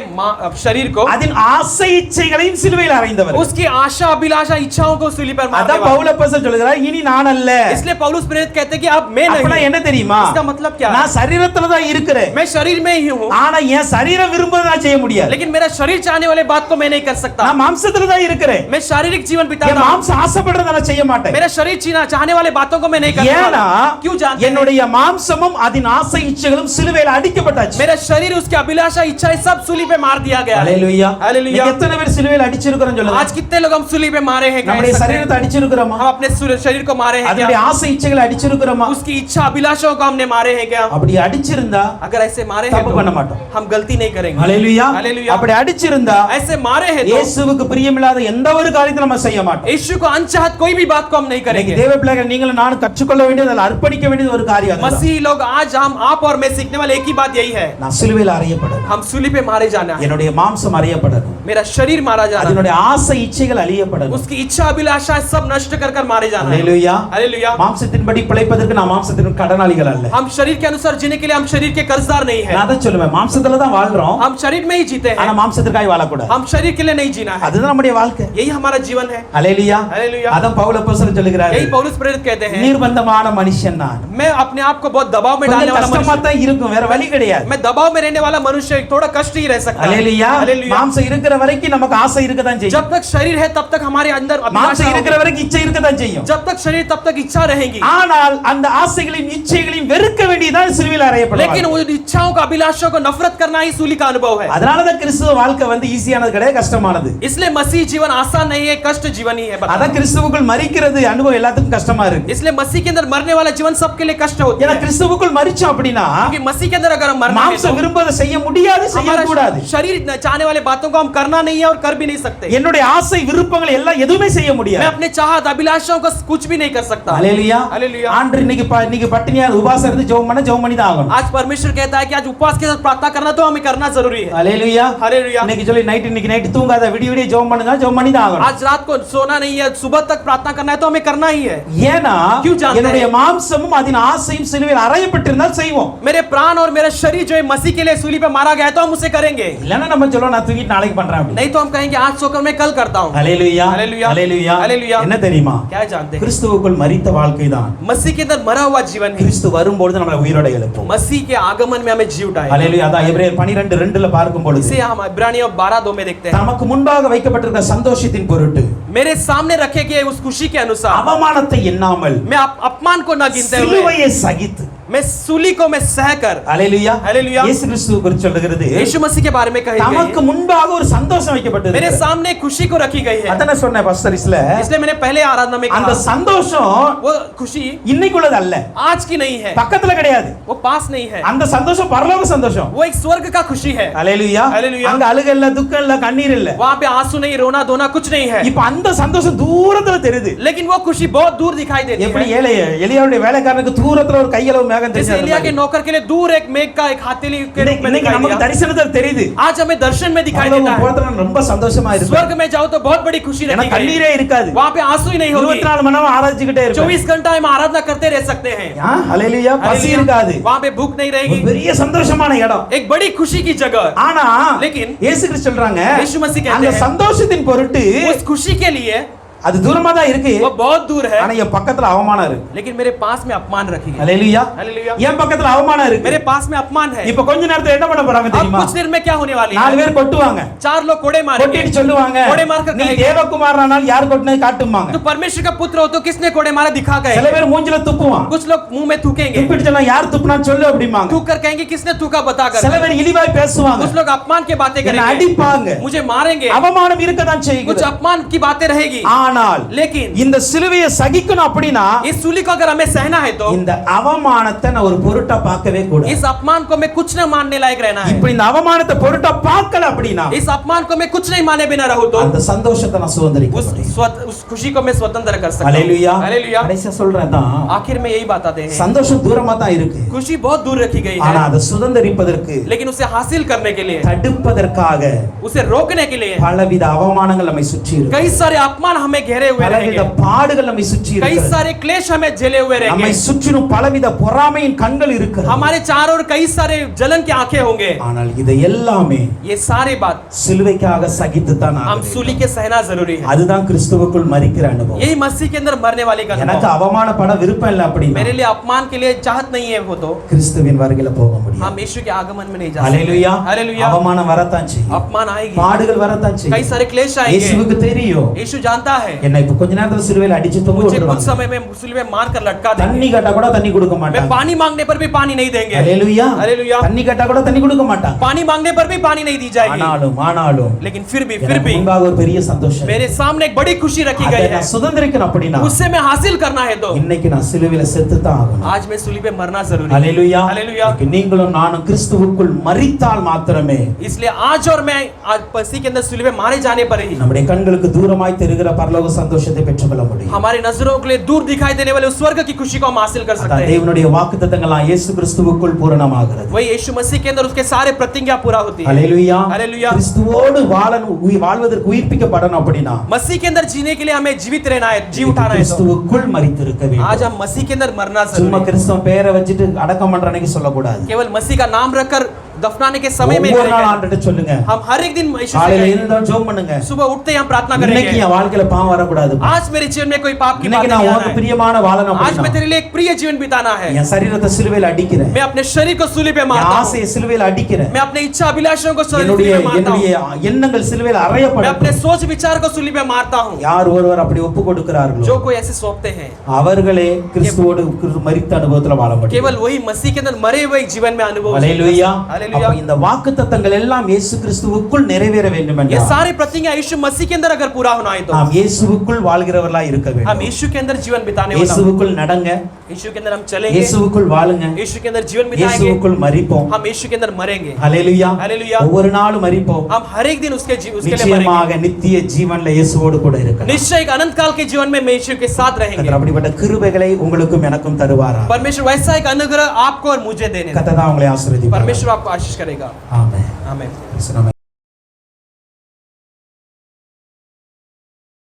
शरीर को, அதன் ஆசை இச்சைகளையும் சிலுவையில் அறைந்தவர் उसकी आशा अभिलाषा इच्छाओं को सूली पर मारने அதான் वाले। பவுல் அப்போஸ்தலன் சொல்கிறார் இனி நான் அல்ல इसलिए पौलुस प्रेरित कहते हैं कि अब मैं அப்பனா नहीं। என்ன தெரியுமா इसका मतलब क्या है? நான் சரீரத்துல தான் இருக்கிறேன் मैं शरीर में ही हूँ, ஆனா என் சரீரம் விரும்புறத நான் செய்ய முடியாது लेकिन मेरा शरीर चाहने वाले बात को मैं नहीं कर सकता। நான் மாம்சத்துல தான் இருக்கிறேன் मैं शारीरिक जीवन என் बिताता हूँ, மாம்சம் ஆசைப்படுறத நான் செய்ய மாட்டேன் मेरा शरीर चाहने वाले बातों को मैं नहीं करने ஏனா वाला। क्यों जानते हैं? என்னுடைய மாம்சமும் அதன் ஆசை இச்சைகளும் சிலுவையில் அடிக்கப்பட்டாச்சு मेरा शरीर, उसकी अभिलाषा इच्छाएं सब सूली पे मार दिया गया है। ஹalleluya Hallelujah. நீங்க எத்தனை பேர் சிலுவையில் அடிச்சிருக்கிறோம் சொல்லுங்க आज कितने लोग हम सूली पे मारे हैं? நம்முடைய कह सकते हैं? சரீரத்தை அடிச்சிருக்கிறோமா हम अपने शरीर को मारे हैं அதனுடைய क्या? ஆசை இச்சைகளை அடிச்சிருக்கிறோமா उसकी इच्छा अभिलाषाओं को हमने मारे हैं क्या? அப்படி அடிச்சிருந்தா अगर ऐसे मारे हैं தப்பு तो பண்ண மாட்டோம் हम गलती नहीं करेंगे। ஹalleluya Hallelujah. அப்படி அடிச்சிருந்தா ऐसे मारे हैं तो இயேசுவுக்கு பிரியமில்லாத எந்த ஒரு காரியத்தை நம்ம செய்ய மாட்டோம் यीशु को अनचाहत कोई भी बात को हम नहीं இன்னைக்கு करेंगे। தேவ பிள்ளைகள் நீங்களும் நானும் கற்றுக்கொள்ள வேண்டியது அதில் அர்ப்பணிக்க வேண்டியது ஒரு காரியம் அதுதான். मसीह लोग आज आप और मैं सीखने वाले एक ही बात यही है, நான் சிலுவையில் அறையப்படணும் हम सूली पे मारे जाना है। என்னுடைய மாம்சம் அறியப்படணும் मेरा शरीर मारा जाना है, அதனுடைய ஆசை இச்சைகள் அழியப்படணும் उसकी इच्छा अभिलाषा सब नष्ट कर कर मारे जाना है। ஹalleluya हालेलुया। மாம்சத்தின்படி பிழைப்பதற்கு நான் மாம்சத்தின் கடனாளிகள் அல்ல हम शरीर के अनुसार जीने के लिए हम शरीर के कर्जदार नहीं है। நான் தான் சொல்லுவேன் மாம்சத்துல தான் வாழ்றோம் हम शरीर में ही जीते ஆனா हैं, மாம்சத்திற்காக வாழக்கூடாது हम शरीर के लिए नहीं जीना है। அதுதான் நம்முடைய வாழ்க்கை यही हमारा जीवन है। ஹalleluya हालेलुया। அதான் பவுல் அப்போஸ்தலன் சொல்லுகிறார் यही पौलुस प्रेरित कहते हैं, நிர்பந்தமான மனுஷன் நான் मैं अपने आप को बहुत दबाव में डालने கொஞ்சம் वाला கஷ்டமா मनुष्य, தான் இருக்கும் வேற வழி கிடையாது मैं दबाव में रहने वाला मनुष्य थोड़ा कष्ट ही रह सकता है। ஹalleluya हालेलुया। மாம்சம் இருக்கிற வரைக்கும் நமக்கு ஆசை இருக்க தான் செய்யும் जब तक शरीर है तब तक हमारे अंदर अभिलाषा மாம்சம் இருக்கிற होगी। வரைக்கும் இச்சை இருக்க தான் செய்யும் जब तक शरीर तब तक इच्छा रहेगी, ஆனால் அந்த ஆசைகளையும் இச்சைகளையும் வெறுக்க வேண்டியதான் சிலுவையில் அறையப்படுவார் लेकिन उन इच्छाओं का अभिलाषाओं को नफरत करना ही सूली का अनुभव है। அதனால தான் கிறிஸ்துவ வாழ்க்கை வந்து ஈஸியானது கிடையாது கஷ்டமானது इसलिए मसीह जीवन आसान नहीं है, कष्ट जीवन ही है। அதான் கிறிஸ்துவுக்குள் மரிக்கிறது அனுபவம் எல்லாத்துக்கும் கஷ்டமா இருக்கு इसलिए मसीह के अंदर मरने वाला जीवन सबके लिए कष्ट होता ஏன்னா है, கிறிஸ்துவுக்குள் மரிச்சோம் அப்படின்னா क्योंकि मसीह के अंदर अगर हम मरना है மாம்சம் तो விரும்புவதை செய்ய முடியாது செய்யக்கூடாது हमारा शरीर चाहने वाले बातों को हम करना नहीं है और कर भी नहीं सकते। என்னுடைய ஆசை விருப்பங்கள் எல்லாம் எதுவுமே செய்ய मैं முடியாது अपने चाहत अभिलाषाओं को कुछ भी नहीं कर सकता। ஹalleluya हालेलुया। ஆண்டு இன்னைக்கு பட்டினியா உபவாசம் இருந்து ஜெபம் பண்ணி தான் ஆகணும் आज परमेश्वर कहता है कि आज उपवास के साथ प्रार्थना करना तो हमें करना जरूरी है। ஹalleluya हालेलुया। இன்னைக்கு சொல்லி இன்னைக்கு நைட் தூங்காத விடிய ஜெபம் பண்ணி தான் ஆகணும் आज रात को सोना नहीं है, सुबह तक प्रार्थना करना है तो हमें करना ही है। ஏனா क्यों जानते हैं? என்னுடைய மாம்சமும் அதன் ஆசையும் சிலுவையில் அறையப்பட்டிருந்தால் செய்வோம் मेरे प्राण और मेरा शरीर जो है मसीह के लिए सूली पे मारा गया है तो हम उसे करेंगे, இல்லன்னா நம்ம சொல்லுவோம் நான் தூங்கிட்டு நாளைக்கு பண்றேன் அப்படி नहीं तो हम कहेंगे आज सोकर मैं कल करता हूँ। ஹalleluya हालेलुया। ஹalleluya हालेलुया। என்ன தெரியுமா क्या जानते हैं? கிறிஸ்துவுக்குள் மரித்த வாழ்க்கை தான் मसीह के अंदर मरा हुआ जीवन है, கிறிஸ்து வரும்போது நம்மளை உயிரோட எழுப்பும் मसीह के आगमन में हमें जी उठाए। ஹalleluya அதான் எபிரேயர் 12:2ல பார்க்கும் பொழுது इसे हम इब्रानियों 12:2 में देखते हैं, நமக்கு முன்பாக வைக்கப்பட்டிருக்கிற சந்தோஷத்தின் பொருட்டு मेरे सामने रखे गए उस खुशी के अनुसार அவமானத்தை எண்ணாமல் मैं अपमान को न गिनते हुए சிலுவையை சகித்து मैं सूली को मैं सहकर, ஹalleluya हालेलुया। இயேசு கிறிஸ்து குறித்து சொல்லுகிறது यीशु मसीह के बारे में कही गई நமக்கு है, முன்பாக ஒரு சந்தோஷம் வைக்கப்பட்டது मेरे सामने खुशी को रखी गई है। அதானே சொன்னேன் பாஸ்டர்ஸ்ல इसलिए मैंने पहले आराधना में அந்த कहा சந்தோஷம் वो खुशी இன்னைக்குள்ளது அல்ல आज की नहीं है, பக்கத்துல கிடையாது वो पास नहीं है, அந்த சந்தோஷம் பரலோக சந்தோஷம் वो एक स्वर्ग का खुशी है। ஹalleluya हालेलुया। அங்க அழுகை இல்ல துக்கம் இல்ல கண்ணீர் இல்ல वहाँ पे आंसू नहीं, रोना धोना कुछ नहीं है, இப்ப அந்த சந்தோஷம் தூரத்துல தெரியுது लेकिन वो खुशी बहुत दूर दिखाई देती எப்படி है। எலியாவுடைய வேலைக்காரனுக்கு தூரத்துல ஒரு கையளவு மேகம் जैसे एलिया के தெரியுது नौकर के लिए दूर एक मेघ का एक हाथेली के रूप में இன்னைக்கு दिखाई நமக்கு दिया, தரிசனத்துல தெரியுது आज हमें दर्शन में दिखाई பரலோகம் देता है। போறதுல ரொம்ப சந்தோஷமா இருக்கு स्वर्ग में जाओ तो बहुत बड़ी खुशी ஏன்னா रखी गई கண்ணீரே है, இருக்காது वहाँ पे आंसू ही नहीं होगी, 24 மணி நேரம் ஆராய்ச்சிக்கிட்டே இருப்போம் 24 घंटा हम आराधना करते रह सकते हैं, ஹalleluya பசி இருக்காது वहाँ पे भूख नहीं ஒரு रहेगी, பெரிய சந்தோஷமான இடம் एक बड़ी खुशी की जगह। ஆனா लेकिन இயேசு கிறிஸ்து சொல்றாங்க यीशु मसीह कहते அந்த हैं, சந்தோஷத்தின் பொருட்டு उस खुशी के लिए அது தூரமா தான் இருக்கு वो बहुत दूर है, ஆனா என் பக்கத்துல அவமானம் இருக்கு लेकिन मेरे पास में अपमान रखी गई। ஹalleluya हालेलुया। என் பக்கத்துல அவமானம் இருக்கு मेरे पास में अपमान है। இப்ப கொஞ்ச நேரத்துல என்ன பண்ண போறாங்க अब தெரியுமா कुछ देर में क्या होने वाली நாலு है, பேர் கொட்டுவாங்க 4 लोग कोड़े मारेंगे, கொட்டிட்டு சொல்லுவாங்க कोड़े मारकर நீ कहेंगे, தேவகுமாரனால யார் கொட்டினது காட்டுமாங்க तो परमेश्वर का पुत्र हो तो किसने कोड़े मारा दिखा சில गए, பேர் மூஞ்சில துப்புவான் कुछ लोग मुंह में थूकेंगे, துப்பிட்டு சொன்னா யார் துப்புனான்னு சொல்லு அப்படிமாங்க थूक कर कहेंगे किसने थूका बता சில कर, பேர் இழிவாய் பேசுவாங்க कुछ लोग अपमान की बातें என்ன करेंगे, அடிப்பாங்க मुझे मारेंगे, அவமானம் இருக்கதான் कुछ செய்யுது अपमान की बातें रहेगी, ஆனா ஆனால் लेकिन இந்த சிலுவையை சகிக்கணும் அப்படின்னா इस सूली को अगर हमें सहना है तो இந்த அவமானத்தை நான் ஒரு பொருட்டா பார்க்கவே கூடாது. इस अपमान को मैं कुछ न मानने लायक रहना है. இப்படி இந்த அவமானத்தை பொருட்டா பார்க்கல அப்படின்னா इस अपमान को मैं कुछ नहीं माने बिना रहूं तो அந்த சந்தோஷத்தை நான் சுதந்திரிக்க उस खुशी को मैं स्वतंत्र कर सकता हूं. हालेलुया. हालेलुया. கடைசியா சொல்றேன் தான், आखिर में यही बताते हैं சந்தோஷம் தூரமா தான் இருக்கு, खुशी बहुत दूर रखी गई ஆனா है, அதை சுதந்திரிப்பதற்கு लेकिन उसे हासिल करने के लिए தடுப்பதற்காக उसे रोकने के लिए பலவித அவமானங்கள் நம்மை சுற்றி இருக்கு, कई सारे अपमान हमें घेरे हुए பலவித रहेंगे, பாடுகள் நம்மை சுற்றி कई இருக்கு, सारे क्लेश हमें झेले हुए நம்மை रहेंगे, சுற்றிலும் பலவித பொறாமையின் கண்கள் இருக்கு. हमारे चारों ओर कई सारे जलन की आंखें होंगे. ஆனால் இதை எல்லாமே ये सारी बात சிலுவைக்காக சகித்து தான் हम सूली के सहना जरूरी है. அதுதான் கிறிஸ்துவுக்குள் மரிக்கிற அனுபவம். यही मसीह के अंदर मरने वाले का எனக்கு अनुभव. அவமானப்பட விருப்பம் இல்லை அப்படின்னா मेरे लिए अपमान के लिए चाहत नहीं है वो तो கிறிஸ்துவின் வருகையில போக முடியும். हम यीशु के आगमन में नहीं जा सकते. ஹalleluya. हालेलुया. அவமானம் வரத்தான் செய்யும், अपमान आएगी, பாடுகள் வரத்தான் कई செய்யும். सारे क्लेश आएंगे. இயேசுவுக்கு தெரியும் यीशु जानता है என்ன இப்ப கொஞ்ச நேரத்துல சிலுவையில அடிச்சு தொங்க मुझे कुछ விட்டுருவாங்க, समय में सूली में मार कर लटका தண்ணி देंगे, கேட்டா கூட தண்ணி கொடுக்க मैं மாட்டாங்க. पानी मांगने पर भी पानी नहीं देंगे. ஹalleluya. हालेलुया. தண்ணி கேட்டா கூட தண்ணி கொடுக்க மாட்டாங்க. पानी मांगने पर भी पानी नहीं दी जाएगी. ஆனாலும் लेकिन फिर எனக்கு भी முன்பாக ஒரு பெரிய சந்தோஷம், मेरे सामने एक बड़ी खुशी रखी அதை गई है. நான் சுதந்திரிக்கணும் அப்படின்னா उससे मैं हासिल करना है तो இன்னைக்கு நான் சிலுவையில செத்து தான் ஆகணும். आज मैं सूली पे मरना जरूरी है. ஹalleluya. हालेलुया. இன்னைக்கு நீங்களும் நானும் கிறிஸ்துவுக்குள் மரித்தால் மாத்திரமே इसलिए आज और मैं आज मसीह के अंदर सूली पे मारे जाने पर ही நம்முடைய கண்களுக்கு தூரமாய் தெரிகிற பரலோக சந்தோஷத்தை பெற்றுக்கொள்ள முடியும். हमारे नजरों के लिए दूर दिखाई देने वाले उस स्वर्ग की खुशी को हम हासिल कर सकते அதான் हैं. தேவனுடைய வாக்குத்தத்தங்கள்லாம் இயேசு கிறிஸ்துவுக்குள் பூரணமாகிறது. वही यीशु मसीह के अंदर उसके सारे प्रतिज्ञा पूरा होती है. ஹalleluya. हालेलुया. கிறிஸ்துவோடு வாழ்வதற்கு உயிர்ப்பிக்கப்படணும் அப்படினா मसीह के अंदर जीने के लिए हमें जीवित रहना है, जी उठाना है. तो கிறிஸ்துவுக்குள் மரித்திருக்க வேண்டும். आज हम मसीह के अंदर मरना சும்மா जरूरी है. கிறிஸ்துவ பேரை வச்சிட்டு அடக்கம் பண்ற அன்னைக்கு சொல்லக்கூடாது. केवल मसीह का नाम रखकर दफनाने के समय में ஒவ்வொரு நாள் करेंगे. ஆண்டவர்ட்ட சொல்லுங்க, हम हर एक दिन यीशु से காலையில कहेंगे. எழுந்தோம் ஜெபம் பண்ணுங்க, सुबह उठते ही हम प्रार्थना இன்னைக்கு करेंगे, என் வாழ்க்கையில பாவம் வரக்கூடாது, आज मेरे जीवन में कोई पाप की बात இன்னைக்கு नहीं நான் आना உனக்கு है, பிரியமான வாழணும் आज मैं அப்படினா तेरे लिए एक प्रिय जीवन बिताना है, என் சரீரத்தை சிலுவையில அடிக்கிறேன், मैं अपने शरीर को सूली पे என் मारता हूं, ஆசையை சிலுவையில அடிக்கிறேன், मैं अपने इच्छा अभिलाषाओं को सूली என்னுடைய पे मारता हूं, என்னுடைய எண்ணங்கள் சிலுவையில मैं अपने அறையப்படும். सोच विचार को सूली पे मारता हूं. யார் ஒருவர் அப்படி ஒப்பு கொடுக்கிறார்களோ जो कोई ऐसे सौंपते हैं அவர்களே கிறிஸ்துவோடு மரித்த அனுபவத்துல வாழ முடியும். केवल वही मसीह के अंदर मरे हुए एक जीवन में अनुभव. ஹalleluya. हालेलुया. அப்ப இந்த வாக்குத்தத்தங்கள் எல்லாம் இயேசு கிறிஸ்துவுக்குள் நிறைவேற வேண்டும் ये என்றால் सारी प्रतिज्ञा यीशु मसीह के अंदर अगर पूरा होना है तो நாம் இயேசுவுக்குள் வாழ்கிறவர்களாய் இருக்க हम வேண்டும். यीशु के अंदर जीवन बिताने वाला, இயேசுவுக்குள் நடங்க, यीशु के अंदर हम चलेंगे, இயேசுவுக்குள் வாழுங்க, यीशु के अंदर जीवन बिताएंगे, இயேசுவுக்குள் மரிப்போம். हम यीशु के अंदर मरेंगे. ஹalleluya. हालेलुया. ஒவ்வொரு நாளும் மரிப்போம். हम हर एक दिन उसके लिए मरेंगे. நிச்சயமாக நித்திய ஜீவன்ல இயேசுவோடு கூட இருக்கலாம். निश्चय एक अनंत काल के जीवन में मैं यीशु के साथ रहेंगे. கர்த்தர் அப்படிப்பட்ட கிருபைகளை உங்களுக்கும் எனக்கும் தருவாரா. परमेश्वर वैसा एक अनुग्रह आपको और मुझे देने. கர்த்தர் தான் உங்களை ஆசீர்வதிப்பார். परमेश्वर आपको आशीष करेगा. ஆமென். आमीन.